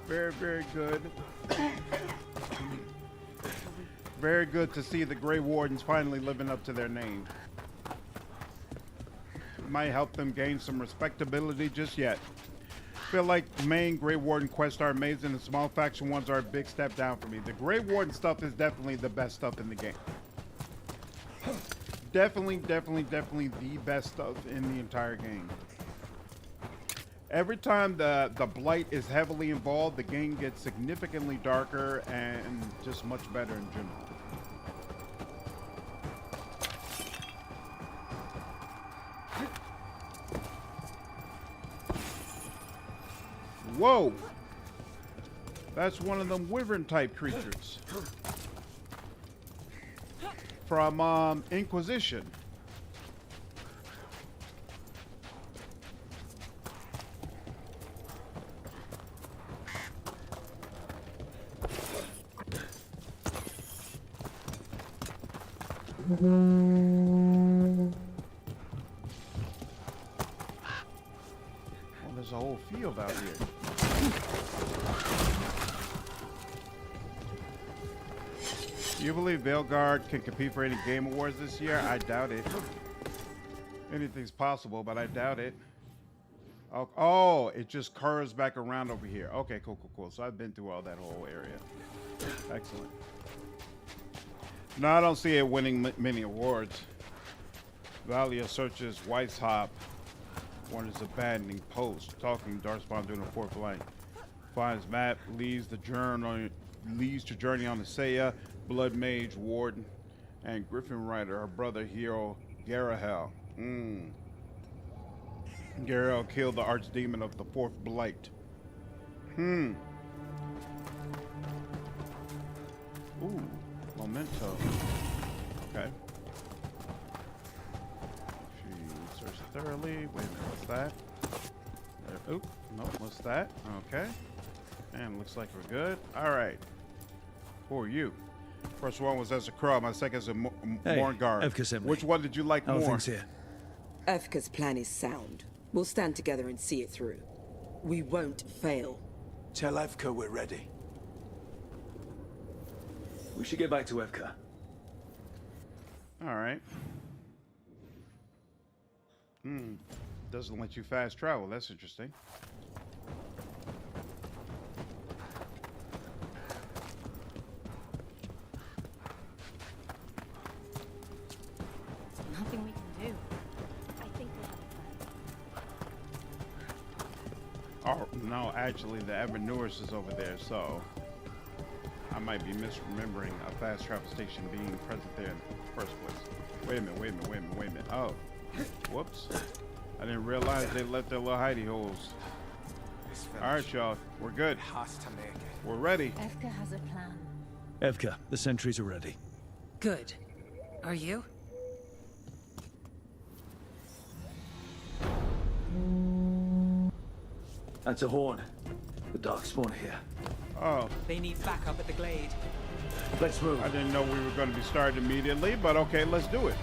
Very, very good. Very good to see the Grey Wardens finally living up to their name. Might help them gain some respectability just yet. Feel like the main Grey Warden quests are amazing, the small faction ones are a big step down for me. The Grey Warden stuff is definitely the best stuff in the game. Definitely the best stuff in the entire game. Every time the Blight is heavily involved, the game gets significantly darker and just much better in general. Whoa! That's one of them wyvern type creatures from Inquisition. Well, there's a whole field out here. Do you believe Veilguard can compete for any game awards this year? I doubt it. Anything's possible, but I doubt it. Oh, it just curves back around over here. Okay, cool. So I've been through all that whole area. Excellent. No, I don't see it winning many awards. Valia searches Weishaupt. One is abandoning post. Talking Darkspawn doing a fourth line. Finds map. Leads to journey on Isaiah. Blood Mage Warden. And Griffon Rider, her brother hero Garahel. Garahel killed the archdemon of the fourth blight. Ooh. Memento. Okay. She searched thoroughly. Wait a minute, what's that? There, oop, no, what's that? Okay. And looks like we're good. Alright. Who are you? First one was as a crow, my second is a Morngard. Evka sent me. Which one did you like How are more? things here? Evka's plan is sound. We'll stand together and see it through. We won't fail. Tell Evka we're ready. We should get back to Evka. Alright. Doesn't let you fast travel. That's interesting. Nothing we can do. I think we have a plan. Oh, no, actually, the Everneurus is over there, so I might be misremembering a fast travel station being present there in the first place. Wait a minute. Oh, whoops. I didn't realize they left their little hidey holes. All right, y'all, we're good. We're ready. Evka has a plan. Evka, the sentries are ready. Good. Are you? That's a horn. The Darkspawn are here. Oh. They need backup at the glade. Let's move. I didn't know we were going to be started immediately, but okay, let's do it.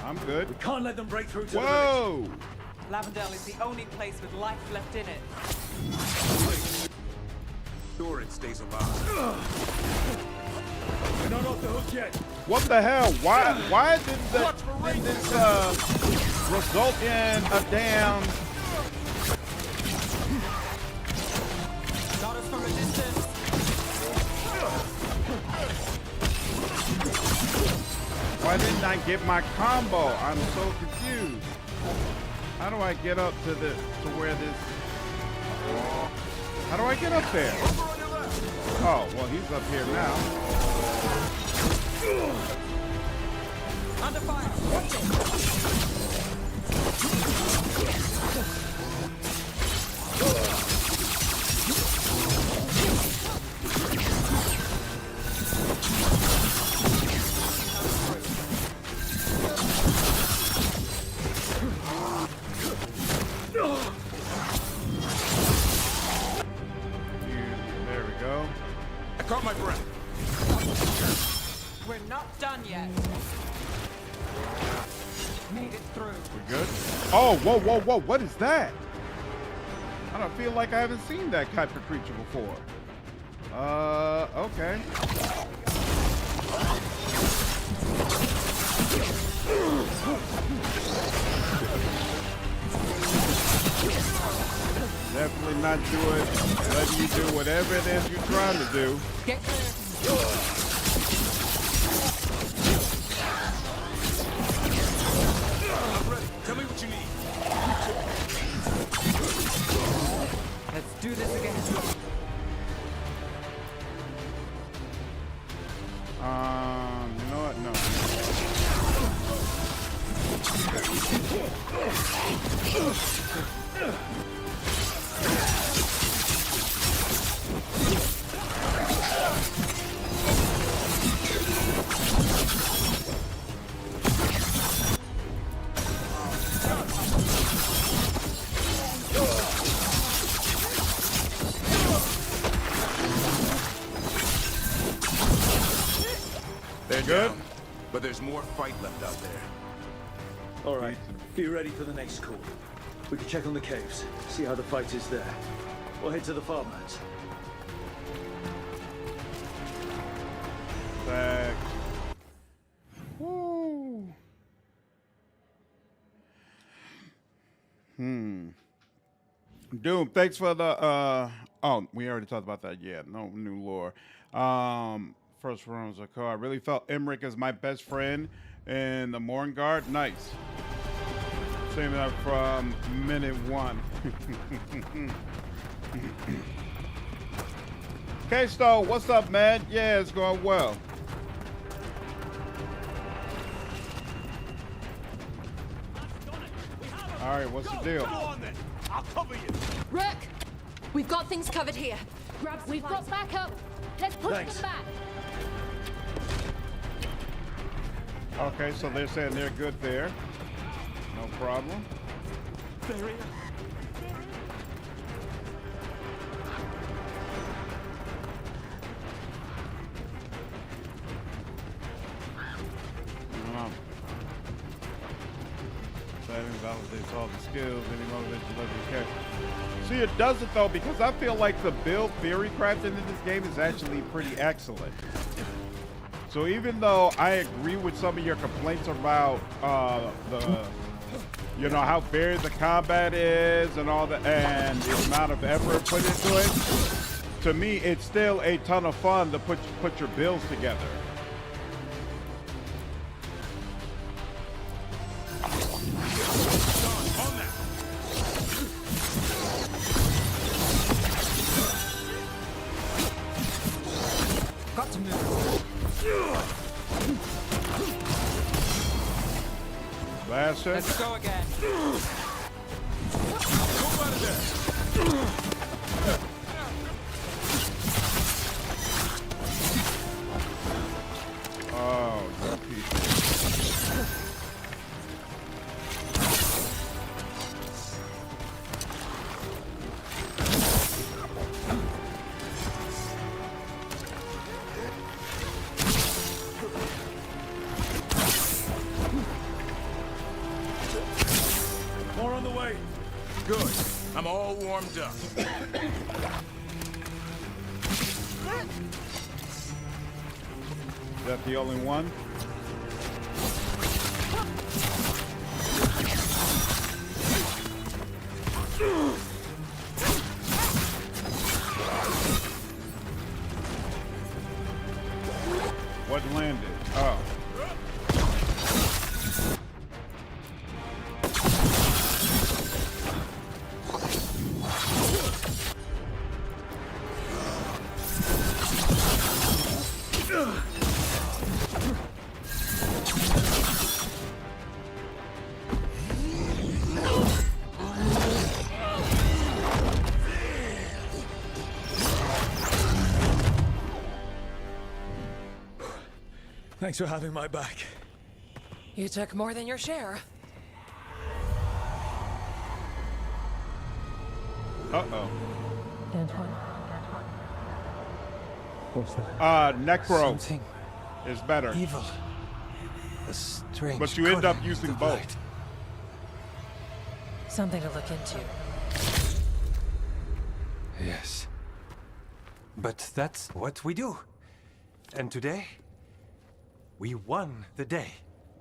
I'm good. We can't let them break through to the Whoa! village. Lavendel is the only place with life left in it. Sure, it stays alive. We're not off the hook yet. What the hell? Why did this result in a damn... Shot us from a distance. Why didn't I get my combo? I'm so confused. How do I get up to where this... How do I get up there? Oh, well, he's up here now. Under fire. Watch it. not done yet. Made it through. We good? Oh, whoa, whoa, whoa. What is that? I don't feel like I haven't seen that type of creature before. Okay. Definitely not letting you do whatever it is you're trying to do. Get clear. I'm ready. Tell me what you need. Let's do this again. You know what? No. They're good? down, but there's more fight left out there. All right, be ready for the next call. We can check on the caves, see how the fight is there. We'll head to the farmlands. Back. Woo. Doom, thanks for the oh, we already talked about that. Yeah, no new lore. First rounds of car. I really felt Emmerich as my best friend in the Veilguard. Nice. Same that from minute one. K-Sto, what's up, man? Yeah, it's going well. All right, what's the deal? Go on then. I'll cover you. Rook, we've got things covered here. We've got backup. Let's push them back. Okay, so they're saying they're good there. No problem. That invalidates all the skills, any motivation doesn't care. See, it doesn't though, because I feel like the build theory crafted in this game is actually pretty excellent. So even though I agree with some of your complaints about you know, how varied the combat is and all that, and the amount of effort put into it, to me, it's still a ton of fun to put your builds together. Got to move. Last hit. Let's go again. Move out of there. Oh, you people. More on the way. Good. I'm all warmed up. Is that the only one? What landed? Oh. Thanks for having my back. You took more than your share. Uh-oh. What's that? Necro. Something is better. Evil. A strange. But you end up cunning using of the both. blight. Something to look into. Yes. But that's what we do. And today, we won the day.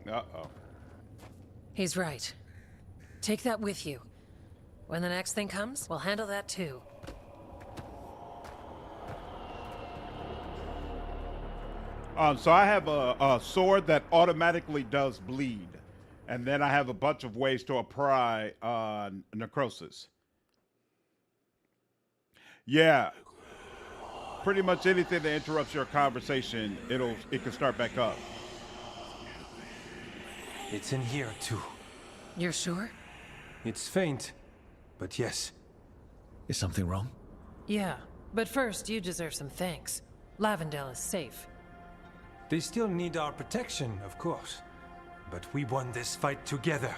Uh-oh. He's right. Take that with you. When the next thing comes, we'll handle that too. So I have a sword that automatically does bleed. And then I have a bunch of ways to apply necrosis. Yeah. Pretty much anything that interrupts your conversation, it can start back up. It's in here too. You're sure? It's faint, but yes. Is something wrong? Yeah, but first you deserve some thanks. Lavendel is safe. They still need our protection, of course. But we won this fight together.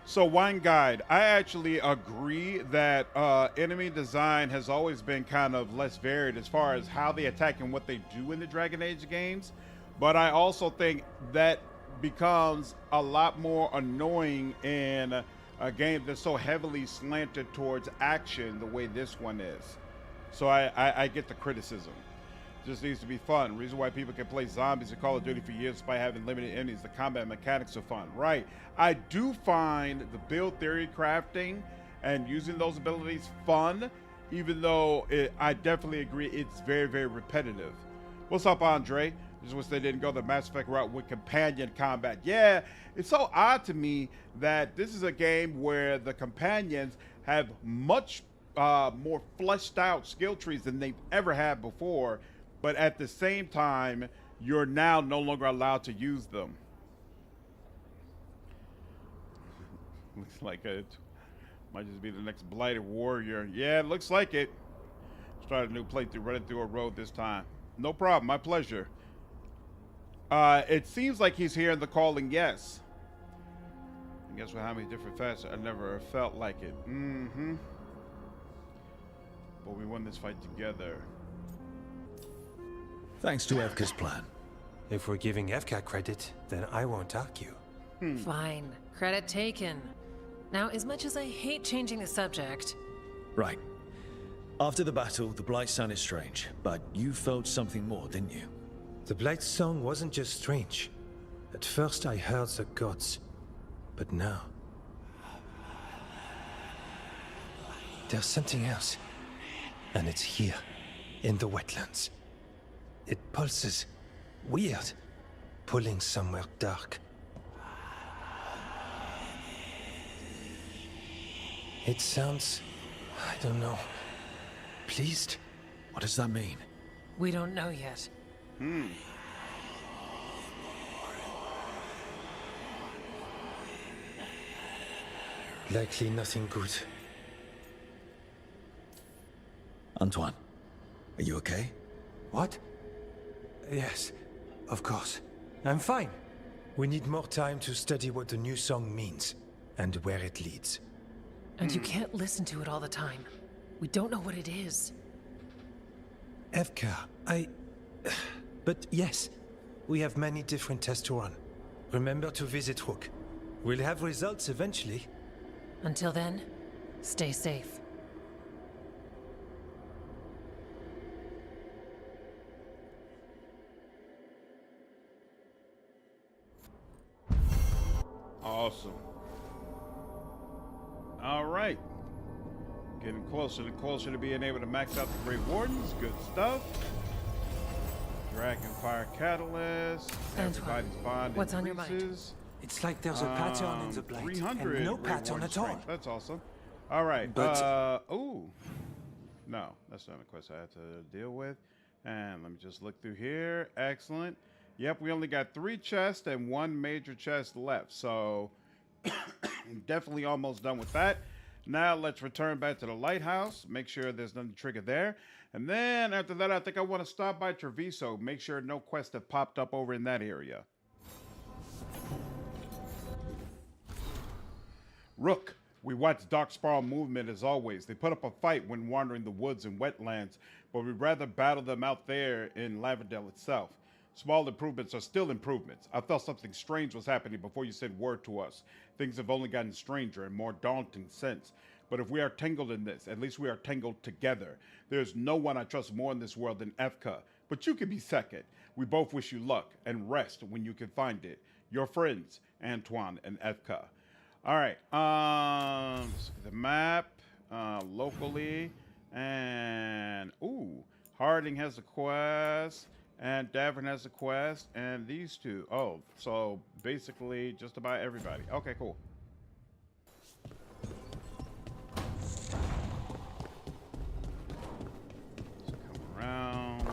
So, Wine Guide, I actually agree that enemy design has always been kind of less varied as far as how they attack and what they do in the Dragon Age games. But I also think that becomes a lot more annoying in a game that's so heavily slanted towards action the way this one is. So I get the criticism. Just needs to be fun. Reason why people can play zombies in Call of Duty for years despite having limited enemies. The combat mechanics are fun. Right. I do find the build theory crafting and using those abilities fun, even though I definitely agree it's very, very repetitive. What's up, Andre? Just wish they didn't go the Mass Effect route with companion combat. Yeah, it's so odd to me that this is a game where the companions have much more fleshed out skill trees than they've ever had before. But at the same time, you're now no longer allowed to use them. Looks like it might just be the next Blighted Warrior. Yeah, it looks like it. Start a new playthrough, running through a road this time. No problem, my pleasure. It seems like he's hearing the calling, yes. And guess what, how many different facets? I never felt like it. Mm-hmm. But we won this fight together. Thanks to Evka's plan. If we're giving Evka credit, then I won't argue. Fine. Credit taken. Now, as much as I hate changing the subject... Right. After the battle, the Blight sounded strange, but you felt something more, didn't you? The Blight song wasn't just strange. At first I heard the gods, but now... there's something else. And it's here, in the wetlands. It pulses. Weird. Pulling somewhere dark. It sounds... I don't know. Pleased? What does that mean? We don't know yet. Likely nothing good. Antoine, are you okay? What? Yes, of course. I'm fine. We need more time to study what the new song means, and where it leads. And you can't listen to it all the time. We don't know what it is. Evka, But yes, we have many different tests to run. Remember to visit Rook. We'll have results eventually. Until then, stay safe. Awesome. All right. Getting closer and closer to being able to max out the Grey Wardens. Good stuff. Dragonfire Catalyst. Everybody's bond what's on your mind? increases. It's like there's a pattern in the blight, 300 and no Grey pattern Warden at all. strength. That's awesome. All right. But ooh. No, that's not a quest I have to deal with. And let me just look through here. Excellent. Yep, we only got 3 chests and 1 major chest left. So definitely almost done with that. Now let's return back to the Lighthouse. Make sure there's nothing to trigger there. And then after that, I think I want to stop by Treviso. Make sure no quests have popped up over in that area. Rook. We watch Darkspawn movement as always. They put up a fight when wandering the woods and wetlands, but we'd rather battle them out there in Lavendel itself. Small improvements are still improvements. I felt something strange was happening before you sent word to us. Things have only gotten stranger and more daunting since. But if we are tangled in this, at least we are tangled together. There's no one I trust more in this world than Efka. But you can be second. We both wish you luck and rest when you can find it. Your friends, Antoine and Efka. All right. Let's look at the map locally. And, ooh, Harding has a quest. And Davern has a quest, and these two. Oh, so basically just about everybody. Okay, cool. Let's come around.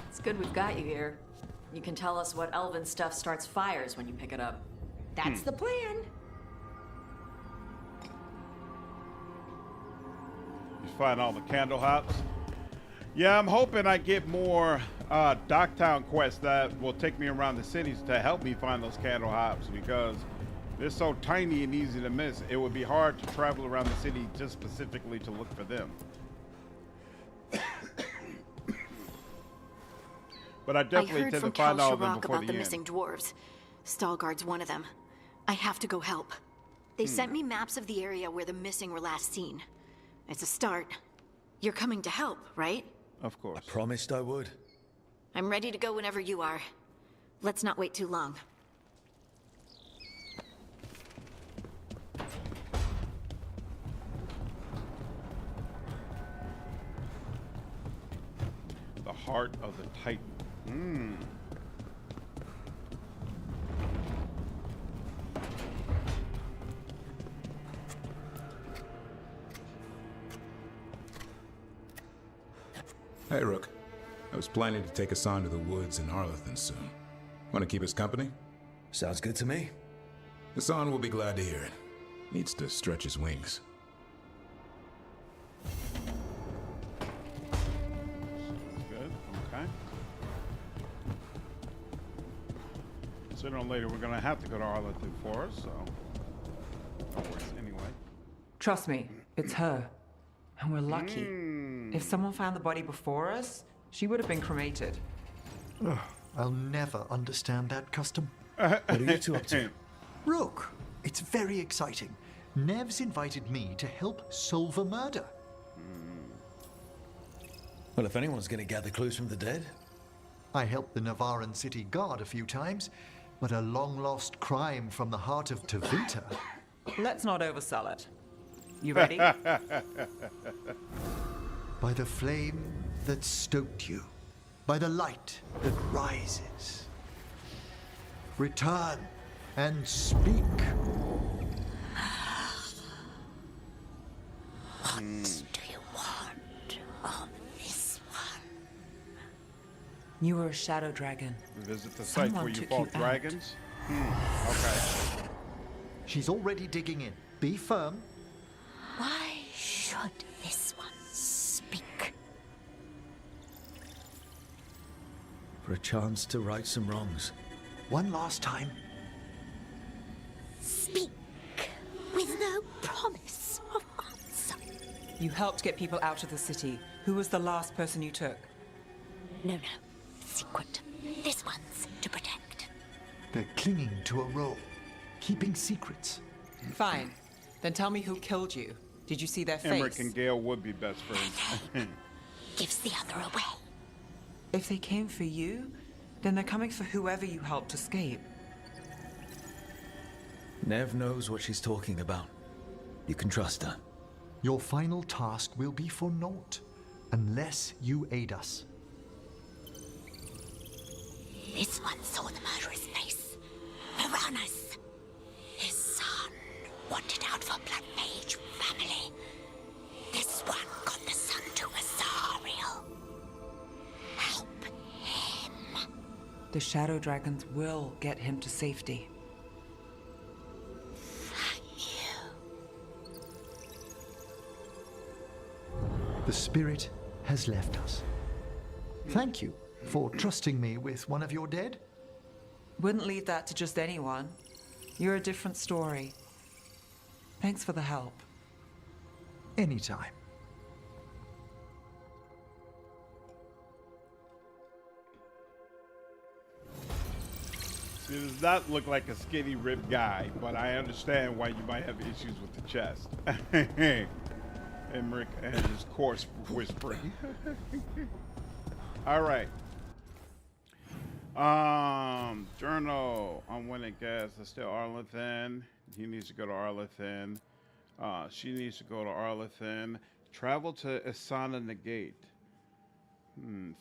It's good we've got you here. You can tell us what elven stuff starts fires when you pick it up. That's the plan. You find all the candle hops. Yeah, I'm hoping I get more Docktown quests that will take me around the cities to help me find those candle hops, because they're so tiny and easy to miss. It would be hard to travel around the city just specifically to look for them. But I definitely tend to find all of them before the end. about the missing dwarves. Stalguard's one of them. I have to go help. They sent me maps of the area where the missing were last seen. It's a start. You're coming to help, right? Of course. I promised I would. I'm ready to go whenever you are. Let's not wait too long. The heart of the Titan. Hey, Rook. I was planning to take Hassan to the woods in Arlethan soon. Want to keep us company? Sounds good to me. Hassan will be glad to hear it. Needs to stretch his wings. Good, okay. Sooner or later, we're going to have to go to Arlethan Forest, so... no worries anyway. Trust me, it's her. And we're lucky. If someone found the body before us, she would have been cremated. Ugh, I'll never understand that custom. What are you two up to? Rook, it's very exciting. Neve's invited me to help solve a murder. Well, if anyone's going to gather clues from the dead... I helped the Navaran city guard a few times, but a long-lost crime from the heart of Tevinter. Let's not oversell it. You ready? By the flame that stoked you, by the light that rises. Return and speak. What do you want of this one? You were a shadow dragon. Visit the site where you fought dragons? Okay. She's already digging in. Be firm. Why should this one speak? For a chance to right some wrongs. One last time. Speak with no promise of answer. You helped get people out of the city. Who was the last person you took? No. Secret. This one's to protect. They're clinging to a role, keeping secrets. Fine. Then tell me who killed you. Did you see their face? Emmerich and Gale would be best friends. Gives the other away. If they came for you, then they're coming for whoever you helped escape. Neve knows what she's talking about. You can trust her. Your final task will be for naught, unless you aid us. This one saw the murderer's face. Piranhas. His son wanted out for Blood Mage family. This one got the son to Azariel. Help him. The Shadow Dragons will get him to safety. The spirit has left us. Thank you for trusting me with one of your dead. Wouldn't leave that to just anyone. You're a different story. Thanks for the help. Anytime. He does not look like a skinny, ripped guy, but I understand why you might have issues with the chest. Emmerich and his coarse whispering. All right. Journal on winning guess. That's still Arlington. He needs to go to Arlington. She needs to go to Arlington. Travel to Asana Negate.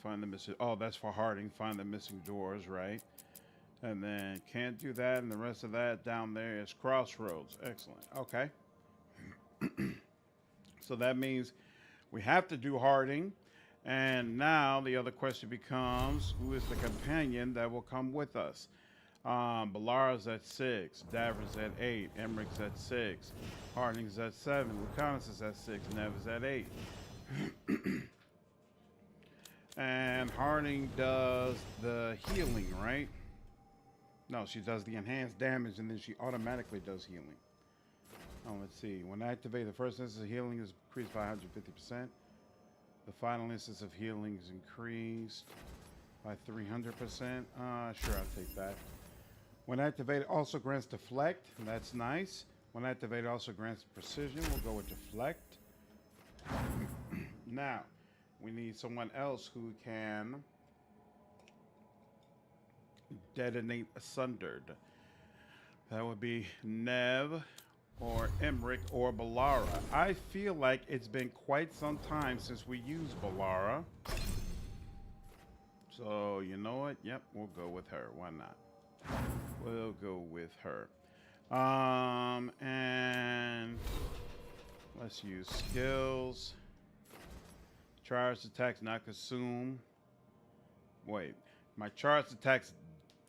Find the missing. Oh, that's for Harding. Find the missing doors, right? And then can't do that. And the rest of that down there is Crossroads. Excellent. Okay. So that means we have to do Harding. And now the other question becomes, who is the companion that will come with us? Balara's at 6, Davros at 8, Emmerich's at 6, Harding's at 7, Lucanus is at 6, Neve is at 8. And Harding does the healing, right? No, she does the enhanced damage and then she automatically does healing. Oh, let's see. When activated, the first instance of healing is increased by 150%. The final instance of healing is increased by 300%. Sure, I'll take that. When activated, also grants deflect. That's nice. When activated, also grants precision. We'll go with deflect. Now, we need someone else who can detonate Sundered. That would be Neve or Emmerich or Balara. I feel like it's been quite some time since we used Balara. So, you know what? Yep, we'll go with her. Why not? We'll go with her. And let's use skills. Charged attacks not consume. Wait, my charged attacks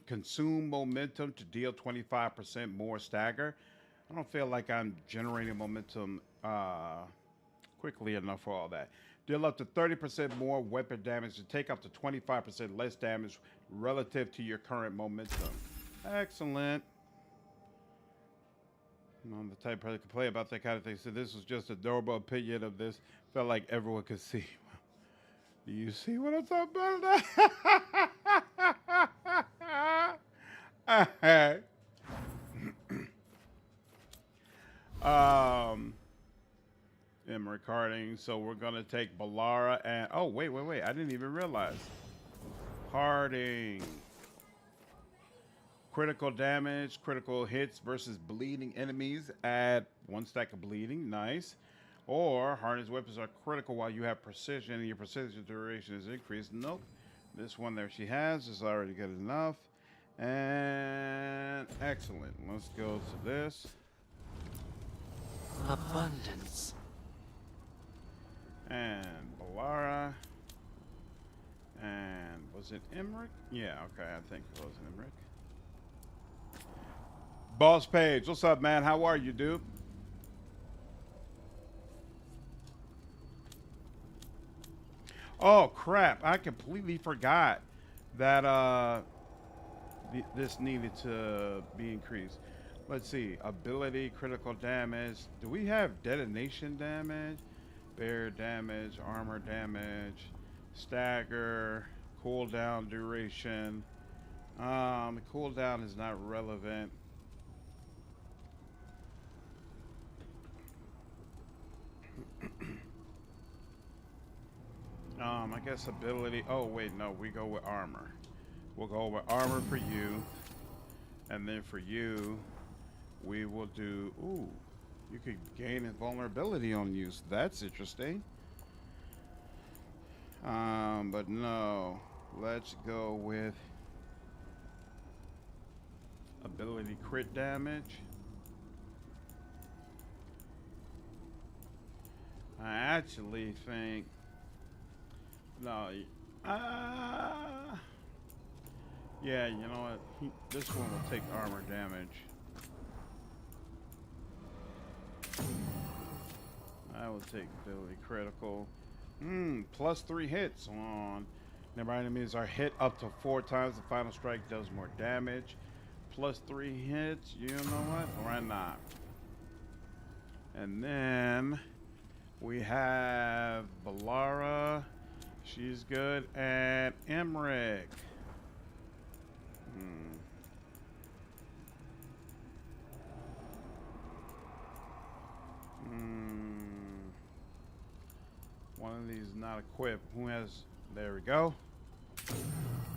consume momentum to deal 25% more stagger. I don't feel like I'm generating momentum quickly enough for all that. Deal up to 30% more weapon damage to take up to 25% less damage relative to your current momentum. Excellent. I'm the type of person who can play about that kind of thing. So this was just a adorable opinion of this. Felt like everyone could see. Do you see what I'm talking about? Emmerich Harding. So we're gonna take Balara and oh wait, I didn't even realize. Harding. Critical damage, critical hits versus bleeding enemies. Add 1 stack of bleeding. Nice. Or Harding's weapons are critical while you have precision and your precision duration is increased. Nope. This one there she has is already good enough. And excellent. Let's go to this. Abundance. And Balara. And was it Emmerich? Yeah, okay, I think it was Emmerich. Boss Page, what's up, man? How are you, dude? Oh, crap. I completely forgot that this needed to be increased. Let's see. Ability, critical damage. Do we have detonation damage? Bear damage, armor damage, stagger, cooldown duration. The cooldown is not relevant. I guess ability. Oh wait, no, we go with armor. We'll go with armor for you, and then for you, we will do. Ooh, you could gain invulnerability on you. So that's interesting. But no, let's go with ability crit damage. I actually think. No, yeah, you know what? This one will take armor damage. I will take ability critical. +3 hits on. Nearby enemies are hit up to 4 times. The final strike does more damage. Plus 3 hits. You know what? Why not? And then we have Balara. She's good. And Emmerich. One of these not equipped. Who has... There we go.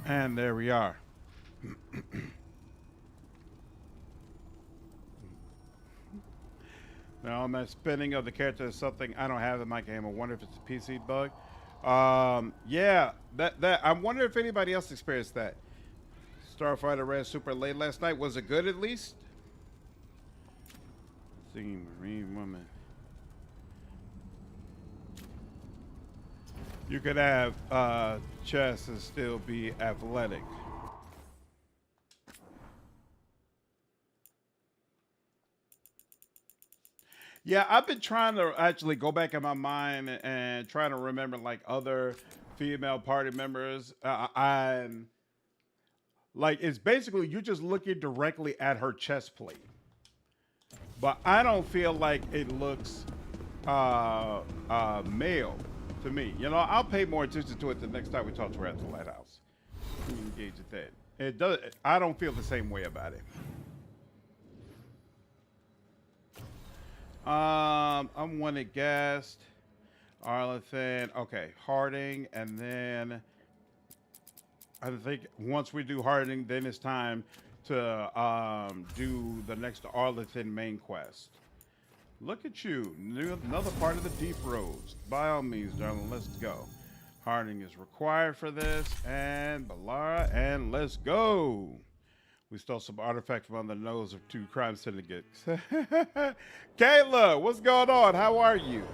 And there we are. Now, on that spinning of the character is something I don't have in my game. I wonder if it's a PC bug. Yeah, that I wonder if anybody else experienced that. Starfighter ran super late last night. Was it good at least? Singing Marine woman. You could have chess and still be athletic. Yeah, I've been trying to actually go back in my mind and trying to remember like other female party members. I'm like, it's basically you're just looking directly at her chest plate, but I don't feel like it looks male to me. You know, I'll pay more attention to it the next time we talk to her at the Lighthouse. We engage with that. It does. I don't feel the same way about it. I'm one at Guest, Arlington, okay, Harding, and then I think once we do Harding, then it's time to do the next Arlington main quest. Look at you, another part of the Deep Roads. By all means, darling, let's go. Harding is required for this, and Balara, and let's go. We stole some artifact from the nose of 2 crime syndicates. Kayla, what's going on? How are you?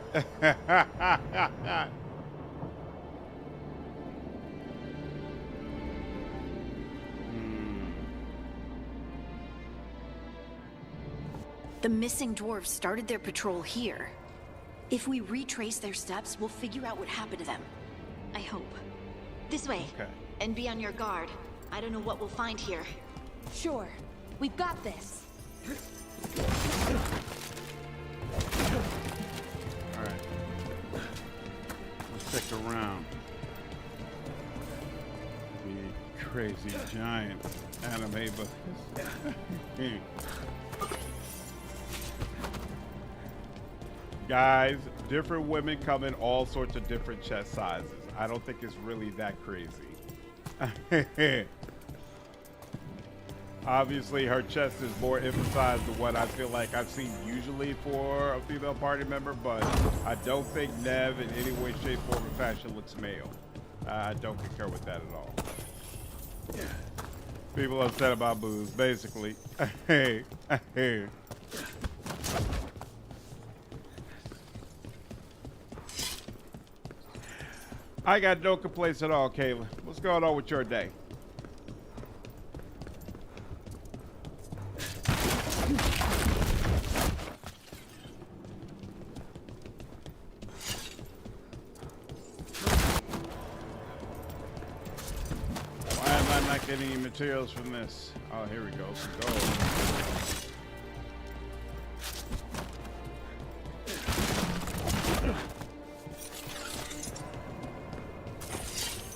The missing dwarves started their patrol here. If we retrace their steps, we'll figure out what happened to them. I hope. This way. Okay. And be on your guard. I don't know what we'll find here. Sure. We've got this. All right. Let's stick around. The crazy giant anime, but guys, different women come in all sorts of different chest sizes. I don't think it's really that crazy. Obviously, her chest is more emphasized than what I feel like I've seen usually for a female party member, but I don't think Neve in any way, shape, form, or fashion looks male. I don't concur with that at all. People upset about boobs, basically. I got no complaints at all, Kayla. What's going on with your day? Why am I not getting any materials from this? Oh, here we go. Some gold.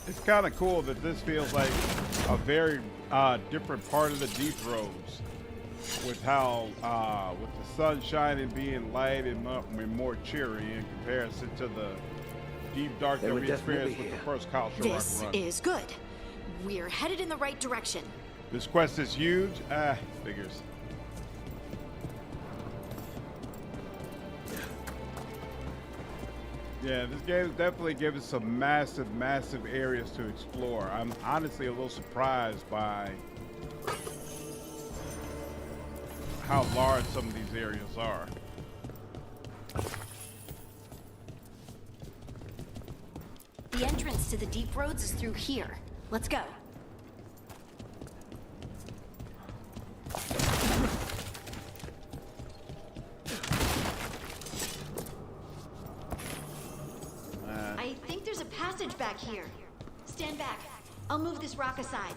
It's kind of cool that this feels like a very different part of the Deep Roads, with how with the sun shining, being light and more cheery in comparison to the deep dark that we experienced with the first Culture Rock run. This is good. We're headed in the right direction. This quest is huge. Figures. Yeah, this game definitely gives us some massive, massive areas to explore. I'm honestly a little surprised by how large some of these areas are. The entrance to the Deep Roads is through here. Let's go. I think there's a passage back here. Stand back. I'll move this rock aside.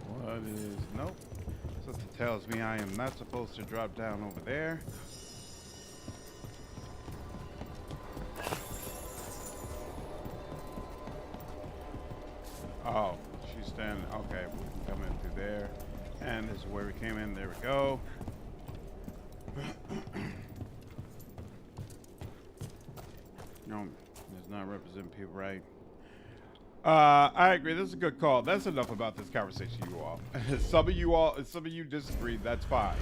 What is... Nope. Something tells me I am not supposed to drop down over there. Oh, she's standing. Okay, we can come in through there. And this is where we came in. There we go. No, does not represent people right. I agree. This is a good call. That's enough about this conversation, you all. Some of you disagree. That's fine.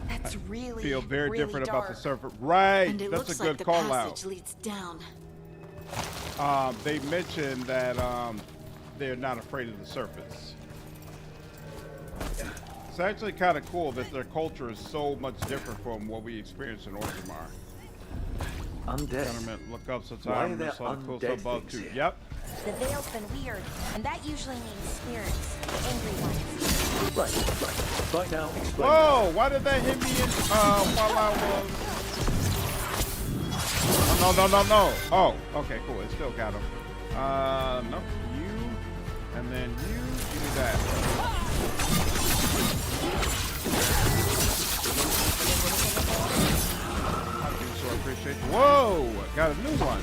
That's really feel very different dark. about the surface. Right. And it That's looks a good like the call passage out. leads down. They mentioned that they're not afraid of the surface. It's actually kind of cool that their culture is so much different from what we experience in Orgrimmar. Undead. Gentlemen, look up Why are sometime. there Cool undead stuff above things too. here? Yep. The veil's been weird, and that usually means spirits, angry ones. Right now, explain. Whoa! Why did that hit me in, while I was... Oh, no. Oh, okay, cool. It still got him. No. You. And then you do that. I do so appreciate you. Whoa! Got a new one.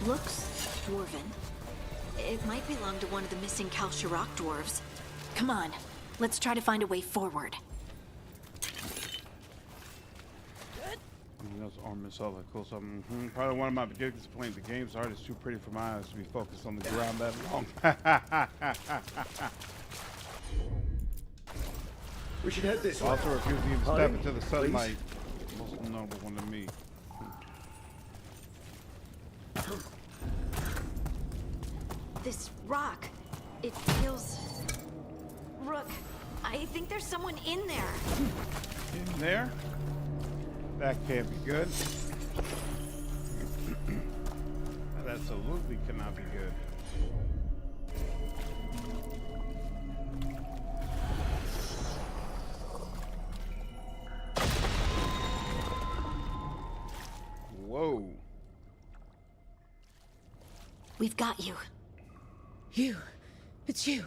Looks dwarven. It might belong to one of the missing Kalsharok dwarves. Come on, let's try to find a way forward. That's armor solid, cool something. Probably one of my biggest complaints. The game's art is too pretty for my eyes to be focused on the ground that long. We should head this way. Also refusing to step Hurry, into the please. sunlight. Most notable one to me. This rock, it feels... Rook, I think there's someone in there. In there? That can't be good. That absolutely cannot be good. Whoa. We've got you. You. It's you.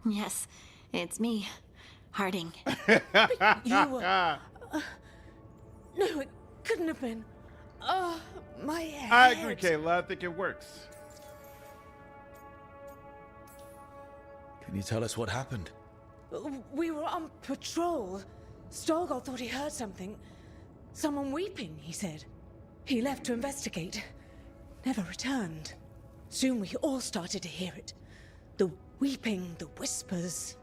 Yes, it's me, Harding. But you were... no, it couldn't have been. Oh, my head. I agree, Kayla. I think it works. Can you tell us what happened? We were on patrol. Storgol thought he heard something. Someone weeping, he said. He left to investigate. Never returned. Soon we all started to hear it. The weeping, the whispers.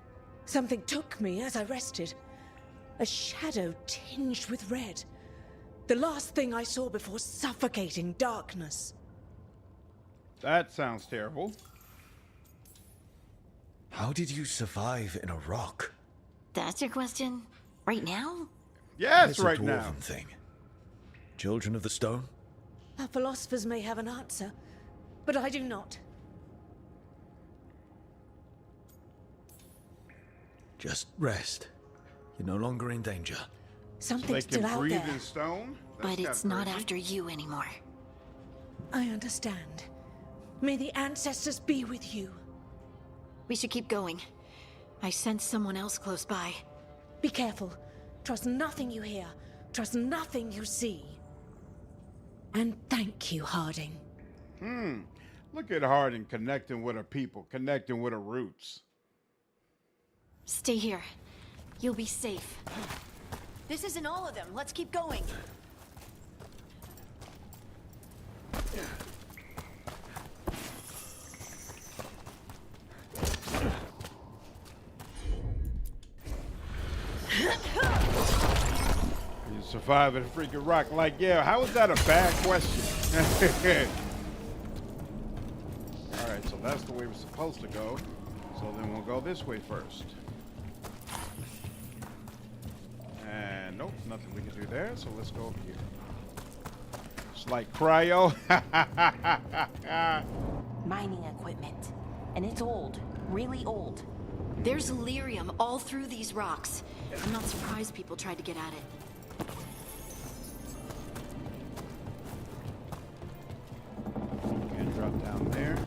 Something took me as I rested. A shadow tinged with red. The last thing I saw before suffocating darkness. That sounds terrible. How did you survive in a rock? That's your question? Right now? Yes, It's right a now. dwarven thing. Children of the Stone? Our philosophers may have an answer, but I do not. Just rest. You're no longer in danger. Something's So they still can out breathe there. in stone? But That's it's kinda not crazy. after you anymore. I understand. May the ancestors be with you. We should keep going. I sense someone else close by. Be careful. Trust nothing you hear. Trust nothing you see. And thank you, Harding. Look at Harding connecting with her people, connecting with her roots. Stay here. You'll be safe. This isn't all of them. Let's keep going. You Survive at a freaking rock. Like, yeah, how is that a bad question? Alright, so that's the way we're supposed to go. So then we'll go this way first. And nope, nothing we can do there, so let's go over here. It's like cryo. Mining equipment. And it's old. Really old. There's lyrium all through these rocks. I'm not surprised people tried to get at it. And drop down there.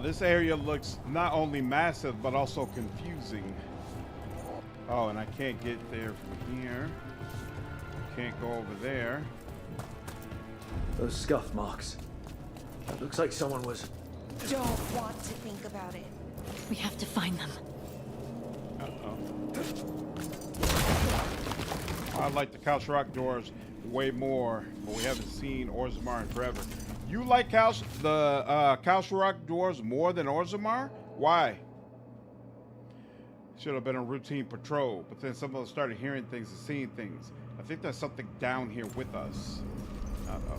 This area looks not only massive, but also confusing. Oh, and I can't get there from here. Can't go over there. Those scuff marks. It looks like someone was... Don't want to think about it. We have to find them. I like the Kalsharak doors way more, but we haven't seen Orzammar in forever. You like the Kalsharak doors more than Orzammar? Why? Should have been a routine patrol, but then some of us started hearing things and seeing things. I think there's something down here with us. Uh-oh.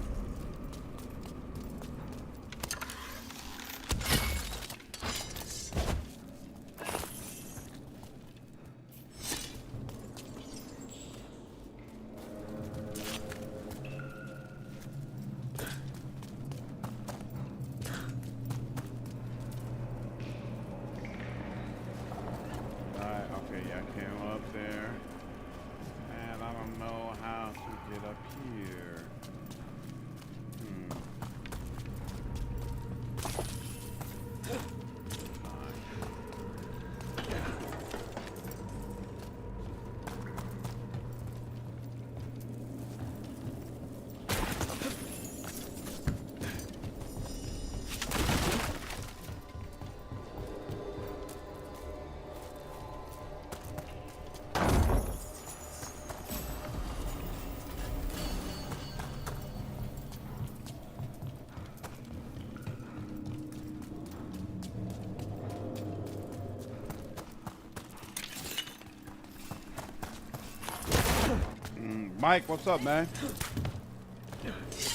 Mike, what's up, man?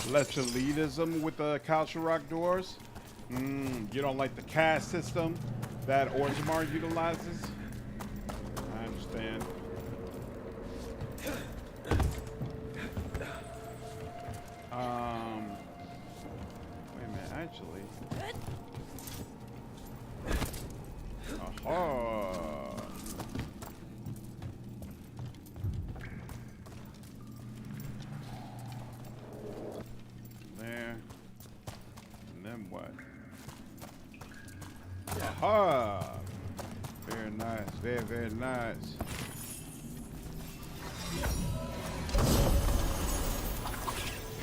Less elitism with the Kalsharak doors. You don't like the caste system that Orzammar utilizes? I understand. Wait a minute, actually. Aha. Aha! Very nice, very, very nice.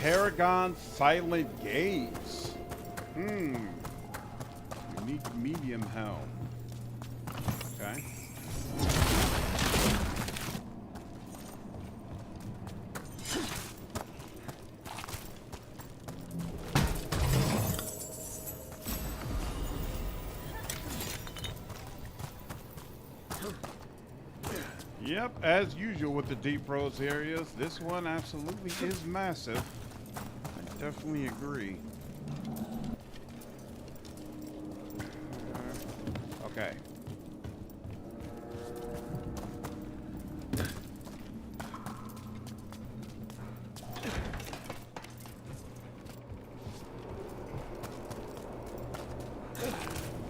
Paragon Silent Gaze. Unique medium helm. Okay. Yep, as usual with the deep roads areas, this one absolutely is massive. I definitely agree. Okay.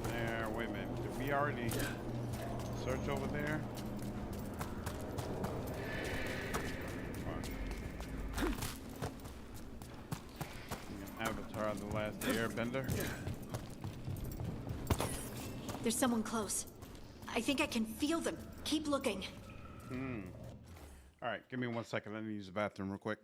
There, wait a minute. Did we already search over there? Avatar the Last Airbender. There's someone close. I think I can feel them. Keep looking. All right, give me 1 second. Let me use the bathroom real quick.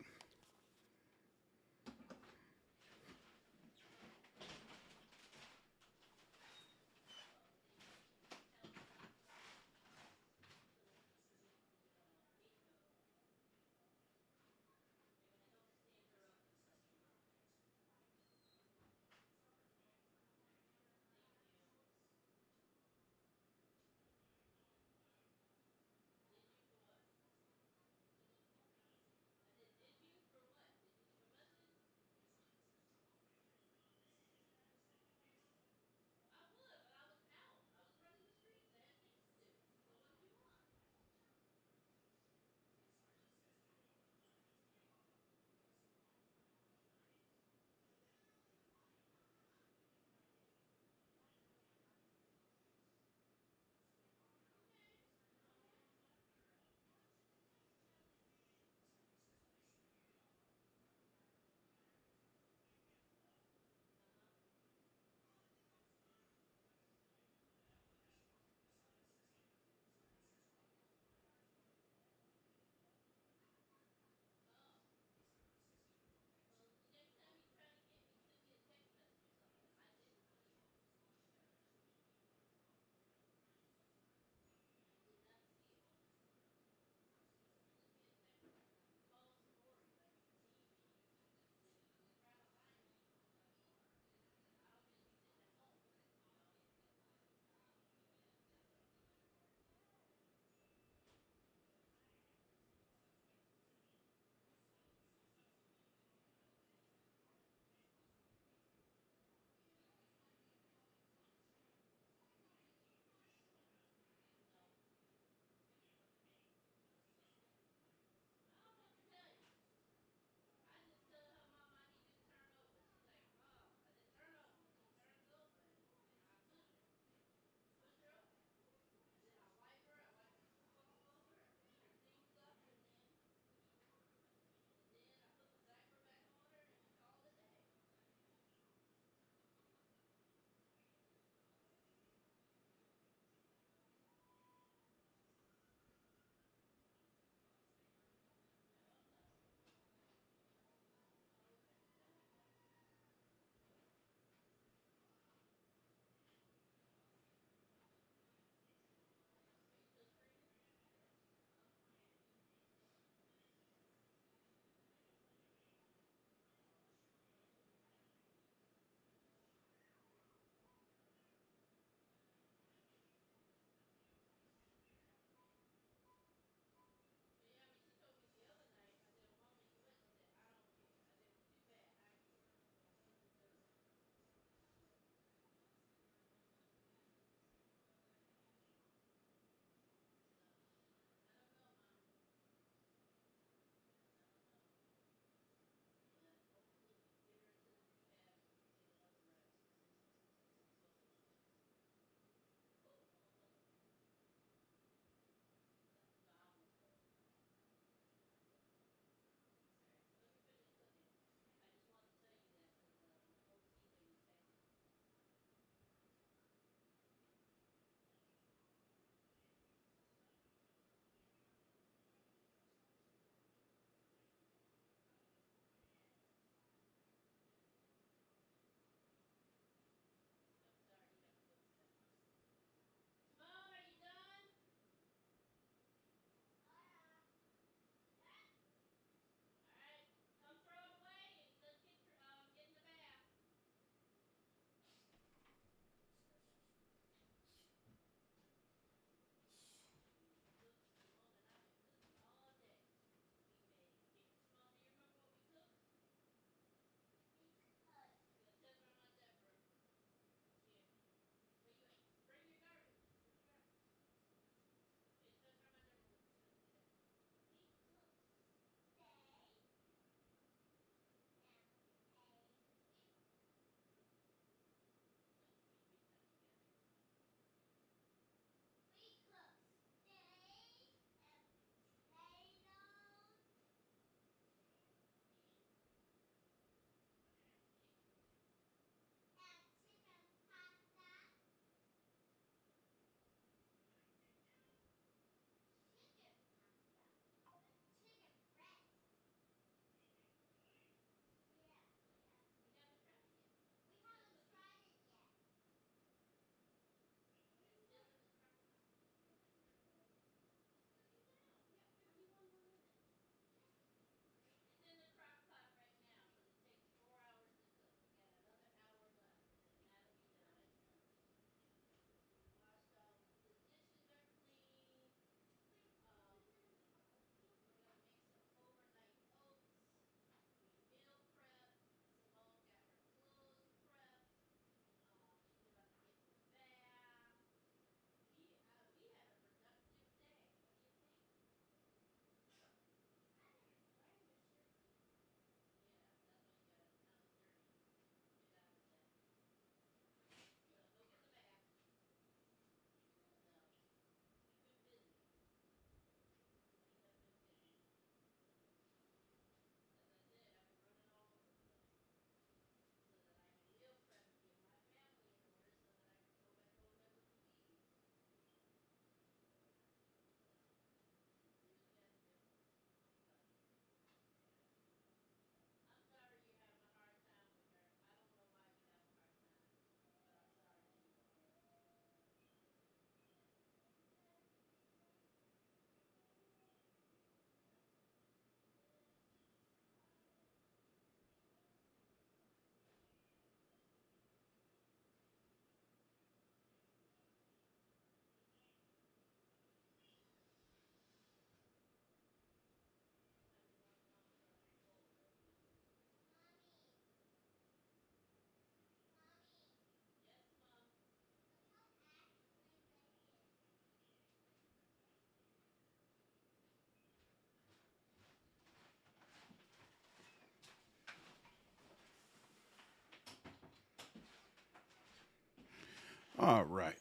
All right.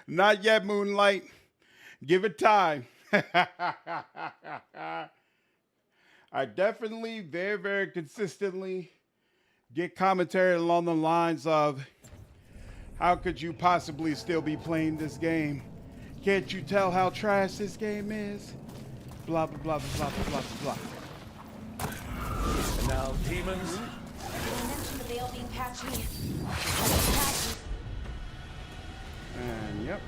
Not yet, Moonlight. Give it time. I definitely very, very consistently get commentary along the lines of, how could you possibly still be playing this game? Can't you tell how trash this game is? Blah, blah, blah, blah, blah, blah, blah. And now, demons. You mentioned the veil being patchy. And yep.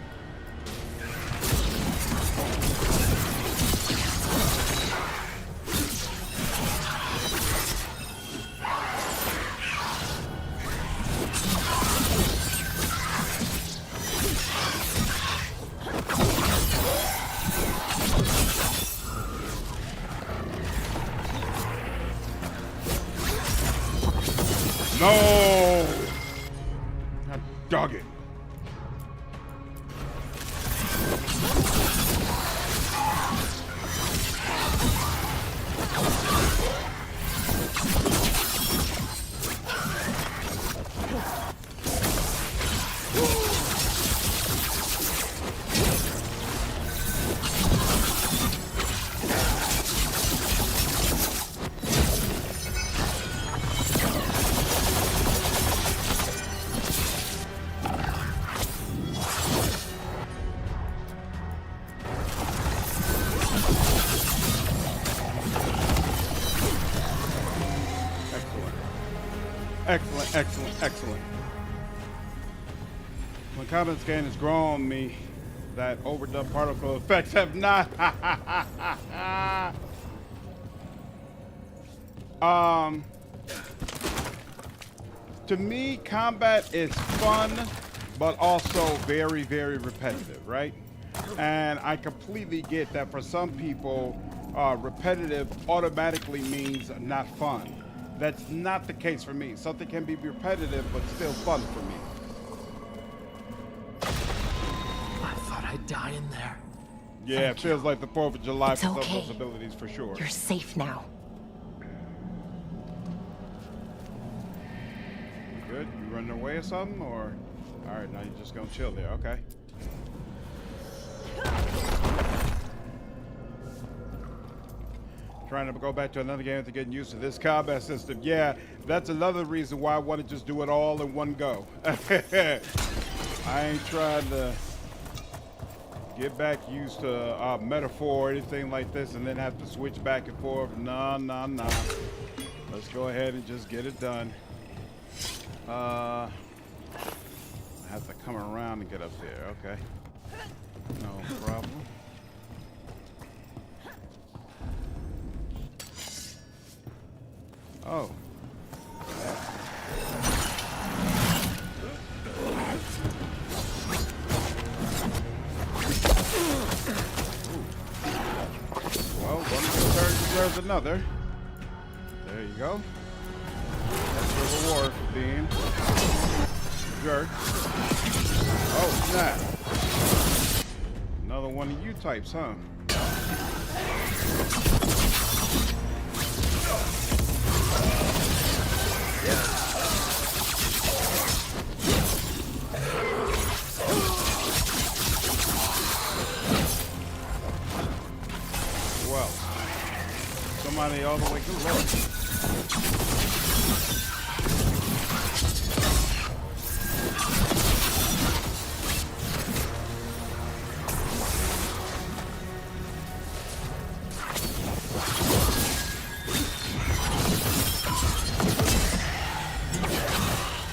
No! I dug it. Excellent, excellent, excellent. When combat's gain has grown on me, that overdone particle effects have not. To me, combat is fun, but also very, very repetitive, right? And I completely get that for some people, repetitive automatically means not fun. That's not the case for me. Something can be repetitive, but still fun for me. I thought I'd die in there. Yeah, it feels like the 4th of July It's for some of okay. those abilities for sure. You're safe now. Good? You running away or something? Or alright, now you're just gonna chill there, okay. Trying to go back to another game after getting used to this combat system. Yeah, that's another reason why I want to just do it all in one go. I ain't trying to get back used to metaphor or anything like this and then have to switch back and forth. Nah. Let's go ahead and just get it done. I have to come around and get up there, okay. No problem. Oh. Well, one of the turns deserves another. There you go. That's your reward for being jerk. Oh, snap. Another one of you types, huh? Well, somebody all the way to the Lord.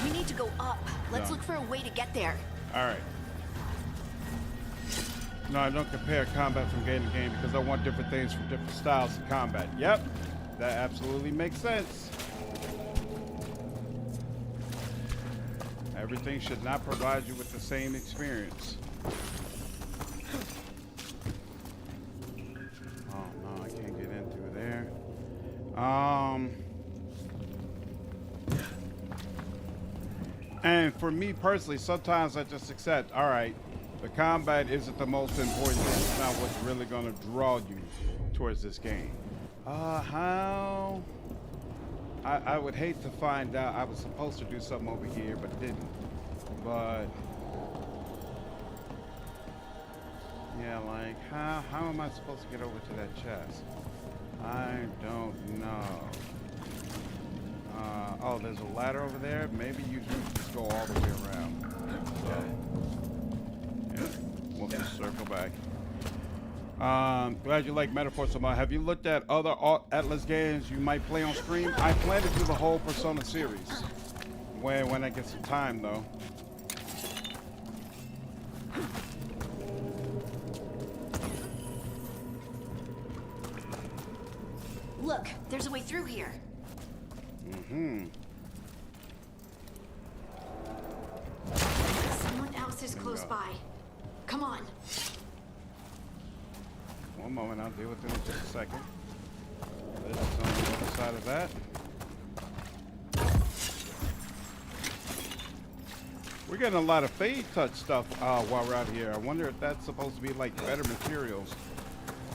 We need to go up. Let's look for a way to get there. All right. No, I don't compare combat from game to game because I want different things from different styles of combat. Yep, that absolutely makes sense. Everything should not provide you with the same experience. Oh no, I can't get into there. And for me personally, sometimes I just accept, all right, the combat isn't the most important thing. It's not what's really going to draw you towards this game. How I would hate to find out I was supposed to do something over here, but didn't. But yeah, like how am I supposed to get over to that chest? I don't know. Oh, there's a ladder over there. Maybe you just go all the way around. So, yeah, we'll just circle back. Glad you like Metaphor so much. Have you looked at other Atlas games you might play on stream? I plan to do the whole Persona series when I get some time, though. Look, there's a way through here. Mm-hmm. Someone else is close by. Come on. One moment, I'll deal with it in just a second. This is on the other side of that. We're getting a lot of Fade Touch stuff while we're out here. I wonder if that's supposed to be like better materials,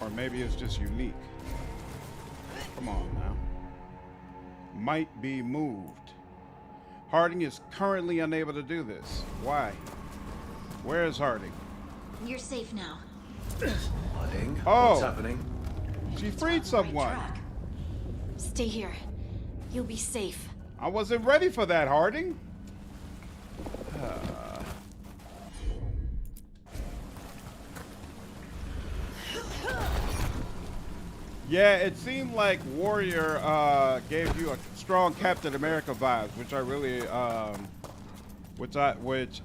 or maybe it's just unique. Come on now. Might be moved. Harding is currently unable to do this. Why? Where is Harding? You're safe now. Harding? Oh. What's happening? She freed someone. Stay here. You'll be safe. I wasn't ready for that, Harding. Yeah, it seemed like Warrior gave you a strong Captain America vibes, which I really, which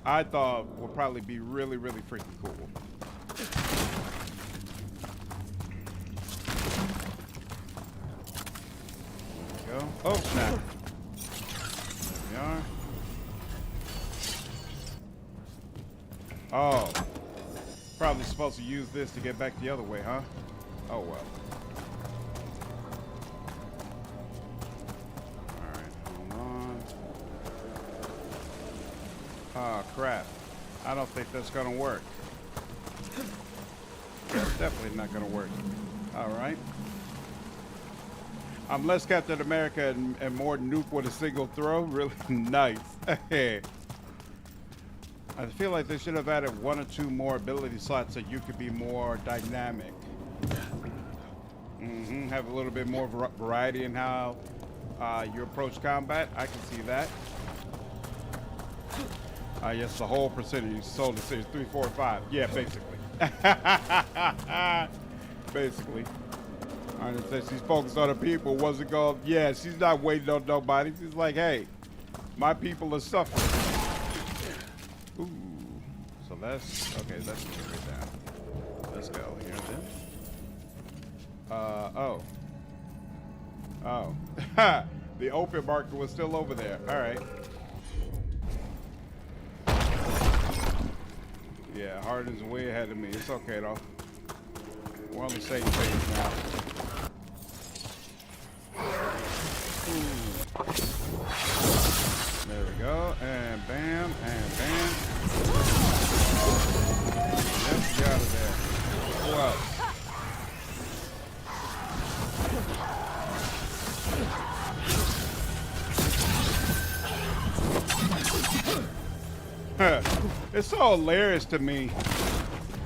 I thought would probably be really, really freaking cool. There we go. Oh snap! There we are. Oh, probably supposed to use this to get back the other way, huh? Oh well. Oh crap. I don't think that's gonna work. That's definitely not gonna work. Alright. I'm less Captain America and more nuke with a single throw. Really nice. I feel like they should have added 1 or 2 more ability slots so you could be more dynamic. Have a little bit more variety in how you approach combat. I can see that. Yes, the whole percentage sold the series 3, 4, 5. Yeah, basically. Basically. Arnold says she's focused on the people. Wasn't going. Yeah, she's not waiting on nobody. She's like, hey, my people are suffering. Ooh. So that's okay. Let's get it down. Let's go here then. Oh. The open marker was still over there. All right. Yeah, Harding's way ahead of me. It's okay though. We're on the same page now. There we go. And bam, and bam. Let's get out of there. Whoa. It's so hilarious to me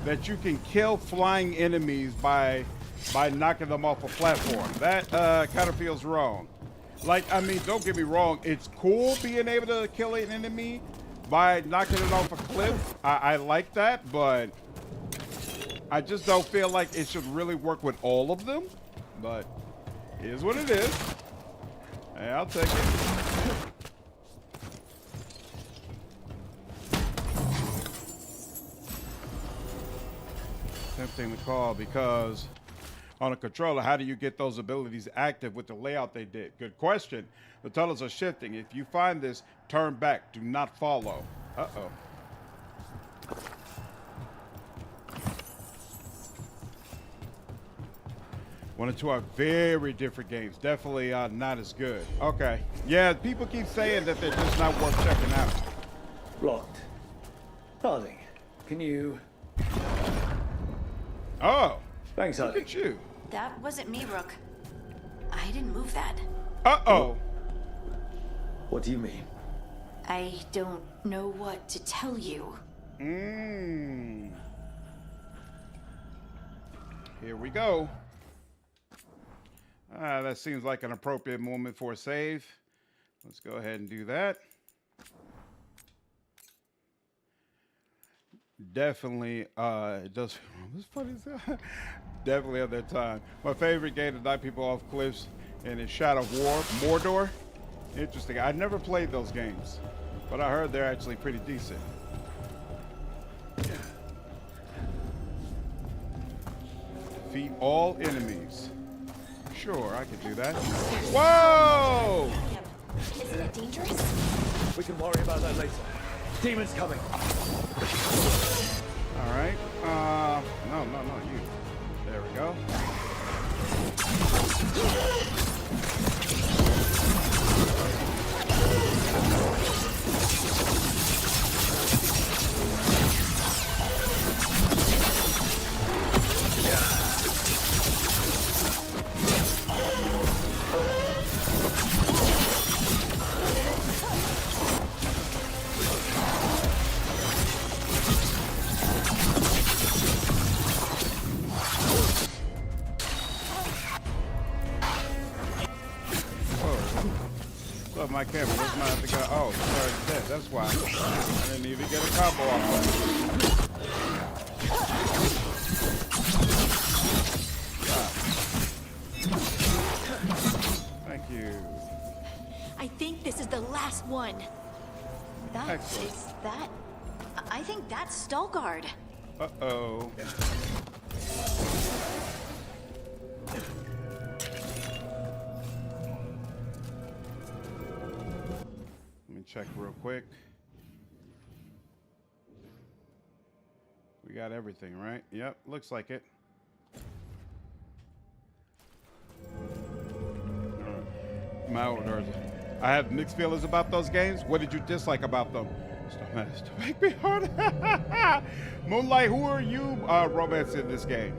that you can kill flying enemies by knocking them off a platform. That kind of feels wrong. Like, I mean, don't get me wrong. It's cool being able to kill an enemy by knocking it off a cliff. I like that, but I just don't feel like it should really work with all of them. But it is what it is. Hey, I'll take it. Tempting to call because on a controller, how do you get those abilities active with the layout they did? Good question. The tunnels are shifting. If you find this, turn back. Do not follow. Uh-oh. One and two are very different games. Definitely not as good. Okay. Yeah, people keep saying that they're just not worth checking out. Blocked. Harding, can you... Oh. Thanks, Harding. Look at you. That wasn't me, Rook. I didn't move that. Uh-oh. What do you mean? I don't know what to tell you. Here we go. That seems like an appropriate moment for a save. Let's go ahead and do that. Definitely, it does. What's funny is that? Definitely at that time. My favorite game to knock people off cliffs and is Shadow of War, Mordor. Interesting. I never played those games, but I heard they're actually pretty decent. Defeat all enemies. Sure, I could do that. Whoa! Isn't it dangerous? We can worry about that later. Demons coming. All right. No, you. There we go. My camera, where's my other guy? Oh, he's already dead. That's why. I didn't even get a combo off. Thank you. I think this is the last one. Excellent. Is that? I think that's Stalguard. Uh-oh. Check real quick. We got everything, right? Yep, looks like it. My orders. I have mixed feelings about those games. What did you dislike about them? To make me hard. Moonlight, who are you romancing in this game?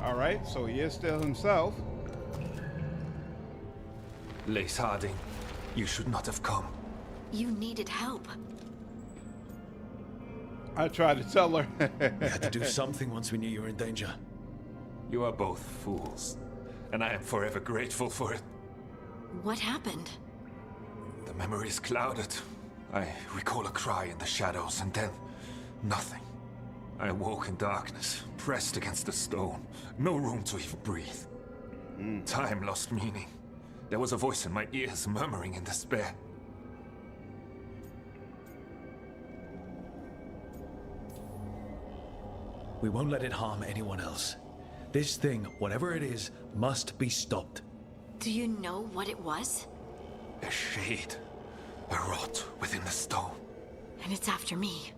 All right, so he is still himself. Lace Harding, you should not have come. You needed help. I tried to tell her. We had to do something once we knew you were in danger. You are both fools, and I am forever grateful for it. What happened? The memory is clouded. I recall a cry in the shadows, and then nothing. I woke in darkness, pressed against the stone. No room to even breathe. Time lost meaning. There was a voice in my ears murmuring in despair. We won't let it harm anyone else. This thing, whatever it is, must be stopped. Do you know what it was? A shade. A rot within the stone. And it's after me.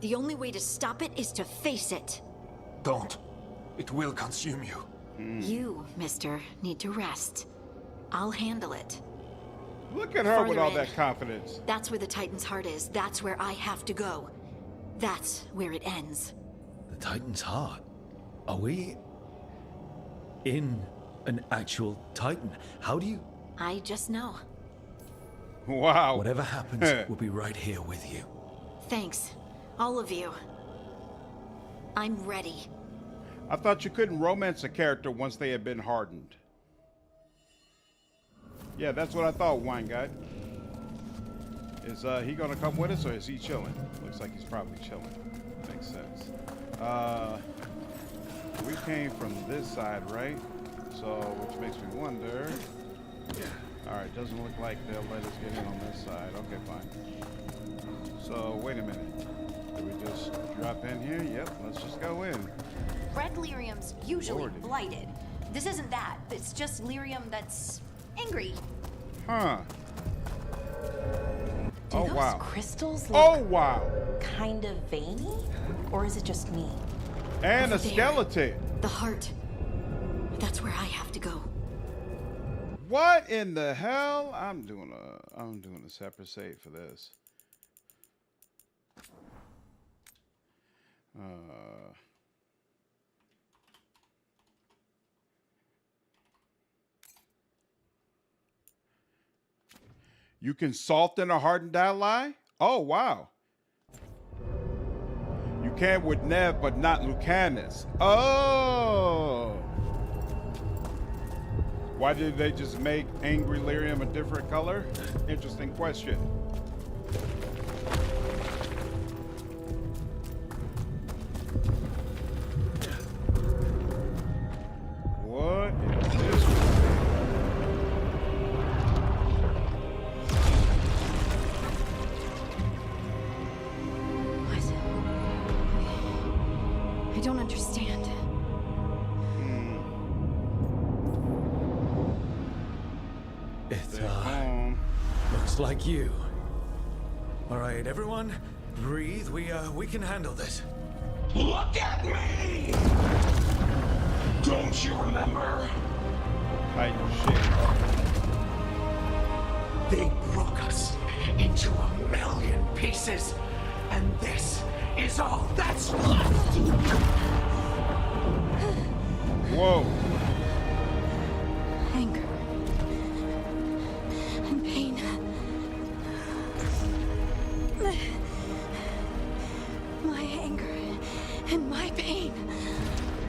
The only way to stop it is to face it. Don't. It will consume you. You, mister, need to rest. I'll handle it. Look at her with Further all in. that confidence. That's where the Titan's heart is. That's where I have to go. That's where it ends. The Titan's heart? Are we in an actual Titan? How do you... I just know. Wow. Whatever happens, we'll be right here with you. Thanks. All of you. I'm ready. I thought you couldn't romance a character once they had been hardened. Yeah, that's what I thought, Wine Guy. Is he gonna come with us or is he chilling? Looks like he's probably chilling. Makes sense. We came from this side, right? So, which makes me wonder. Alright, doesn't look like they'll let us get in on this side. Okay, fine. So, wait a minute. Do we just drop in here? Yep, let's just go in. Red lyrium's usually Lordy. blighted. This isn't that. It's just lyrium that's angry. Huh. Do Oh, those wow. crystals look Oh, wow. kind of veiny? Or is it just me? And a Over there. skeleton. The heart. That's where I have to go. What in the hell? I'm doing a separate save for this. You can soften or harden ally? Oh, wow. You can with Neve, but not Lucanus. Oh. Why did they just make Angry Lyrium a different color? Interesting question. What is this? I don't understand. It looks like you. All right, everyone, breathe. We can handle this. Look at me! Don't you remember? They broke us into 1,000,000 pieces, and this is all that's left. Whoa. Anger. And pain. My anger and my pain.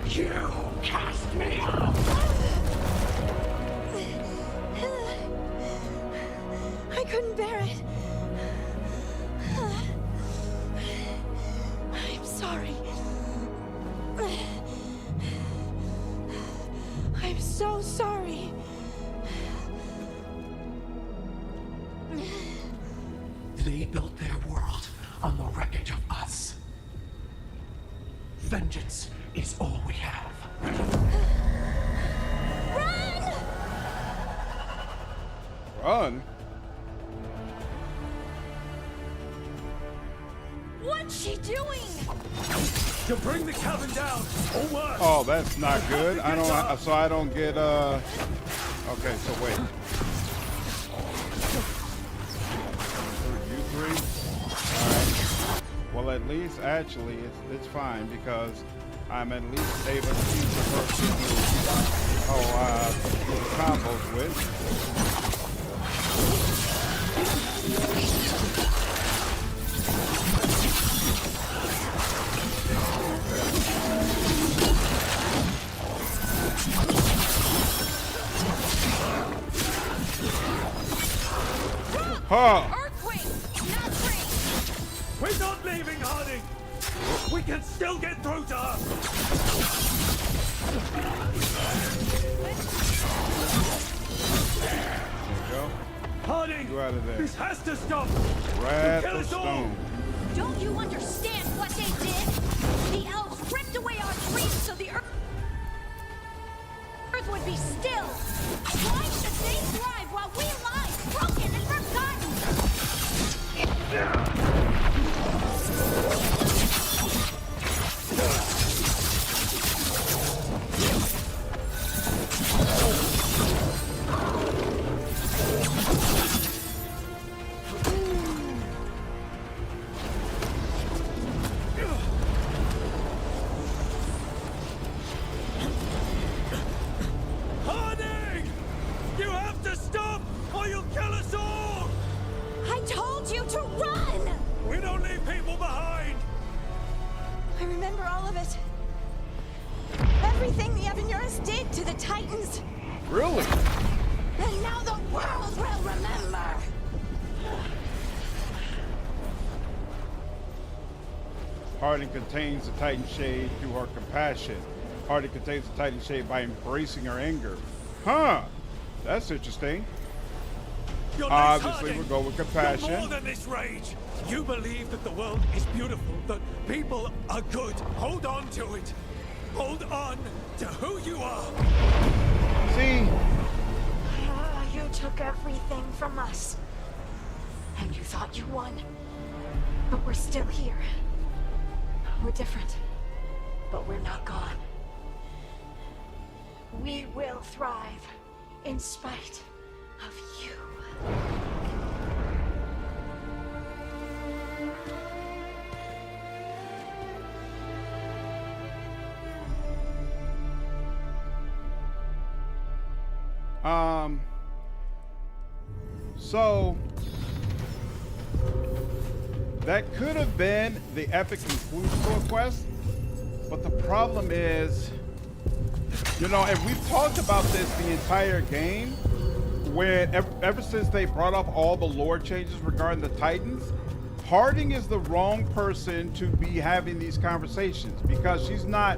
You cast me out! I couldn't bear it. I'm sorry. I'm so sorry. They built their world on the wreckage of us. Vengeance is all we have. Run? What's she doing? To bring the cabin down, or worse. Oh, that's not good. I don't get okay, so wait. You three? Alright. Well, at least actually it's fine because I'm at least able to use the first do combos with. Huh. We're not leaving, Harding! We can still get through to her! There you go. Harding! You out of there. This has to stop! Rattle stone. Don't you understand what they did? The elves ripped away our dreams so the earth would be still. Why should they thrive while we lie, broken and forgotten? Harding! You have to stop, or you'll kill us all! I told you to run! We don't leave people behind! I remember all of it. Everything the Avenurus did to the Titans. Really? And now the world will remember. Harding contains the Titan shade through her compassion. Harding contains the Titan shade by embracing her anger. Huh. That's interesting. Obviously, we'll go with compassion. You're more than this rage. You believe that the world is beautiful, that people are good. Hold on to it. Hold on to who you are. See? You took everything from us. And you thought you won. But we're still here. We're different. But we're not gone. We will thrive in spite of you. So that could have been the epic conclusion to a quest, but the problem is, you know, and we've talked about this the entire game, when ever since they brought up all the lore changes regarding the Titans, Harding is the wrong person to be having these conversations, because she's not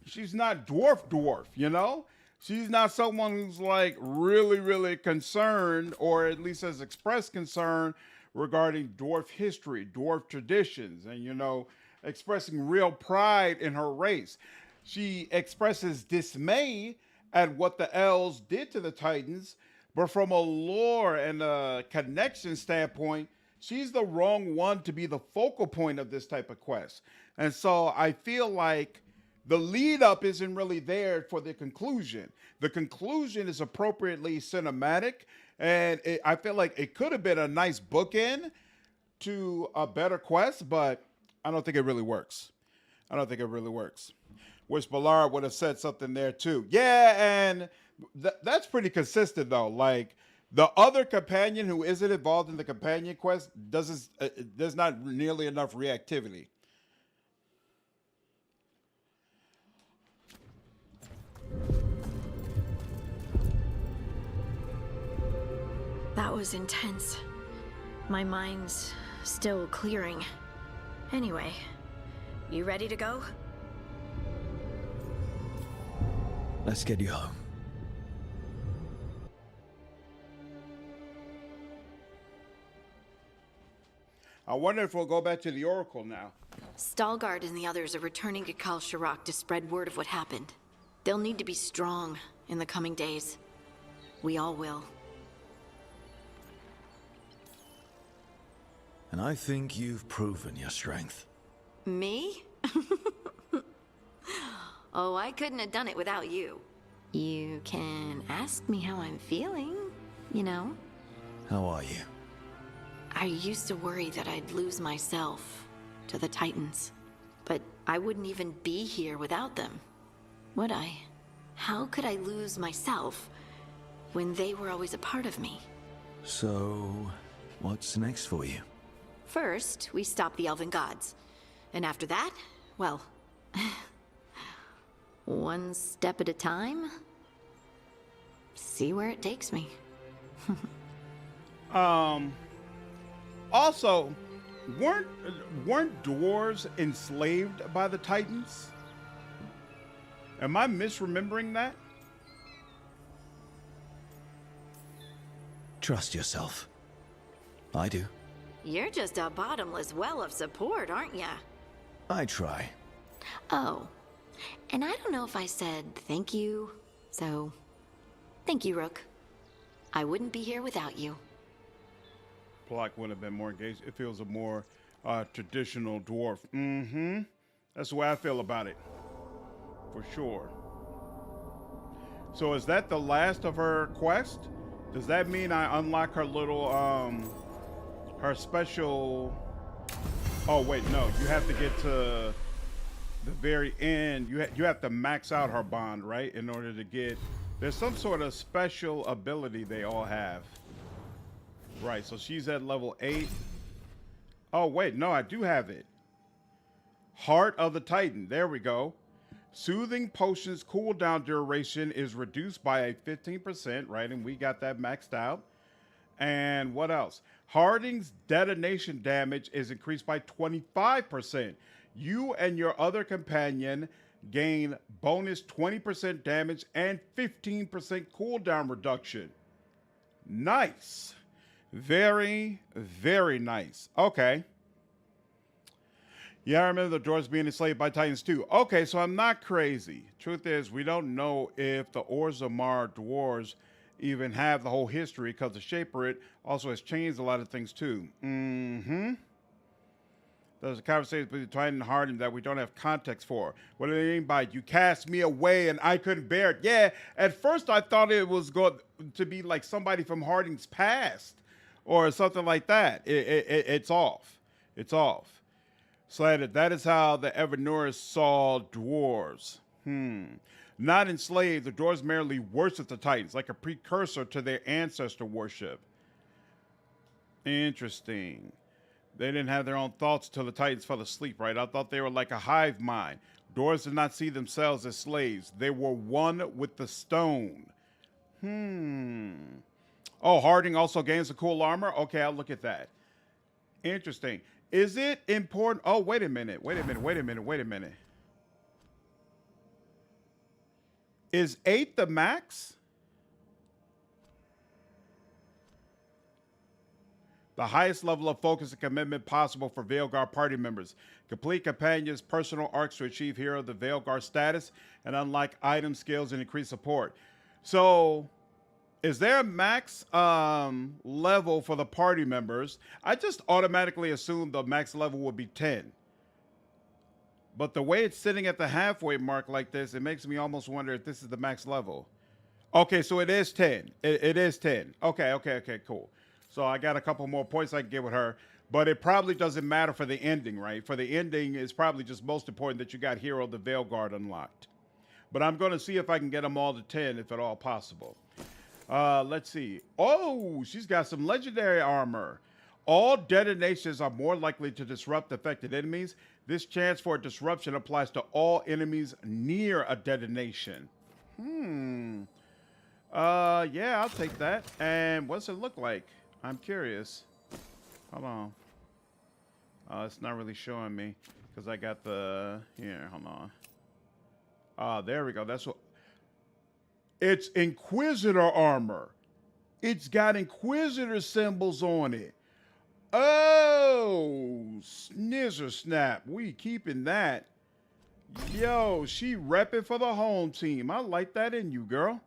dwarf, you know? She's not someone who's like really concerned, or at least has expressed concern regarding dwarf history, dwarf traditions, and, you know, expressing real pride in her race. She expresses dismay at what the elves did to the Titans, but from a lore and a connection standpoint, she's the wrong one to be the focal point of this type of quest. And so I feel like the lead up isn't really there for the conclusion. The conclusion is appropriately cinematic, and I feel like it could have been a nice bookend to a better quest, but I don't think it really works. I don't think it really works. Wish Ballard would have said something there too. Yeah, and that's pretty consistent though. Like, the other companion who isn't involved in the companion quest there's not nearly enough reactivity. That was intense. My mind's still clearing. Anyway, you ready to go? Let's get you home. I wonder if we'll go back to the Oracle now. Stalgard and the others are returning to Kal Shirak to spread word of what happened. They'll need to be strong in the coming days. We all will. And I think you've proven your strength. Me? Oh, I couldn't have done it without you. You can ask me how I'm feeling, you know? How are you? I used to worry that I'd lose myself to the Titans. But I wouldn't even be here without them, would I? How could I lose myself when they were always a part of me? So, what's next for you? First, we stop the Elven Gods. And after that, well, one step at a time. See where it takes me. Also, weren't dwarves enslaved by the Titans? Am I misremembering that? Trust yourself. I do. You're just a bottomless well of support, aren't ya? I try. Oh, and I don't know if I said thank you, so thank you, Rook. I wouldn't be here without you. Block would have been more engaged. It feels a more traditional dwarf. Mm-hmm. That's the way I feel about it. For sure. So is that the last of her quest? Does that mean I unlock her little, her special... Oh, wait, no. You have to get to the very end. You have to max out her bond, right? In order to get... There's some sort of special ability they all have. Right, so she's at level 8. Oh, wait, no, I do have it. Heart of the Titan. There we go. Soothing Potion's cooldown duration is reduced by a 15%, right? And we got that maxed out. And what else? Harding's detonation damage is increased by 25%. You and your other companion gain bonus 20% damage and 15% cooldown reduction. Nice. Very, very nice. Okay. Yeah, I remember the dwarves being enslaved by Titans too. Okay, so I'm not crazy. Truth is, we don't know if the Orzammar dwarves even have the whole history, because the Shaper It also has changed a lot of things too. Mm-hmm. There's a conversation between Titan and Harding that we don't have context for. What do they mean by you cast me away and I couldn't bear it? Yeah, at first I thought it was going to be like somebody from Harding's past or something like that. It's off. It's off. Slanted, that is how the Evernuris saw dwarves. Not enslaved, the dwarves merely worship the Titans, like a precursor to their ancestor worship. Interesting. They didn't have their own thoughts till the Titans fell asleep, right? I thought they were like a hive mind. Dwarves did not see themselves as slaves. They were one with the stone. Oh, Harding also gains a cool armor? Okay, I'll look at that. Interesting. Is it important? Oh, wait a minute. Is 8 the max? The highest level of focus and commitment possible for Veilguard party members. Complete companions' personal arcs to achieve Hero of the Veilguard status and unlock item skills and increase support. So, is there a max level for the party members? I just automatically assumed the max level would be 10. But the way it's sitting at the halfway mark like this, it makes me almost wonder if this is the max level. Okay, so it is 10. It is 10. Okay, cool. So I got a couple more points I can get with her, but it probably doesn't matter for the ending, right? For the ending, it's probably just most important that you got Hero of the Veilguard unlocked. But I'm going to see if I can get them all to 10, if at all possible. Let's see. Oh, she's got some legendary armor. All detonations are more likely to disrupt affected enemies. This chance for a disruption applies to all enemies near a detonation. Yeah, I'll take that. And what's it look like? I'm curious. Hold on. It's not really showing me because I got the... Here, hold on. There we go. That's what... It's Inquisitor armor. It's got Inquisitor symbols on it. Oh, snizzer snap. We keeping that. Yo, she repping for the home team. I like that in you, girl.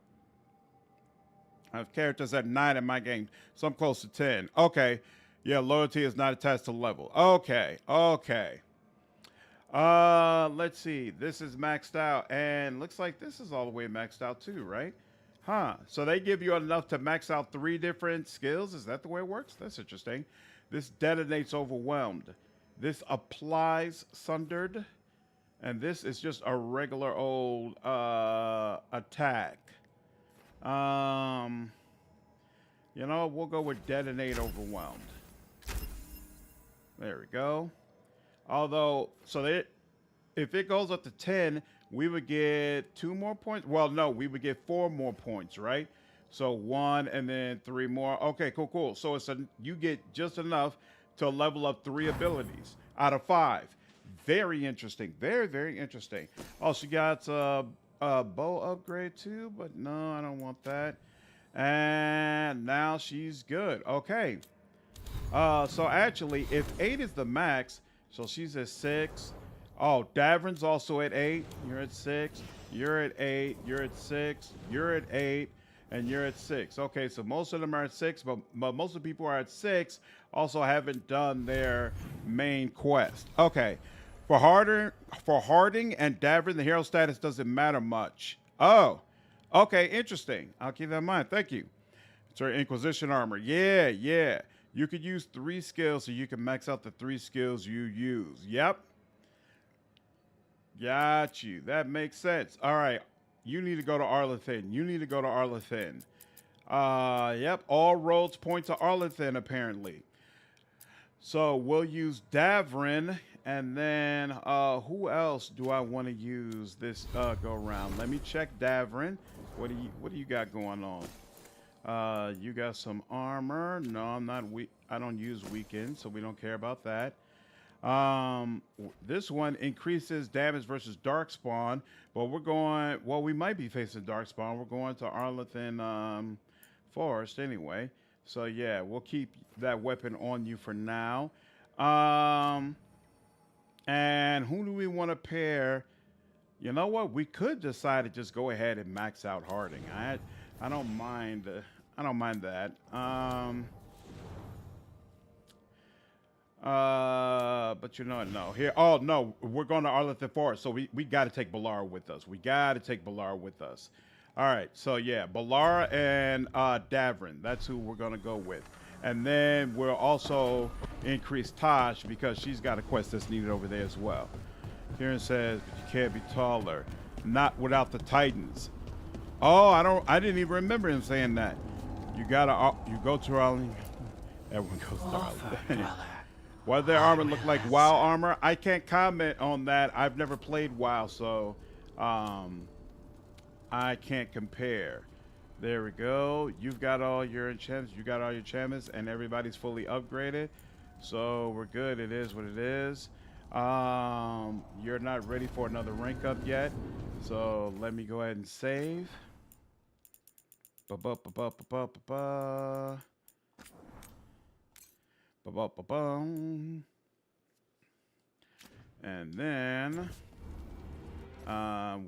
I have characters at 9 in my game, so I'm close to 10. Okay. Yeah, loyalty is not attached to level. Okay. Let's see. This is maxed out, and looks like this is all the way maxed out too, right? So they give you enough to max out 3 different skills. Is that the way it works? That's interesting. This detonates overwhelmed. This applies sundered. And this is just a regular old attack. You know, we'll go with detonate overwhelmed. There we go. Although, so if it goes up to 10, we would get 2 more points. Well, no, we would get 4 more points, right? So 1 and then 3 more. Okay, cool. So you get just enough to level up 3 abilities out of 5. Very interesting. Very interesting. Oh, she got a bow upgrade too, but no, I don't want that. And now she's good. Okay. So actually, if 8 is the max, so she's at 6. Oh, Davrin's also at 8. You're at 6. You're at 8. You're at 6. You're at 8. And you're at 6. Okay, so most of them are at 6, but most of the people are at 6 also haven't done their main quest. Okay. For Harding and Davrin, the hero status doesn't matter much. Oh, okay, interesting. I'll keep that in mind. Thank you. It's her Inquisition armor. Yeah. You could use 3 skills, so you can max out the 3 skills you use. Yep. Got you. That makes sense. All right. You need to go to Arlethin. Yep. All roads point to Arlethin, apparently. So we'll use Davrin. And then who else do I want to use this go around? Let me check Davrin. What do you got going on? You got some armor. No, I'm not weak. I don't use weaken, so we don't care about that. This one increases damage versus Darkspawn, but we're going, well, we might be facing Darkspawn. We're going to Arlethin Forest anyway. So yeah, we'll keep that weapon on you for now. And who do we want to pair? You know what? We could decide to just go ahead and max out Harding. I don't mind. I don't mind that. But you know what? No. Here. Oh no, we're going to Arlethin Forest, so we got to take Balara with us. All right. So yeah, Balara and Davrin. That's who we're going to go with. And then we'll also increase Tosh because she's got a quest that's needed over there as well. Kieran says, but you can't be taller. Not without the Titans. Oh, I didn't even remember him saying that. You go to Arlene. Everyone goes darling. What their armor look like? WoW armor? I can't comment on that. I've never played WoW, so I can't compare. There we go. You've got all your enchantments. You got all your enchantments, and everybody's fully upgraded. So we're good. It is what it is. You're not ready for another rank up yet. So let me go ahead and save. Ba-ba-ba-ba-ba-ba-ba. Ba-ba-ba-bum. And then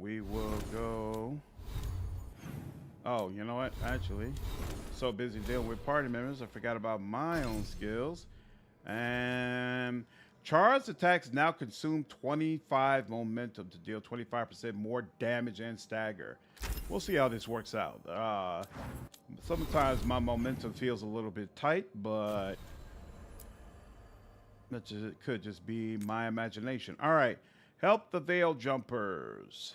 we will go. Oh, you know what? Actually, so busy dealing with party members, I forgot about my own skills. And charged attacks now consume 25 momentum to deal 25% more damage and stagger. We'll see how this works out. Sometimes my momentum feels a little bit tight, but it could just be my imagination. All right, help the Veil Jumpers.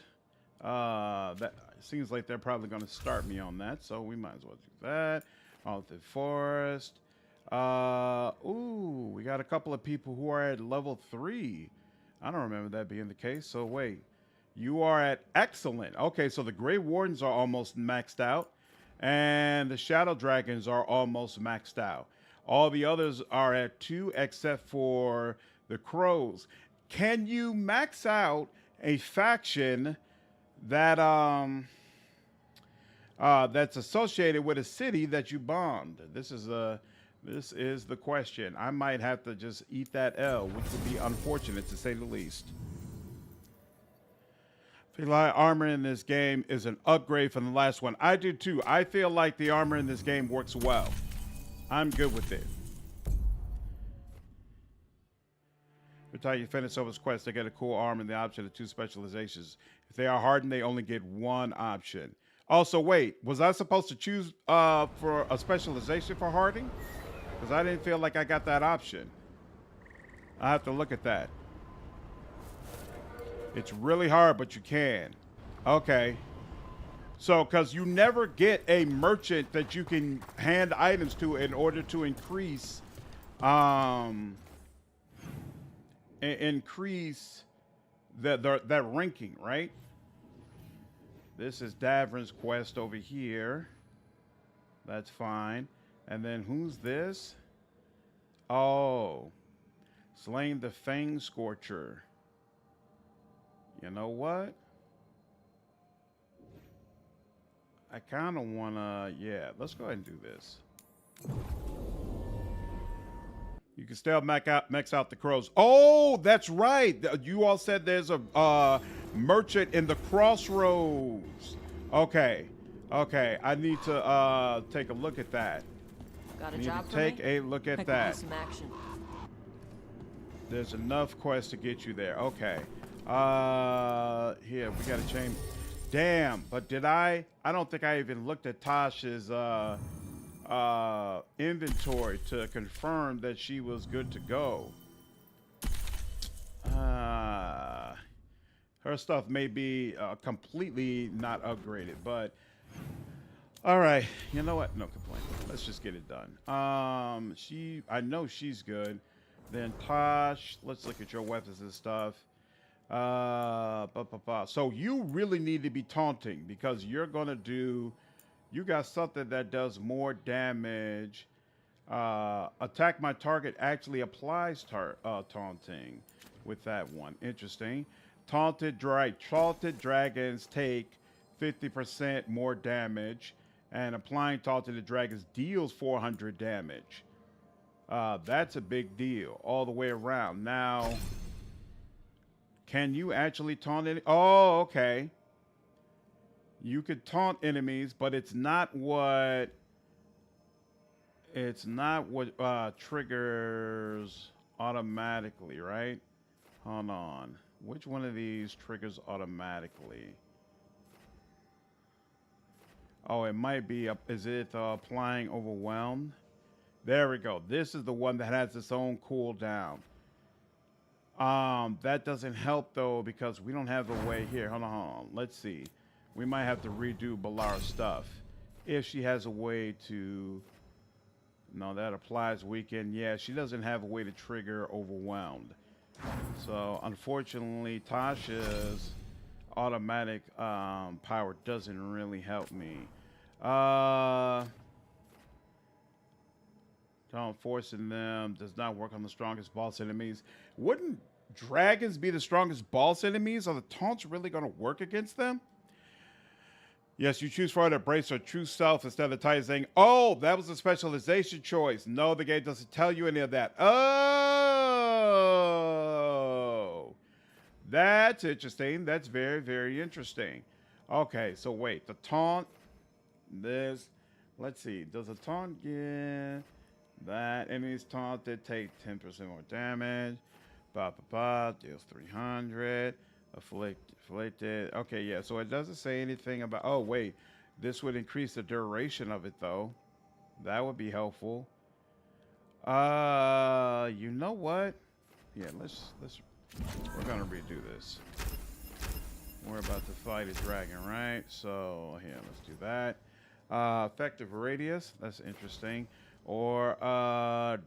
That seems like they're probably going to start me on that, so we might as well do that. Haunted Forest. Ooh, we got a couple of people who are at level 3. I don't remember that being the case. So wait, you are at excellent. Okay, so the Grey Wardens are almost maxed out, and the Shadow Dragons are almost maxed out. All the others are at 2 except for the Crows. Can you max out a faction that that's associated with a city that you bombed? This is the question. I might have to just eat that L, which would be unfortunate to say the least. I feel like armor in this game is an upgrade from the last one. I do too. I feel like the armor in this game works well. I'm good with it. Every time you finish Solas quest, they get a cool armor and the option of 2 specializations. If they are hardened, they only get 1 option. Also, wait, was I supposed to choose for a specialization for hardening? Because I didn't feel like I got that option. I have to look at that. It's really hard, but you can. Okay. So, because you never get a merchant that you can hand items to in order to increase that ranking, right? This is Davrin's quest over here. That's fine. And then who's this? Oh, Slaying the Fang Scorcher. You know what? I kind of want to, yeah, let's go ahead and do this. You can still max out the Crows. Oh, that's right. You all said there's a merchant in the Crossroads. Okay. Okay. I need to take a look at that. Got a job for take me? a look at I could that. use some action. There's enough quests to get you there. Okay. Here, we got to change. Damn, but did I don't think I even looked at Tasha's inventory to confirm that she was good to go. Her stuff may be completely not upgraded, but all right. You know what? No complaint. Let's just get it done. I know she's good. Then Tosh, let's look at your weapons and stuff. So you really need to be taunting because you're gonna do. You got something that does more damage. Attack my target actually applies taunting with that one. Interesting. Taunted dragons take 50% more damage, and applying taunted to dragons deals 400 damage. That's a big deal all the way around. Now, can you actually taunt it? Oh, okay. You could taunt enemies, but it's not what triggers automatically, right? Hold on. Which one of these triggers automatically? Oh, it might be is it applying overwhelmed? There we go. This is the one that has its own cooldown. That doesn't help though because we don't have a way here. Hold on. Let's see. We might have to redo Balara's stuff if she has a way to No, that applies weekend. Yeah, she doesn't have a way to trigger overwhelmed. So unfortunately, Tasha's automatic power doesn't really help me. Forcing them does not work on the strongest boss enemies. Wouldn't dragons be the strongest boss enemies? Are the taunts really going to work against them? Yes, you choose for her to embrace her true self instead of Titan saying, oh, that was a specialization choice. No, the game doesn't tell you any of that. Oh, that's interesting. That's very, very interesting. Okay, so wait, the taunt, this, let's see. Does a taunt get that? Enemies taunted take 10% more damage. Deals 300. Afflicted. Okay, yeah, so it doesn't say anything about, oh wait, this would increase the duration of it though. That would be helpful. You know what? Yeah, we're gonna redo this. We're about to fight a dragon, right? So here, let's do that. Effective radius, that's interesting. Or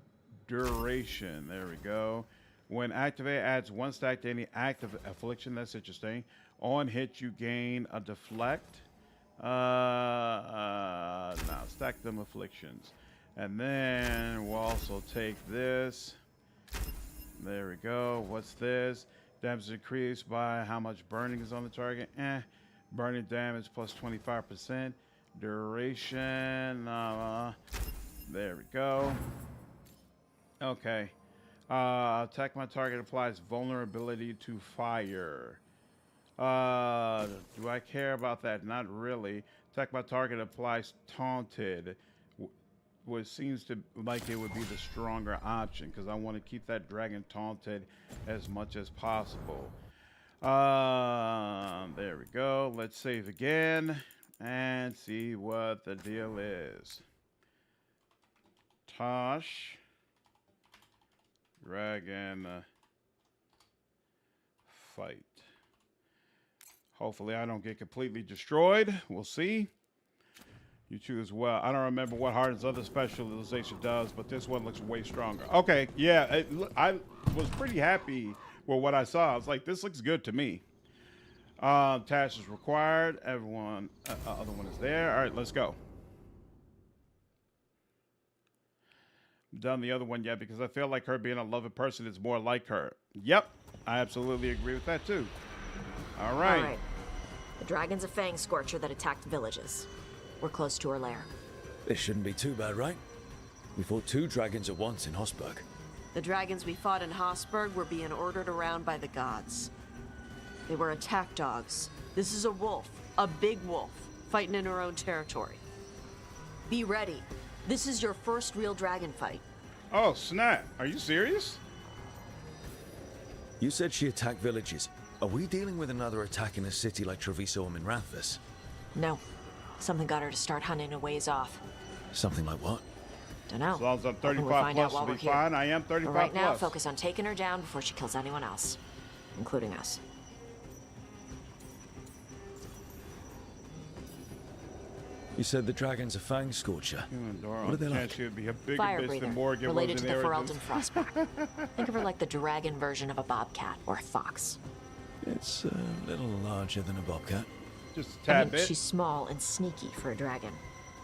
duration, there we go. When activated, adds 1 stack to any active affliction. That's interesting. On hit, you gain a deflect. Now stack them afflictions. And then we'll also take this. There we go. What's this? Damage increased by how much burning is on the target. Burning damage plus 25%. Duration. There we go. Okay. Attack my target applies vulnerability to fire. Do I care about that? Not really. Attack my target applies taunted, which seems to like it would be the stronger option because I want to keep that dragon taunted as much as possible. There we go. Let's save again and see what the deal is. Tosh. Dragon fight. Hopefully I don't get completely destroyed. We'll see. You choose well. I don't remember what Harden's other specialization does, but this one looks way stronger. Okay, yeah, I was pretty happy with what I saw. I was like, this looks good to me. Task is required. Everyone, other one is there. All right, let's go. Done the other one yet because I feel like her being a loving person is more like her. Yep, I absolutely agree with that too. All right. The dragon's a fang scorcher that attacked villages. We're close to her lair. This shouldn't be too bad, right? We fought 2 dragons at once in Hosberg. The dragons we fought in Hosberg were being ordered around by the gods. They were attack dogs. This is a wolf, a big wolf, fighting in her own territory. Be ready. This is your first real dragon fight. Oh, snap. Are you serious? You said she attacked villages. Are we dealing with another attack in a city like Treviso or Minrathus? No. Something got her to start hunting a ways off. Something like what? Dunno. As long as I'm 35 we'll find plus, out while will be we're fine. here. I am 35 but right now, plus. focus on taking her down before she kills anyone else, including us. You said the dragon's a fang scorcher. What are they like? She would be a bigger Fire bitch breather, than Morgan related was to in the Origins. Ferelden Frostback. Think of her like the dragon version of a bobcat or a fox. It's a little larger than a bobcat. Just a tad bit. She's small and sneaky for a dragon.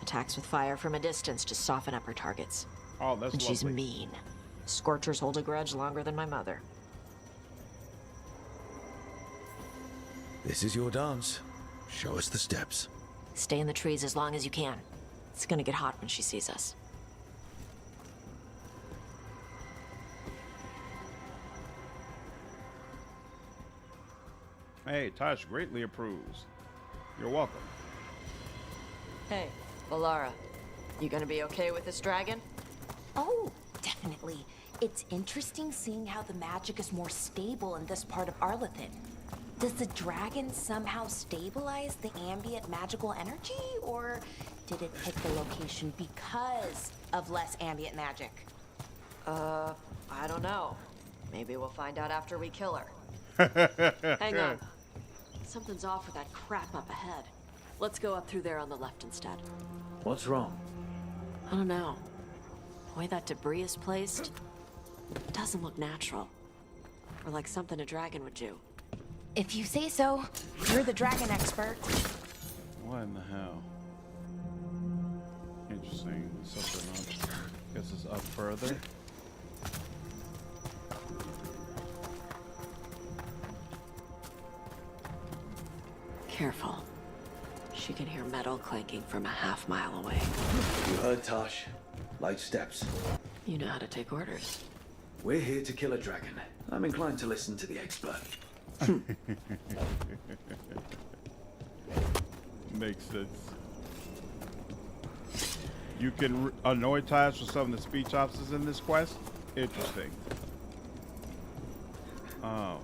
Attacks with fire from a distance to soften up her targets. Oh, that's And she's lovely. mean. Scorchers hold a grudge longer than my mother. This is your dance. Show us the steps. Stay in the trees as long as you can. It's gonna get hot when she sees us. Hey, Tosh greatly approves. You're welcome. Hey, Valara, you gonna be okay with this dragon? Oh, definitely. It's interesting seeing how the magic is more stable in this part of Arlethin. Does the dragon somehow stabilize the ambient magical energy, or did it pick the location because of less ambient magic? I don't know. Maybe we'll find out after we kill her. Hang on. Something's off with that crap up ahead. Let's go up through there on the left instead. What's wrong? I don't know. The way that debris is placed, it doesn't look natural. Or like something a dragon would do. If you say so, you're the dragon expert. What in the hell? Interesting. Something up. Guess it's up further. Careful. She can hear metal clanking from a half-mile away. You heard Tosh. Light steps. You know how to take orders. We're here to kill a dragon. I'm inclined to listen to the expert. Makes sense. You can annoy Tash with some of the speech officers in this quest? Interesting. Oh.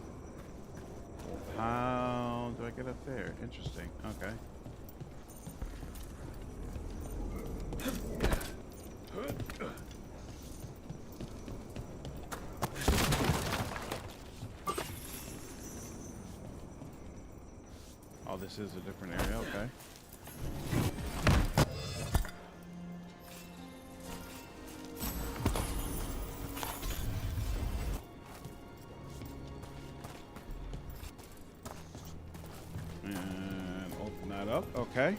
How do I get up there? Interesting. Okay. Oh, this is a different area. Okay. And open that up. Okay.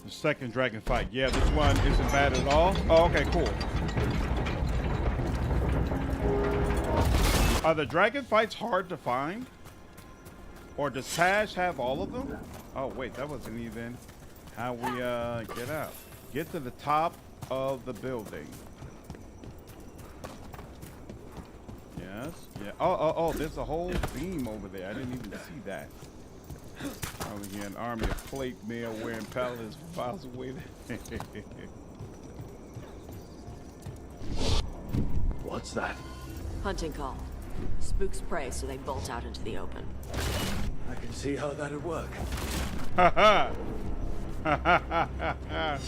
The second dragon fight. Yeah, this one isn't bad at all. Oh, okay, cool. Are the dragon fights hard to find? Or does Tash have all of them? Oh, wait, that wasn't even how we get out. Get to the top of the building. Yes. Yeah. Oh, there's a whole beam over there. I didn't even see that. Over here, an army of plate mail wearing paladins for miles away. What's that? Hunting call. Spooks prey, so they bolt out into the open. I can see how that'd work. Ha ha! Ha ha ha ha ha!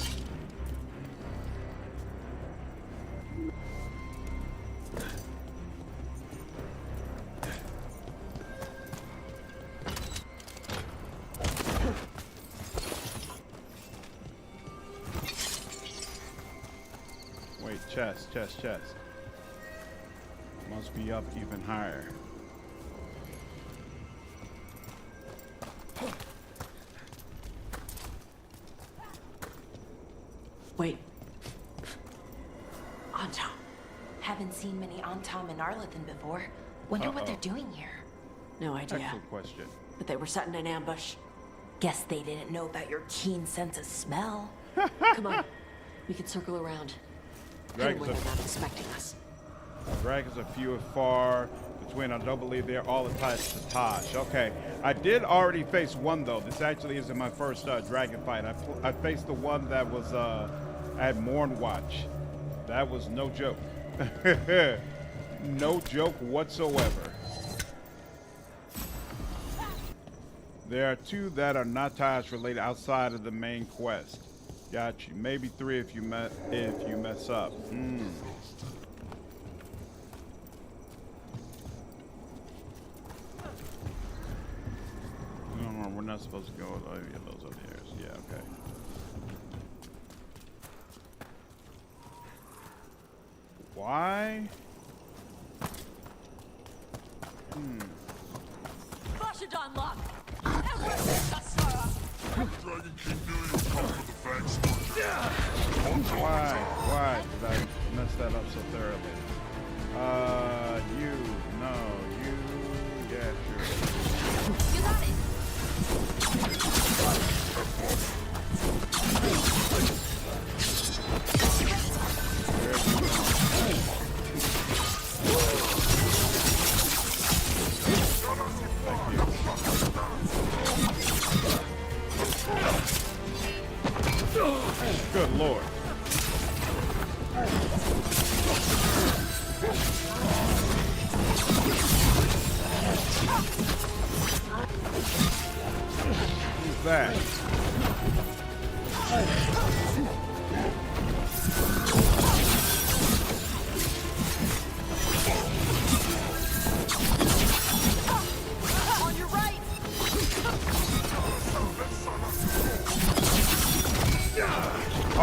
Wait, chest. Must be up even higher. Wait. Antom. Haven't seen many Antom in Arlithin before. Wonder what they're doing here. No idea. Excellent question. But they were setting an ambush. Guess they didn't know about your keen sense of smell. Come on. We can circle around. Hit 'em when they're not expecting us. Dragons are few and far between. I don't believe they're all attached to Tosh. Okay, I did already face one though. This actually isn't my first dragon fight. I faced the one that was at Mornwatch. That was no joke. No joke whatsoever. There are two that are not Tosh related outside of the main quest. Got you. Maybe three if you mess up. No, we're not supposed to go with any of those up here. Yeah, okay. Why? Bashadon lock! Dragon King knew you would come for the fangs. Why did I mess that up so thoroughly? Yeah, sure. You got it! Good Lord. Who's that? On your right!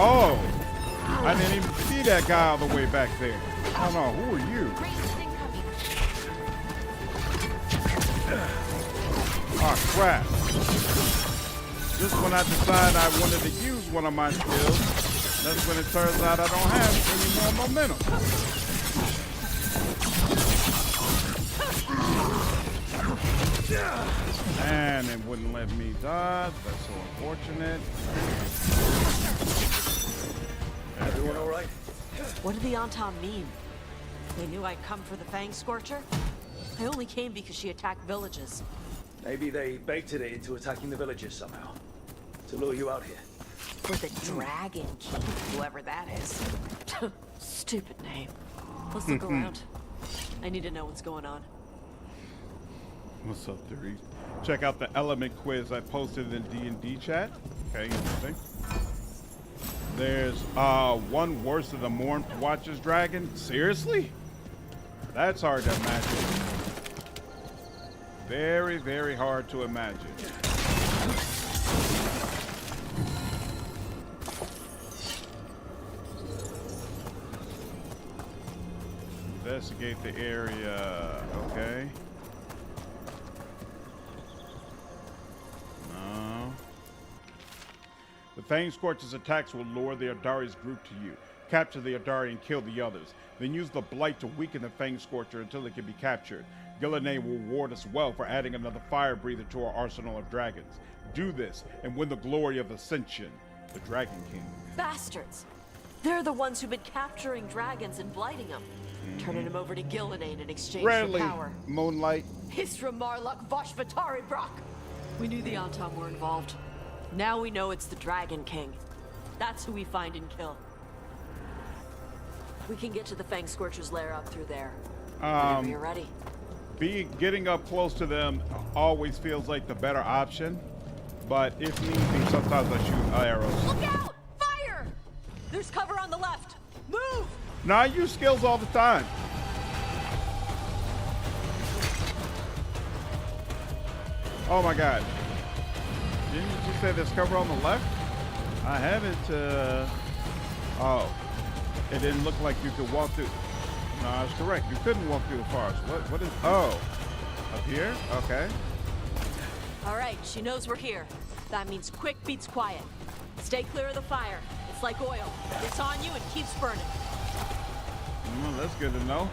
Oh! I didn't even see that guy all the way back there? Oh no, who are you? Oh crap. Just when I decide I wanted to use one of my skills, that's when it turns out I don't have any more momentum. And it wouldn't let me dodge. That's so unfortunate. Everyone all right? What did the Antam mean? They knew I'd come for the Fang Scorcher? I only came because she attacked villages. Maybe they baited it into attacking the villages somehow. To lure you out here. For the Dragon King, whoever that is. Stupid name. Let's look around. I need to know what's going on. What's up, Theory? Check out the element quiz I posted in D&D chat. Okay, interesting. There's one worse than the Morn Watcher's Dragon. Seriously? That's hard to imagine. Very, very hard to imagine. Investigate the area. Okay. No. The Fang Scorcher's attacks will lure the Adari's group to you. Capture the Adari and kill the others. Then use the Blight to weaken the Fang Scorcher until it can be captured. Gillenay will reward us well for adding another fire breather to our arsenal of dragons. Do this and win the glory of Ascension, the Dragon King. Bastards! They're the ones who've been capturing dragons and blighting them. Turning them over to Gillenay in exchange for power. Moonlight. Hisra Marluk Voshvatari Brock! We knew the Antam were involved. Now we know it's the Dragon King. That's who we find and kill. We can get to the Fang Scorcher's lair up through there. Whenever you're ready. Getting up close to them always feels like the better option, but if need be, sometimes I shoot arrows. Look out! Fire! There's cover on the left. Move! Now I use skills all the time. Oh my god. Didn't you just say there's cover on the left? I have it, oh. It didn't look like you could walk through. No, that's correct. You couldn't walk through the forest. What is, oh. Up here? Okay. All right, she knows we're here. That means quick beats quiet. Stay clear of the fire. It's like oil. It's on you and keeps burning. Well, that's good to know.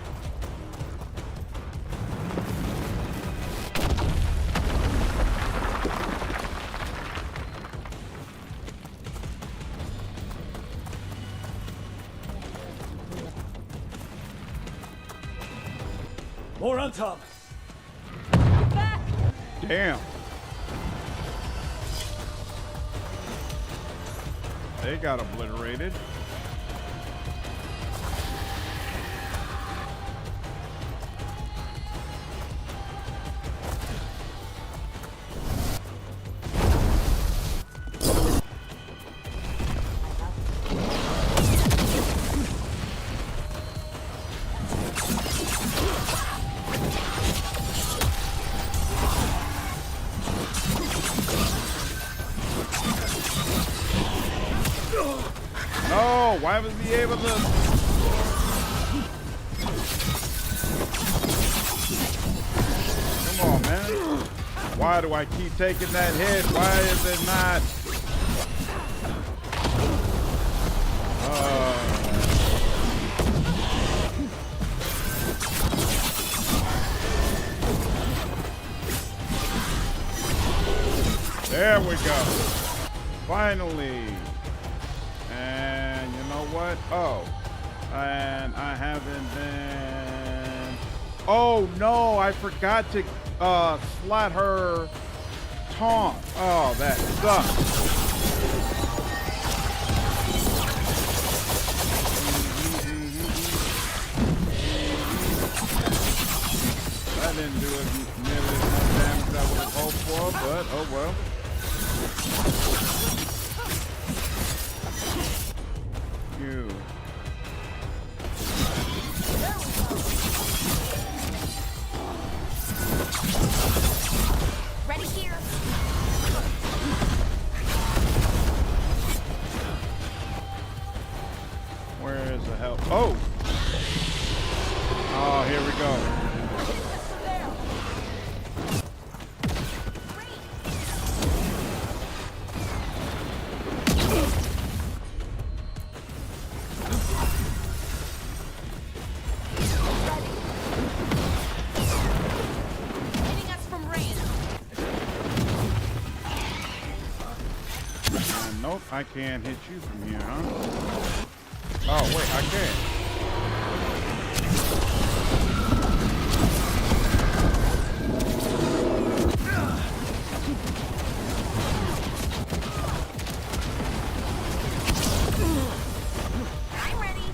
More on top. Damn. They got obliterated. No, why was he able to? Come on, man. Why do I keep taking that hit? Why is it not? There we go. Finally. And you know what? Oh. And I haven't been... Oh, no. I forgot to slot her taunt. Oh, that sucks. That didn't do nearly as much damage as I would have hoped for, but oh well. You. Ready here. Where is the help? I can't hit you from here, huh? Oh, wait, I can. I'm ready.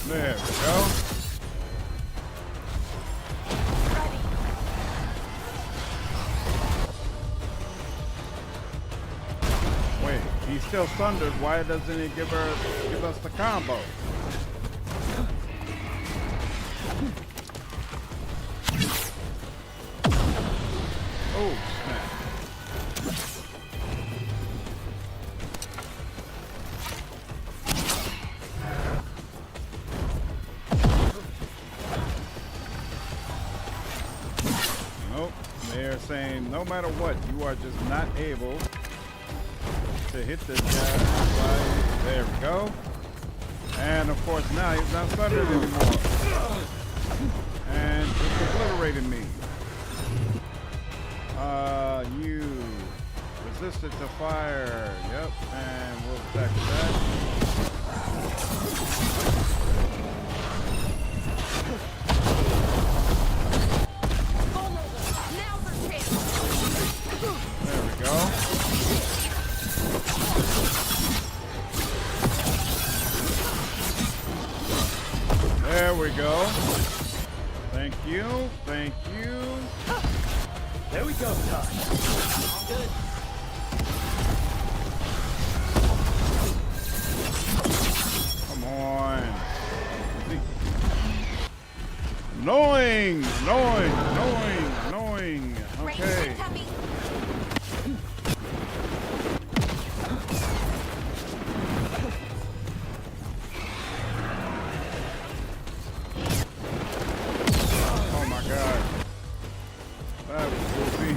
There we go. Wait, he's still sundered. Why doesn't he give us the combo? Oh, snap. Nope, they're saying no matter what, you are just not able to hit this guy. Right. There we go. And of course now he's not sundered anymore. And just obliterated me. You resisted to fire. Yep, and we'll attack that. There we go. There we go. Thank you. Thank you. There we go, Todd. Good. Come on. Annoying. Annoying. Annoying. Annoying. Okay. Oh my God. That was goofy.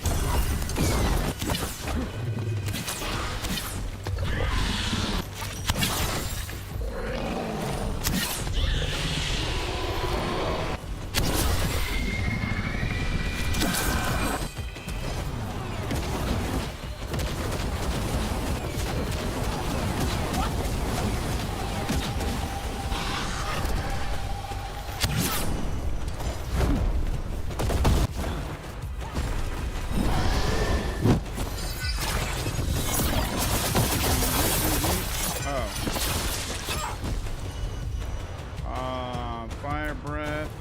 Fire breath.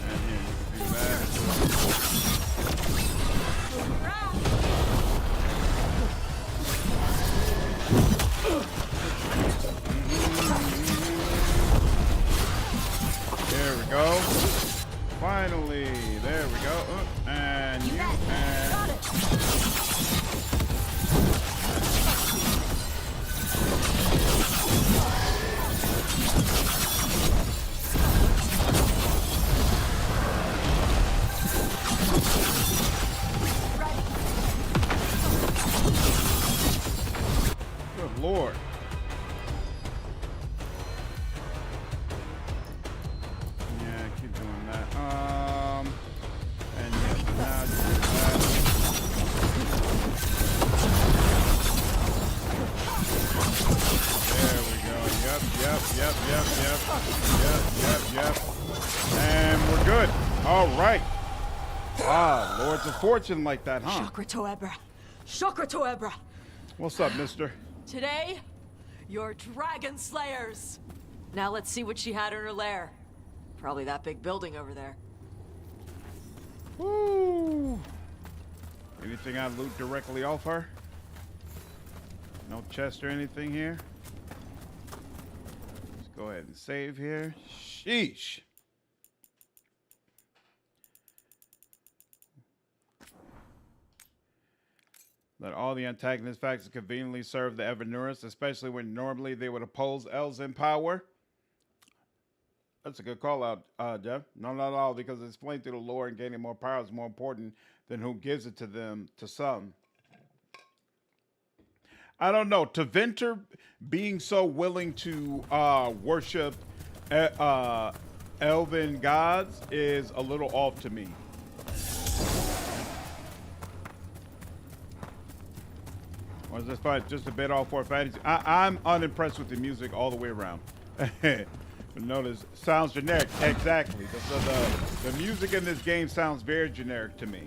And here, you can do that. There we go. Finally, there we go. And you and good Lord. Yeah, keep doing that. And yes, now do that. There we go. Yep. And we're good. All right. Ah, Lords of Fortune like that, huh? Chakra Toebra. Chakra Toebra. What's up, mister? Today, you're dragon slayers. Now let's see what she had in her lair. Probably that big building over there. Woo! Anything I loot directly off her? No chest or anything here? Let's go ahead and save here. Sheesh. Let all the antagonist factions conveniently serve the Everneurus, especially when normally they would oppose elves in power. That's a good call out, Jeff. No, not at all, because explaining through the lore and gaining more power is more important than who gives it to them, to some. I don't know. To Venter being so willing to worship elven gods is a little off to me. Or is this fight just a bit off for fantasy? I'm unimpressed with the music all the way around. Notice, sounds generic. Exactly. The music in this game sounds very generic to me.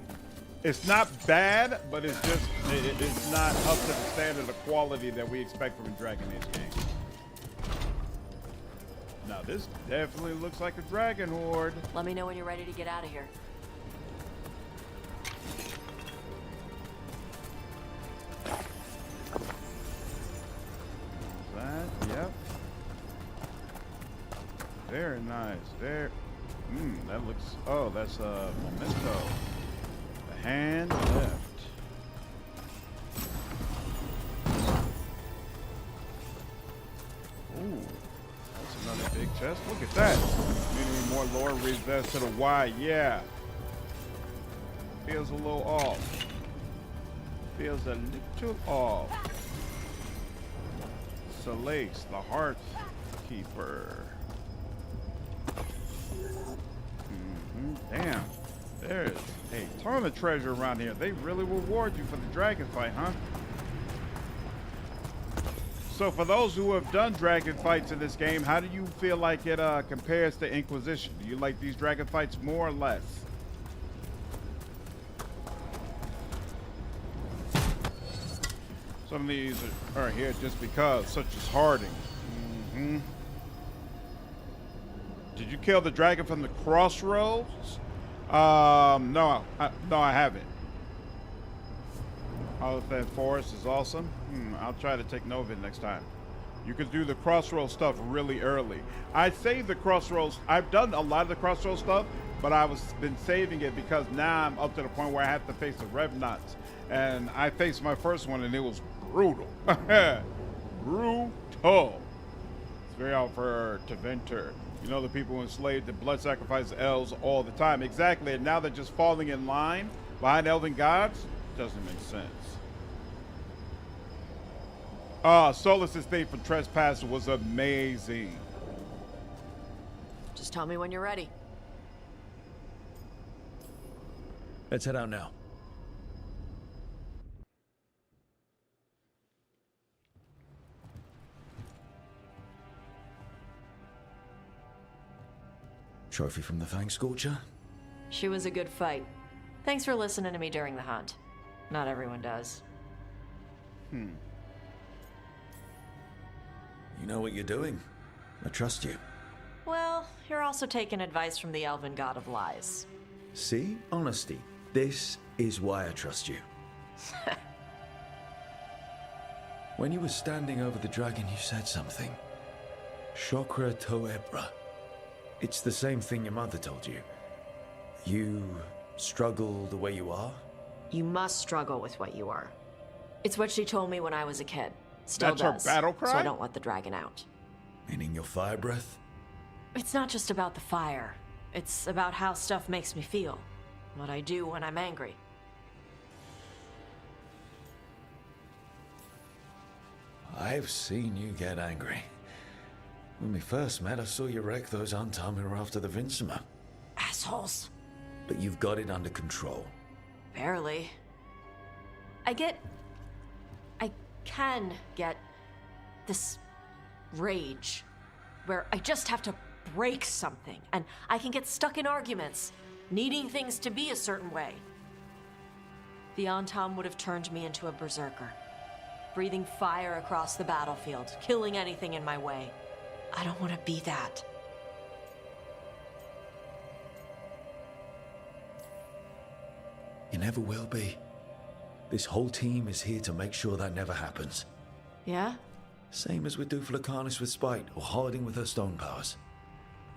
It's not bad, but it's just it's not up to the standard of quality that we expect from a Dragon Age game. Now this definitely looks like a dragon horde. Let me know when you're ready to get out of here. That, yep. Very nice. There. That looks. Oh, that's a memento. The hand left. Ooh, that's another big chest. Look at that. Meaning more lore reads that to the Y. Yeah. Feels a little off. Feels a little off. Solas, the Heart Keeper. Damn, there's a ton of treasure around here. They really reward you for the dragon fight, huh? So for those who have done dragon fights in this game, how do you feel like it compares to Inquisition? Do you like these dragon fights more or less? Some of these are here just because, such as Harding. Did you kill the dragon from the crossroads? No, I haven't. Oliphant Forest is awesome. I'll try to take note of it next time. You could do the crossroads stuff really early. I saved the crossroads. I've done a lot of the crossroads stuff, but been saving it because now I'm up to the point where I have to face the Revenants. And I faced my first one and it was brutal. Brutal. It's very hard for to Venter. You know, the people who enslaved the blood sacrifice elves all the time. Exactly, and now they're just falling in line behind elven gods? Doesn't make sense. Solas' thing for Trespass was amazing. Just tell me when you're ready. Let's head out now. Trophy from the Fang Scorcher? She was a good fight. Thanks for listening to me during the hunt. Not everyone does. You know what you're doing. I trust you. Well, you're also taking advice from the elven god of lies. See? Honesty. This is why I trust you. When you were standing over the dragon, you said something. Chokra Toebra. It's the same thing your mother told you. You struggle the way you are? You must struggle with what you are. It's what she told me when I was a kid. Still That's does. her battle cry? So I don't let the dragon out. Meaning your fire breath? It's not just about the fire. It's about how stuff makes me feel. What I do when I'm angry. I've seen you get angry. When we first met, I saw you wreck those Antamir after the Vincima. Assholes. But you've got it under control. Barely. I can get this rage where I just have to break something and I can get stuck in arguments, needing things to be a certain way. The Antam would have turned me into a berserker, breathing fire across the battlefield, killing anything in my way. I don't want to be that. You never will be. This whole team is here to make sure that never happens. Yeah? Same as we do for Lucanus with spite, or hiding with her stone powers.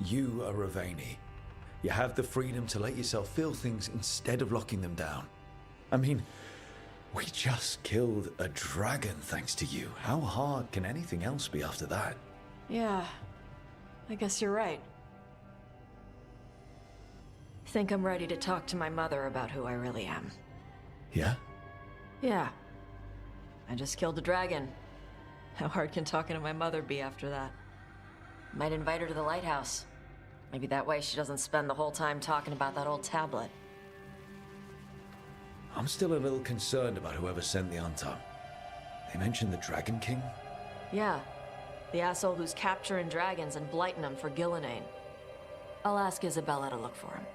You are Ravani. You have the freedom to let yourself feel things instead of locking them down. I mean, we just killed a dragon thanks to you. How hard can anything else be after that? Yeah, I guess you're right. Think I'm ready to talk to my mother about who I really am. Yeah? Yeah. I just killed a dragon. How hard can talking to my mother be after that? Might invite her to the Lighthouse. Maybe that way she doesn't spend the whole time talking about that old tablet. I'm still a little concerned about whoever sent the Anton. They mentioned the Dragon King? Yeah. The asshole who's capturing dragons and blighting them for Gillenane. I'll ask Isabella to look for him.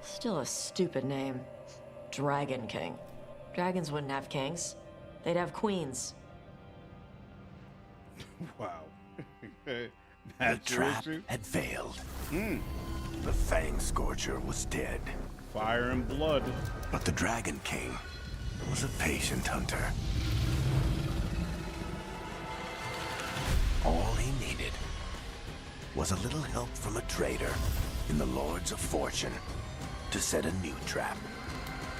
Still a stupid name. Dragon King. Dragons wouldn't have kings. They'd have queens. Wow. The trap had failed. The Fang Scorcher was dead. Fire and blood. But the Dragon King was a patient hunter. All he needed was a little help from a trader in the Lords of Fortune to set a new trap.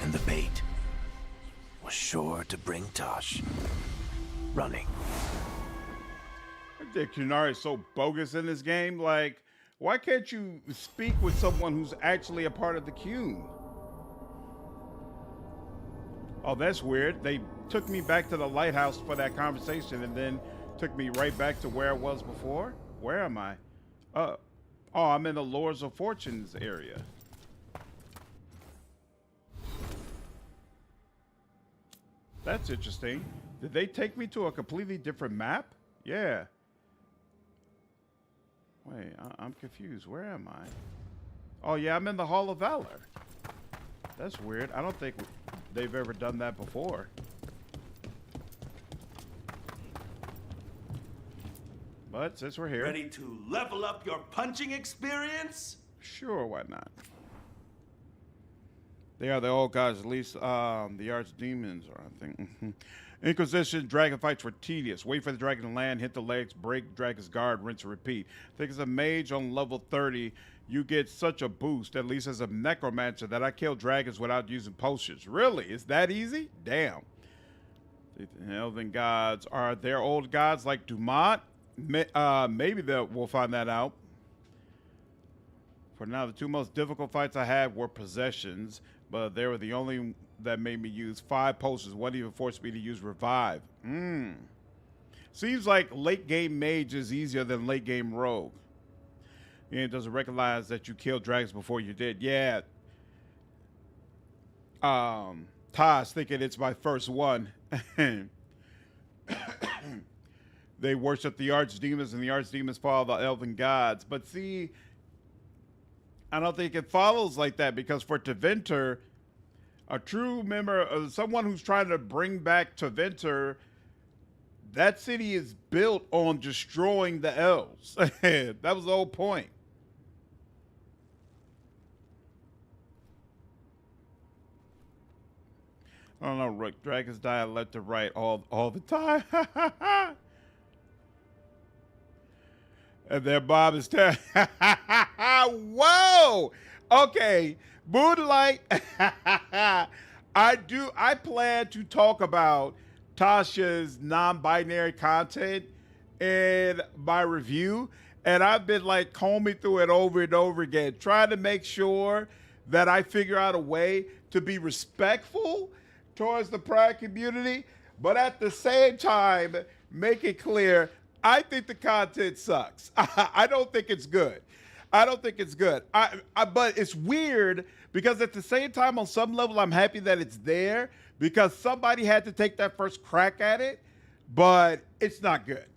And the bait was sure to bring Tosh running. I think Kunari is so bogus in this game. Like, why can't you speak with someone who's actually a part of the queue? Oh, that's weird. They took me back to the Lighthouse for that conversation and then took me right back to where I was before. Where am I? Oh, I'm in the Lords of Fortunes area. That's interesting. Did they take me to a completely different map? Yeah. Wait, I'm confused. Where am I? Oh, yeah, I'm in the Hall of Valor. That's weird. I don't think they've ever done that before. But since we're here... Ready to level up your punching experience? Sure, why not? They are the old gods, at least the archdemons are, I think. Inquisition dragon fights were tedious. Wait for the dragon to land, hit the legs, break dragon's guard, rinse and repeat. I think as a mage on level 30, you get such a boost, at least as a necromancer, that I kill dragons without using potions. Really? Is that easy? Damn. The elven gods, are there old gods like Dumont? Maybe we'll find that out. For now, the two most difficult fights I had were possessions, but they were the only that made me use 5 potions. One even forced me to use revive. Seems like late game mage is easier than late game rogue. And it doesn't recognize that you killed dragons before you did. Yeah. Tosh thinking it's my first one. They worship the archdemons, and the archdemons follow the elven gods. But see, I don't think it follows like that, because for Tevinter, a true member of someone who's trying to bring back Tevinter, that city is built on destroying the elves. That was the whole point. I don't know, Rook. Dragons die left to right all the time. And their Bob is whoa! Okay, Moonlight. I plan to talk about Tasha's non-binary content in my review, and I've been like combing through it over and over again, trying to make sure that I figure out a way to be respectful towards the Pride community, but at the same time make it clear I think the content sucks. I don't think it's good. I don't think it's good. But it's weird because at the same time, on some level, I'm happy that it's there because somebody had to take that first crack at it, but it's not good.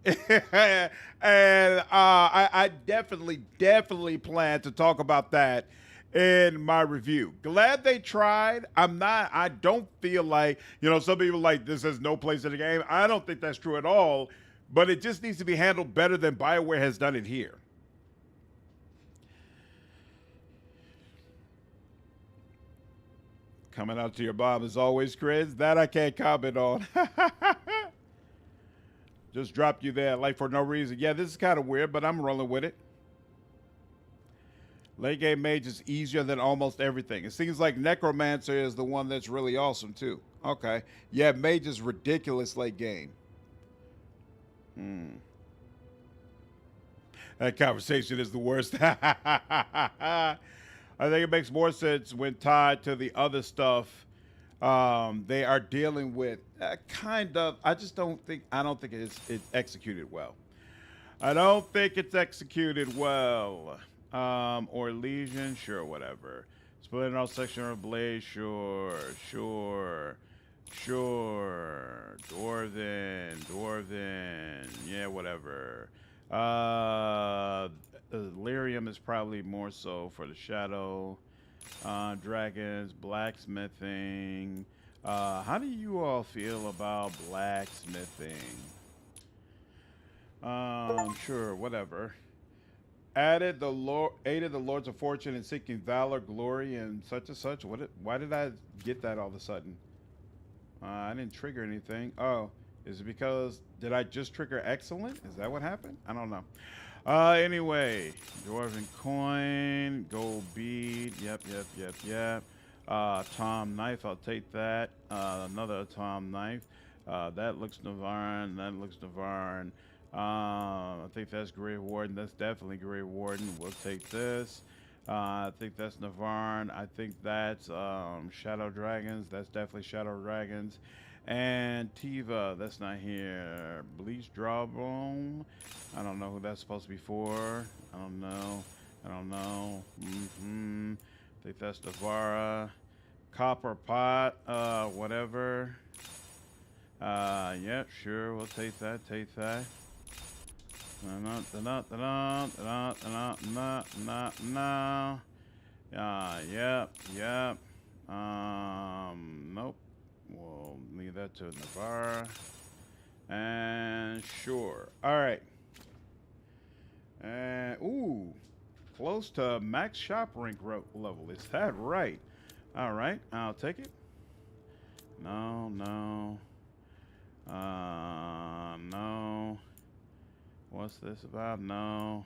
And I definitely plan to talk about that in my review. Glad they tried. I don't feel like, some people like this has no place in the game. I don't think that's true at all. But it just needs to be handled better than BioWare has done it here. Coming out to your Bob as always, Chris. That I can't comment on. Just dropped you there, like, for no reason. Yeah, this is kind of weird, but I'm rolling with it. Late game mage is easier than almost everything. It seems like necromancer is the one that's really awesome, too. Okay. Yeah, mage is ridiculous late game. That conversation is the worst. I think it makes more sense when tied to the other stuff they are dealing with. Kind of. I don't think it's executed well. I don't think it's executed well. Or Legion, sure, whatever. Splitting off section or Blaze, sure. Dwarven, yeah, whatever. Lyrium is probably more so for the shadow. Dragons, blacksmithing. How do you all feel about blacksmithing? Sure, whatever. Aided the Lords of Fortune in seeking valor, glory, and such and such. Why did I get that all of a sudden? I didn't trigger anything. Oh, is it because did I just trigger excellent? Is that what happened? I don't know. Anyway, Dwarven coin, gold bead. Yep. Tom knife. I'll take that. Another Tom knife. That looks Navarran. I think that's Grey Warden. That's definitely Grey Warden. We'll take this. I think that's Navarran. I think that's Shadow Dragons. That's definitely Shadow Dragons. And Tiva, that's not here. Bleach Drawbone. I don't know who that's supposed to be for. I don't know. I think that's Navara. Copper Pot. Whatever. Yep, sure. We'll take that. Yep. Nope. We'll leave that to Navarra. And sure. All right. And ooh, close to max shop rank level. Is that right? All right. I'll take it. No. No. What's this about? No.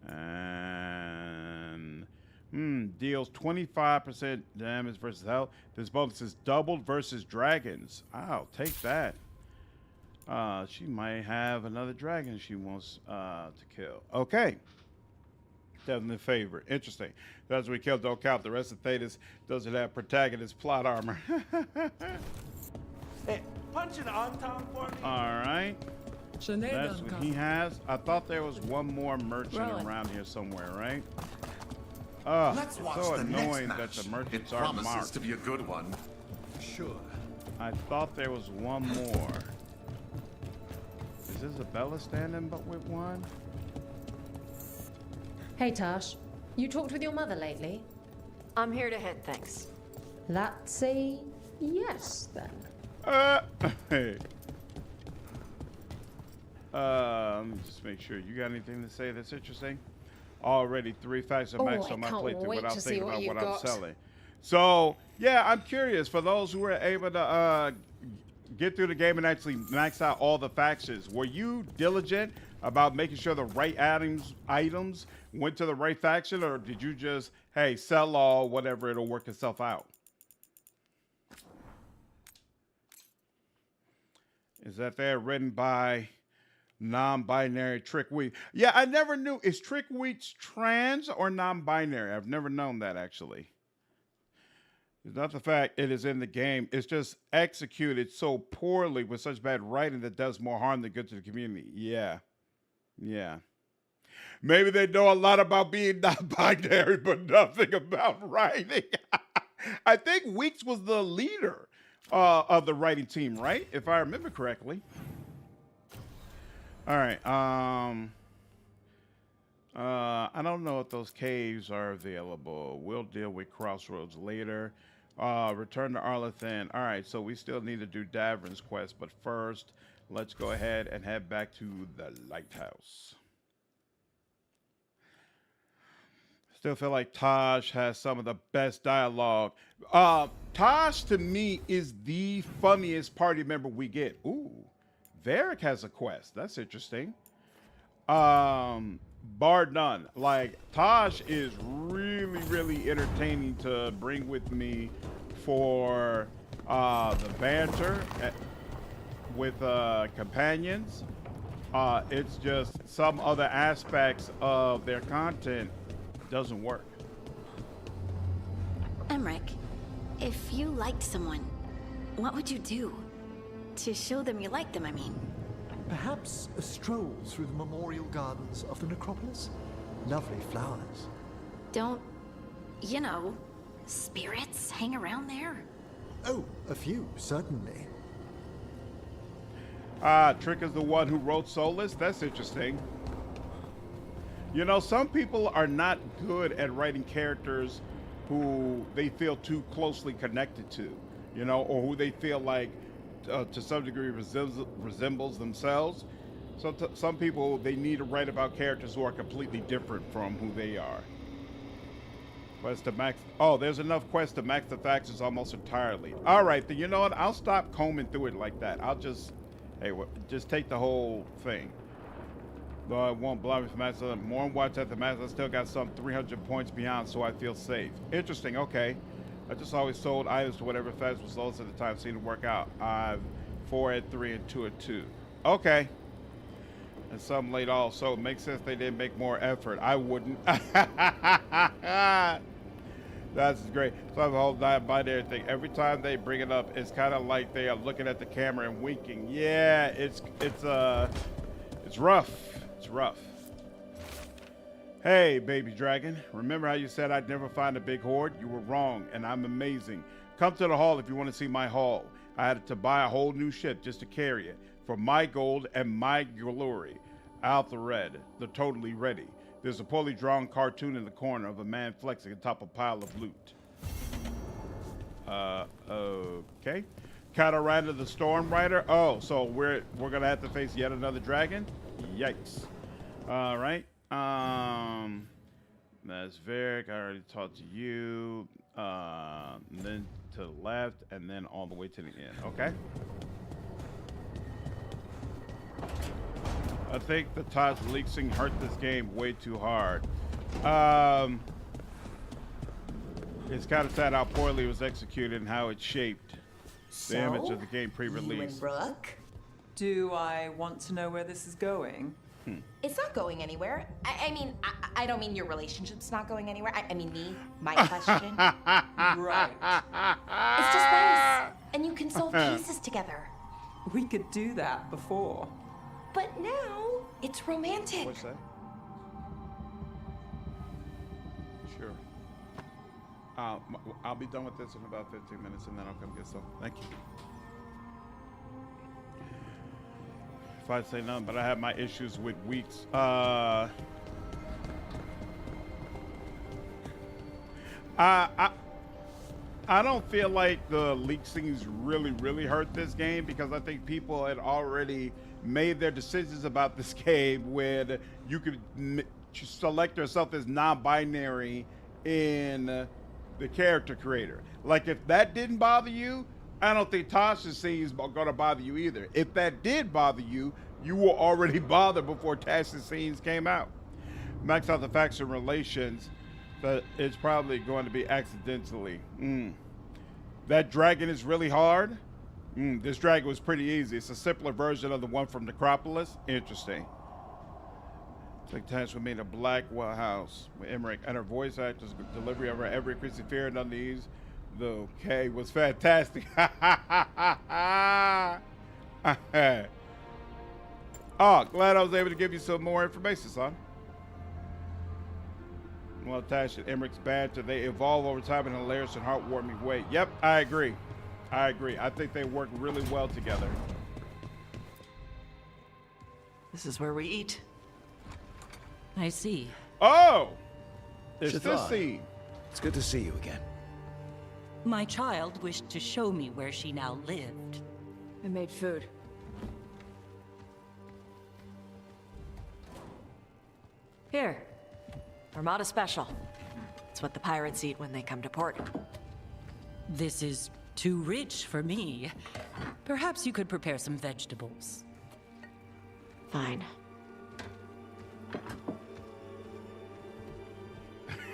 And deals 25% damage versus health. This bonus is doubled versus dragons. I'll take that. She might have another dragon she wants to kill. Okay. Definitely favorite. Interesting. Does we kill don't count. The rest of Thedas doesn't have protagonist plot armor. Hey, punch it on Tom for me. All right. That's what he has. I thought there was one more merchant around here somewhere, right? Let's watch so the annoying next that the match. merchants It are promises marked. to be a good one. Sure. I thought there was one more. Is Isabella standing but with one? Hey Tash, you talked with your mother lately? I'm here to hit things. That's a yes then. Hey. Let me just make sure. You got anything to say that's interesting? Already 3 facts of max on my playthrough without thinking about what I'm selling. So, yeah, I'm curious. For those who were able to get through the game and actually max out all the factions, were you diligent about making sure the right items went to the right faction, or did you just, hey, sell all, whatever, it'll work itself out? Is that there written by non-binary Trick Week? Yeah, I never knew. Is Trick Weeks trans or non-binary? I've never known that, actually. It's not the fact it is in the game. It's just executed so poorly with such bad writing that does more harm than good to the community. Yeah. Maybe they know a lot about being non-binary, but nothing about writing. I think Weeks was the leader of the writing team, right? If I remember correctly. All right. I don't know if those caves are available. We'll deal with Crossroads later. Return to Arlington. All right, so we still need to do Davern's quest, but first, let's go ahead and head back to the Lighthouse. Still feel like Taj has some of the best dialogue. Taj, to me, is the funniest party member we get. Ooh, Varric has a quest. That's interesting. Bar none. Like, Taj is really, really entertaining to bring with me for the banter with companions. It's just some other aspects of their content doesn't work. Emmerich, if you liked someone, what would you do? To show them you liked them, I mean. Perhaps a stroll through the memorial gardens of the necropolis? Lovely flowers. Don't, you know, spirits hang around there? Oh, a few, certainly. Trick is the one who wrote Solas? That's interesting. You know, some people are not good at writing characters who they feel too closely connected to, you know, or who they feel like to some degree resembles themselves. So some people, they need to write about characters who are completely different from who they are. Quest to max. Oh, there's enough quests to max the factions almost entirely. All right, then you know what? I'll stop combing through it like that. I'll just, hey, just take the whole thing. Though I won't block me from max. More watch at the max. I still got some 300 points beyond, so I feel safe. Interesting. Okay. I just always sold items to whatever fact was lowest at the time. Seemed to work out. I've 4 at 3 and 2 at 2. Okay. And some late off, so it makes sense they didn't make more effort. I wouldn't. That's great. So I have a whole binary thing. Every time they bring it up, it's kind of like they are looking at the camera and winking. Yeah, it's rough. It's rough. Hey, baby dragon. Remember how you said I'd never find a big hoard? You were wrong, and I'm amazing. Come to the hall if you want to see my haul. I had to buy a whole new ship just to carry it. For my gold and my glory. Out the red. They're totally ready. There's a poorly drawn cartoon in the corner of a man flexing atop a pile of loot. Okay. Cataranda the Storm Rider. Oh, so we're gonna have to face yet another dragon? Yikes. All right. That's Varric. I already talked to you. And then to the left, and then all the way to the end. Okay. I think the Taj leaksing hurt this game way too hard. It's kind of sad how poorly it was executed and how it shaped the image of the game pre-release. Rook? Do I want to know where this is going? It's not going anywhere. I mean, I don't mean your relationship's not going anywhere. I mean me, my question. Right. It's just nice. And you can solve cases together. We could do that before. But now, it's romantic. What's that? Sure. I'll be done with this in about 15 minutes, and then I'll come get some. Thank you. If I say nothing, but I have my issues with weeks. I don't feel like the leak things really hurt this game, because I think people had already made their decisions about this game when you could select yourself as non-binary in the character creator. Like, if that didn't bother you, I don't think Tasha's scenes are going to bother you either. If that did bother you, you were already bothered before Tasha's scenes came out. Max out the faction relations, but it's probably going to be accidentally. That dragon is really hard. This dragon was pretty easy. It's a simpler version of the one from Necropolis. Interesting. Like Tash made a black house with Emmerich, and her voice actor's delivery of her ever increasing fear and unease. The K was fantastic. Oh, glad I was able to give you some more information, son. Well, Tash and Emmerich's banter, they evolve over time in a hilarious and heartwarming way. Yep, I agree. I think they work really well together. This is where we eat. I see. Oh! It's this Shathai, scene. It's good to see you again. My child wished to show me where she now lived. I made food. Here. Armada Special. It's what the pirates eat when they come to port. This is too rich for me. Perhaps you could prepare some vegetables. Fine.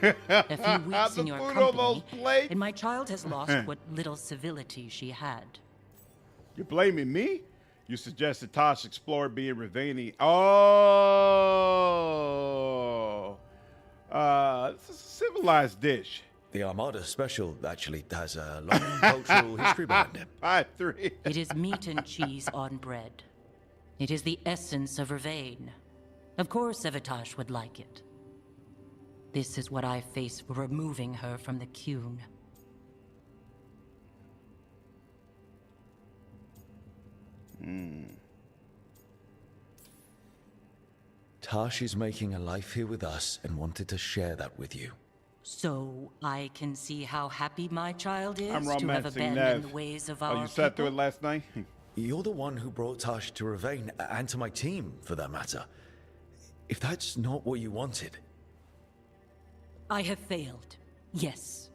A few weeks in The your food on company, those plates. and my child has lost what little civility she had. You're blaming me? You suggested Tosh explore being Ravani. Oh. It's a civilized dish. The Armada Special actually has a long cultural history behind it. 5-3. It is meat and cheese on bread. It is the essence of Ravane. Of course Evitash would like it. This is what I face for removing her from the Qun. Tash is making a life here with us and wanted to share that with you. So I can see how happy my child is I'm to have romancing abandoned Neve. the ways of Oh, our you sat through it people? last night? You're the one who brought Tash to Ravane, and to my team, for that matter. If that's not what you wanted... I have failed, yes.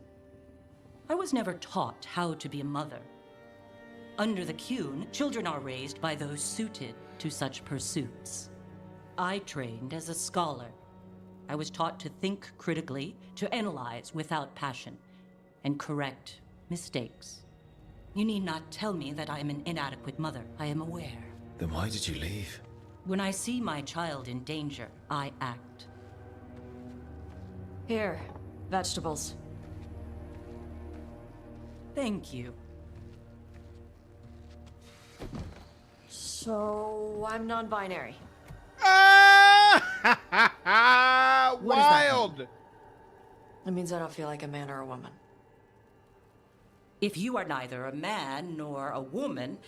I was never taught how to be a mother. Under the Qun, children are raised by those suited to such pursuits. I trained as a scholar. I was taught to think critically, to analyze without passion, and correct mistakes. You need not tell me that I am an inadequate mother. I am aware. Then why did you leave? When I see my child in danger, I act. Here, vegetables. Thank you. So, I'm non-binary. Wild! That means I don't feel like a man or a woman. If you are neither a man nor a woman,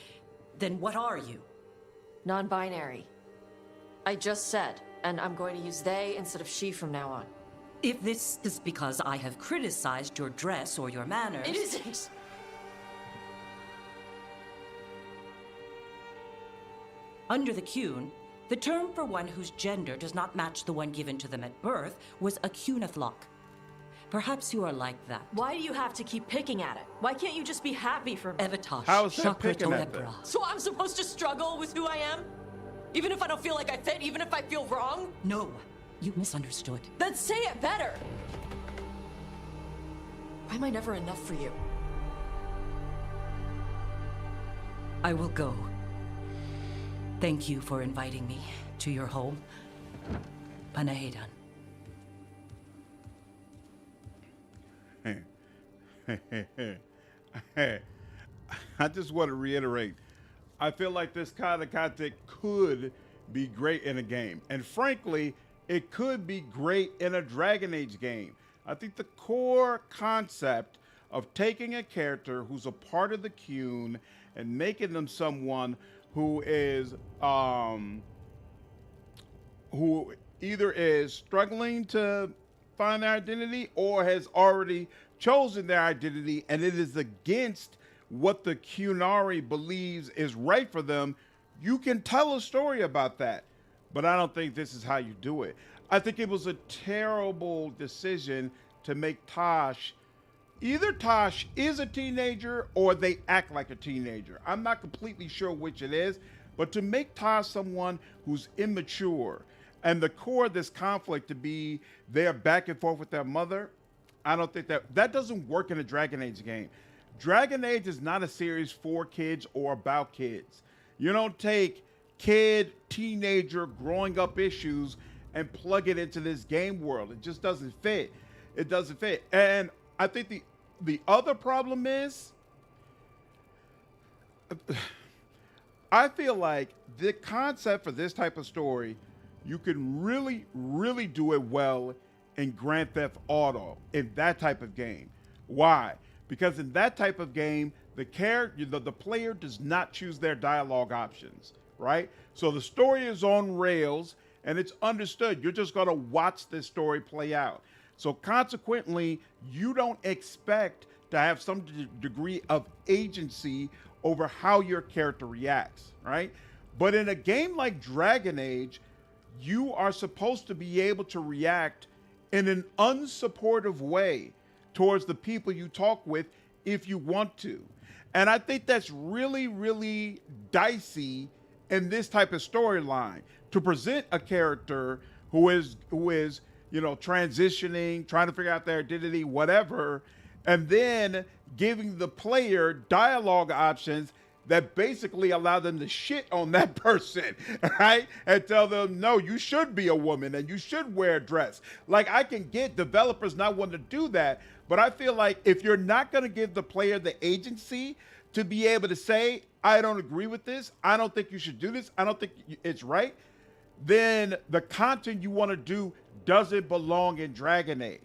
then what are you? Non-binary. I just said, and I'm going to use they instead of she from now on. If this is because I have criticized your dress or your manners... It isn't! Under the Qun, the term for one whose gender does not match the one given to them at birth was a Qunathlok. Perhaps you are like that. Why do you have to keep picking at it? Why can't you just be happy for me? Evitash, How's that Chakra picking at Toebra. that? So I'm supposed to struggle with who I am? Even if I don't feel like I fit, even if I feel wrong? No, you misunderstood. Then say it better! Why am I never enough for you? I will go. Thank you for inviting me to your home. Panahedan. I just want to reiterate, I feel like this kind of content could be great in a game. And frankly, it could be great in a Dragon Age game. I think the core concept of taking a character who's a part of the Qun and making them someone who is who either is struggling to find their identity or has already chosen their identity, and it is against what the Kunari believes is right for them. You can tell a story about that, but I don't think this is how you do it. I think it was a terrible decision to make Tosh, either Tosh is a teenager or they act like a teenager. I'm not completely sure which it is, but to make Tosh someone who's immature and the core of this conflict to be they're back and forth with their mother, I don't think that doesn't work in a Dragon Age game. Dragon Age is not a series for kids or about kids. You don't take kid, teenager, growing up issues and plug it into this game world. It just doesn't fit. It doesn't fit. And I think the other problem is, I feel like the concept for this type of story, you can really, really do it well in Grand Theft Auto, in that type of game. Why? Because in that type of game, the player does not choose their dialogue options, right? So the story is on rails and it's understood. You're just gonna watch this story play out. So consequently, you don't expect to have some degree of agency over how your character reacts, right? But in a game like Dragon Age, you are supposed to be able to react in an unsupportive way towards the people you talk with if you want to. And I think that's really, really dicey in this type of storyline, to present a character who is, you know, transitioning, trying to figure out their identity, whatever, and then giving the player dialogue options that basically allow them to shit on that person, right? And tell them, no, you should be a woman and you should wear a dress. Like, I can get developers not wanting to do that, but I feel like if you're not going to give the player the agency to be able to say, I don't agree with this, I don't think you should do this, I don't think it's right, then the content you want to do doesn't belong in Dragon Age,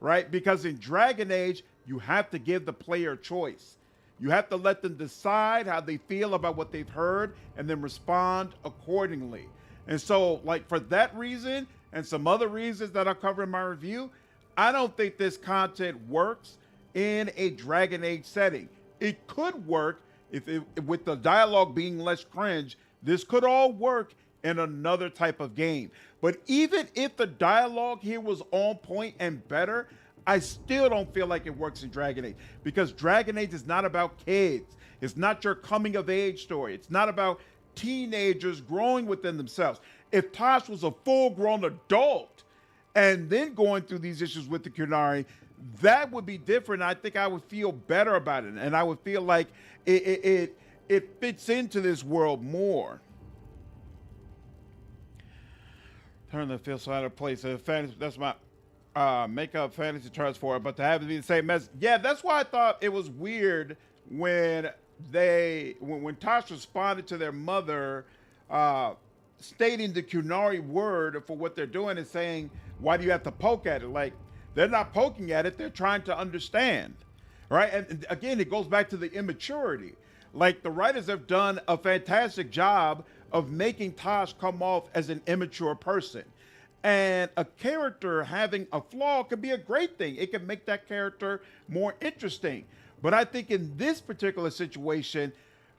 right? Because in Dragon Age, you have to give the player choice. You have to let them decide how they feel about what they've heard and then respond accordingly. And so, like, for that reason and some other reasons that I'll cover in my review, I don't think this content works in a Dragon Age setting. It could work with the dialogue being less cringe. This could all work in another type of game. But even if the dialogue here was on point and better, I still don't feel like it works in Dragon Age, because Dragon Age is not about kids. It's not your coming of age story. It's not about teenagers growing within themselves. If Tosh was a full-grown adult and then going through these issues with the Kunari, that would be different. I think I would feel better about it, and I would feel like it fits into this world more. Turn the feel so out of place. Fantasy, that's my make up fantasy terms for it, but to have it be the same message. Yeah, that's why I thought it was weird when Tosh responded to their mother stating the Kunari word for what they're doing and saying, why do you have to poke at it? Like, they're not poking at it, they're trying to understand, right? And again, it goes back to the immaturity. Like, the writers have done a fantastic job of making Tosh come off as an immature person. And a character having a flaw could be a great thing. It can make that character more interesting. But I think in this particular situation,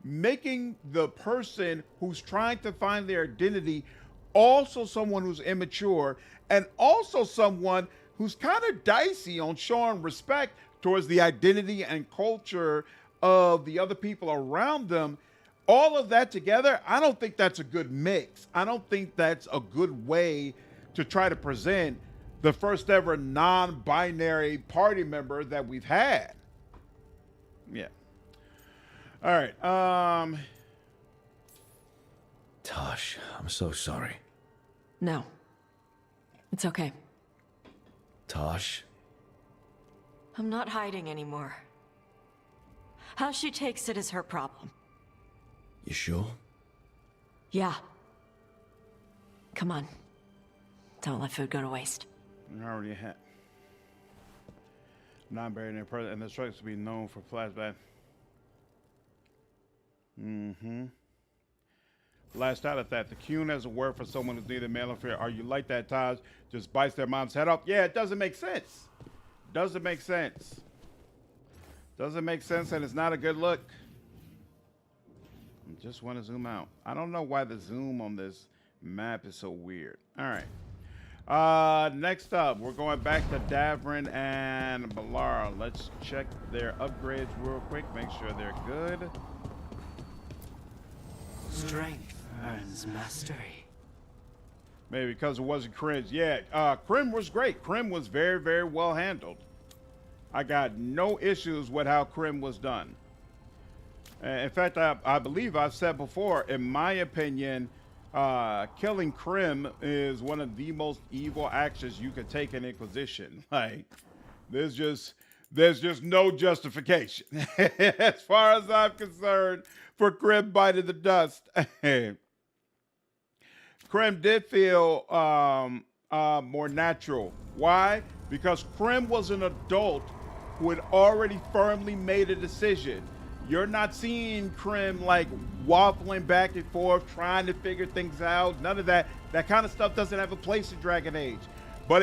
making the person who's trying to find their identity also someone who's immature, and also someone who's kind of dicey on showing respect towards the identity and culture of the other people around them, all of that together, I don't think that's a good mix. I don't think that's a good way to try to present the first ever non-binary party member that we've had. Yeah. All right. Tosh, I'm so sorry. No. It's okay. Tosh? I'm not hiding anymore. How she takes it is her problem. You sure? Yeah. Come on. Don't let food go to waste. I already had. Non-binary person, and the strikes to be known for flashback. Last out at that, the Kun has a word for someone who's neither male or female. Are you like that, Taj? Just bites their mom's head off? Yeah, it doesn't make sense. Doesn't make sense. Doesn't make sense, and it's not a good look. I just want to zoom out. I don't know why the zoom on this map is so weird. All right. Next up, we're going back to Davrin and Balara. Let's check their upgrades real quick. Make sure they're good. Strength earns mastery. Maybe because it wasn't cringe. Yeah, Krim was great. Krim was very, very well handled. I got no issues with how Krim was done. In fact, I believe I've said before, in my opinion, killing Krim is one of the most evil actions you could take in Inquisition. Like, there's just no justification as far as I'm concerned for Krim biting the dust. Krim did feel more natural. Why? Because Krim was an adult who had already firmly made a decision. You're not seeing Krim like waffling back and forth, trying to figure things out. None of that. That kind of stuff doesn't have a place in Dragon Age. But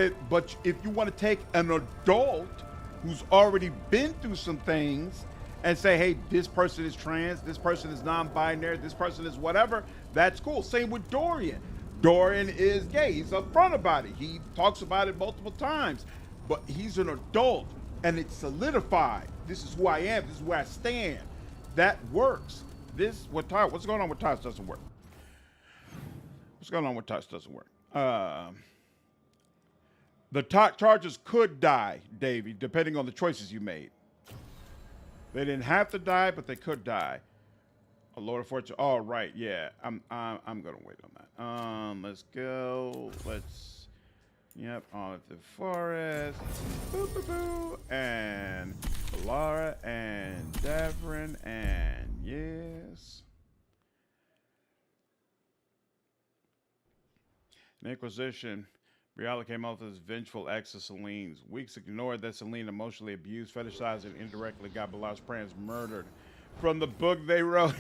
if you want to take an adult who's already been through some things and say, hey, this person is trans, this person is non-binary, this person is whatever, that's cool. Same with Dorian. Dorian is gay. He's upfront about it. He talks about it multiple times. But he's an adult, and it's solidified. This is who I am. This is where I stand. That works. What's going on with Tosh doesn't work. What's going on with Tosh doesn't work. The charges could die, Davey, depending on the choices you made. They didn't have to die, but they could die. A Lord of Fortune. Oh, right, yeah. I'm gonna wait on that. Let's go. Yep, on the forest. Boo, boo, boo. And Laura and Davrin and yes. In Inquisition, Briala came out with his vengeful ex of Celine's. Weeks ignored that Celine emotionally abused, fetishized, and indirectly got Balar's parents murdered. From the book they wrote.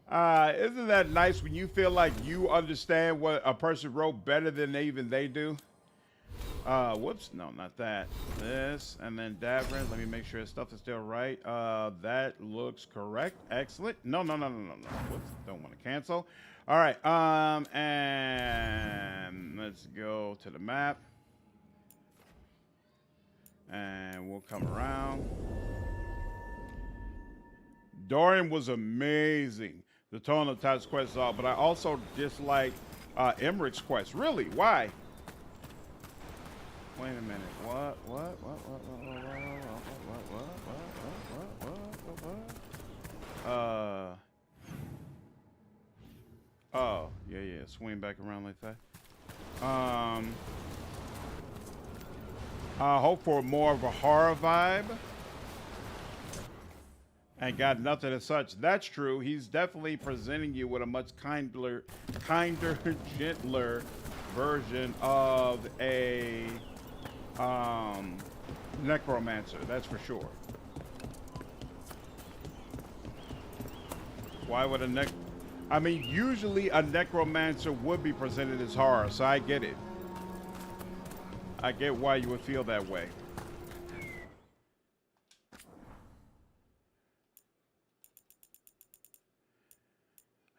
Isn't that nice when you feel like you understand what a person wrote better than they do? Whoops, no, not that. This, and then Davrin. Let me make sure his stuff is still right. That looks correct. Excellent. No. Whoops, don't want to cancel. All right, and let's go to the map. And we'll come around. Dorian was amazing. The tone of Ty's quest is all, but I also dislike Emmerich's quest. Really? Why? Wait a minute. What? Oh, yeah. Swing back around like that. I hope for more of a horror vibe. And got nothing as such. That's true. He's definitely presenting you with a much kinder, gentler version of a necromancer. That's for sure. Why would I mean, usually a necromancer would be presented as horror, so I get it. I get why you would feel that way.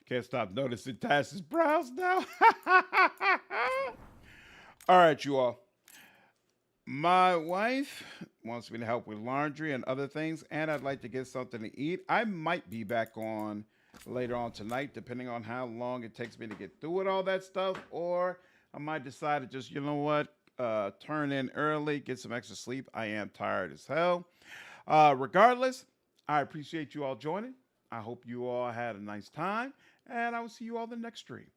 Can't stop noticing Tash's brows now. All right, you all. My wife wants me to help with laundry and other things, and I'd like to get something to eat. I might be back on later on tonight, depending on how long it takes me to get through with all that stuff, or I might decide to just, you know what, turn in early, get some extra sleep. I am tired as hell. Regardless, I appreciate you all joining. I hope you all had a nice time, and I will see you all the next stream.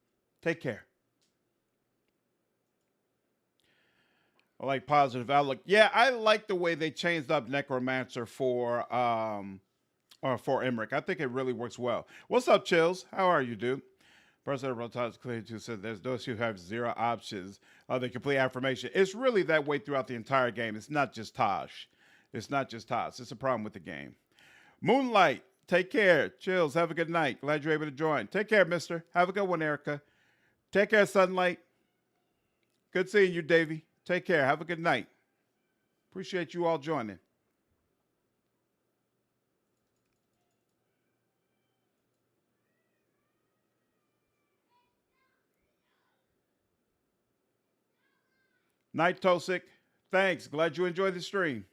Take care. I like positive outlook. Yeah, I like the way they changed up Necromancer for Emmerich. I think it really works well. What's up, Chills? How are you, dude? President Rotas clearly too said there's those who have zero options of the complete affirmation. It's really that way throughout the entire game. It's not just Tosh. It's not just Tosh. It's a problem with the game. Moonlight, take care. Chills, have a good night. Glad you're able to join. Take care, mister. Have a good one, Erica. Take care, Sunlight. Good seeing you, Davey. Take care. Have a good night. Appreciate you all joining. Night, Tosik. Thanks. Glad you enjoyed the stream.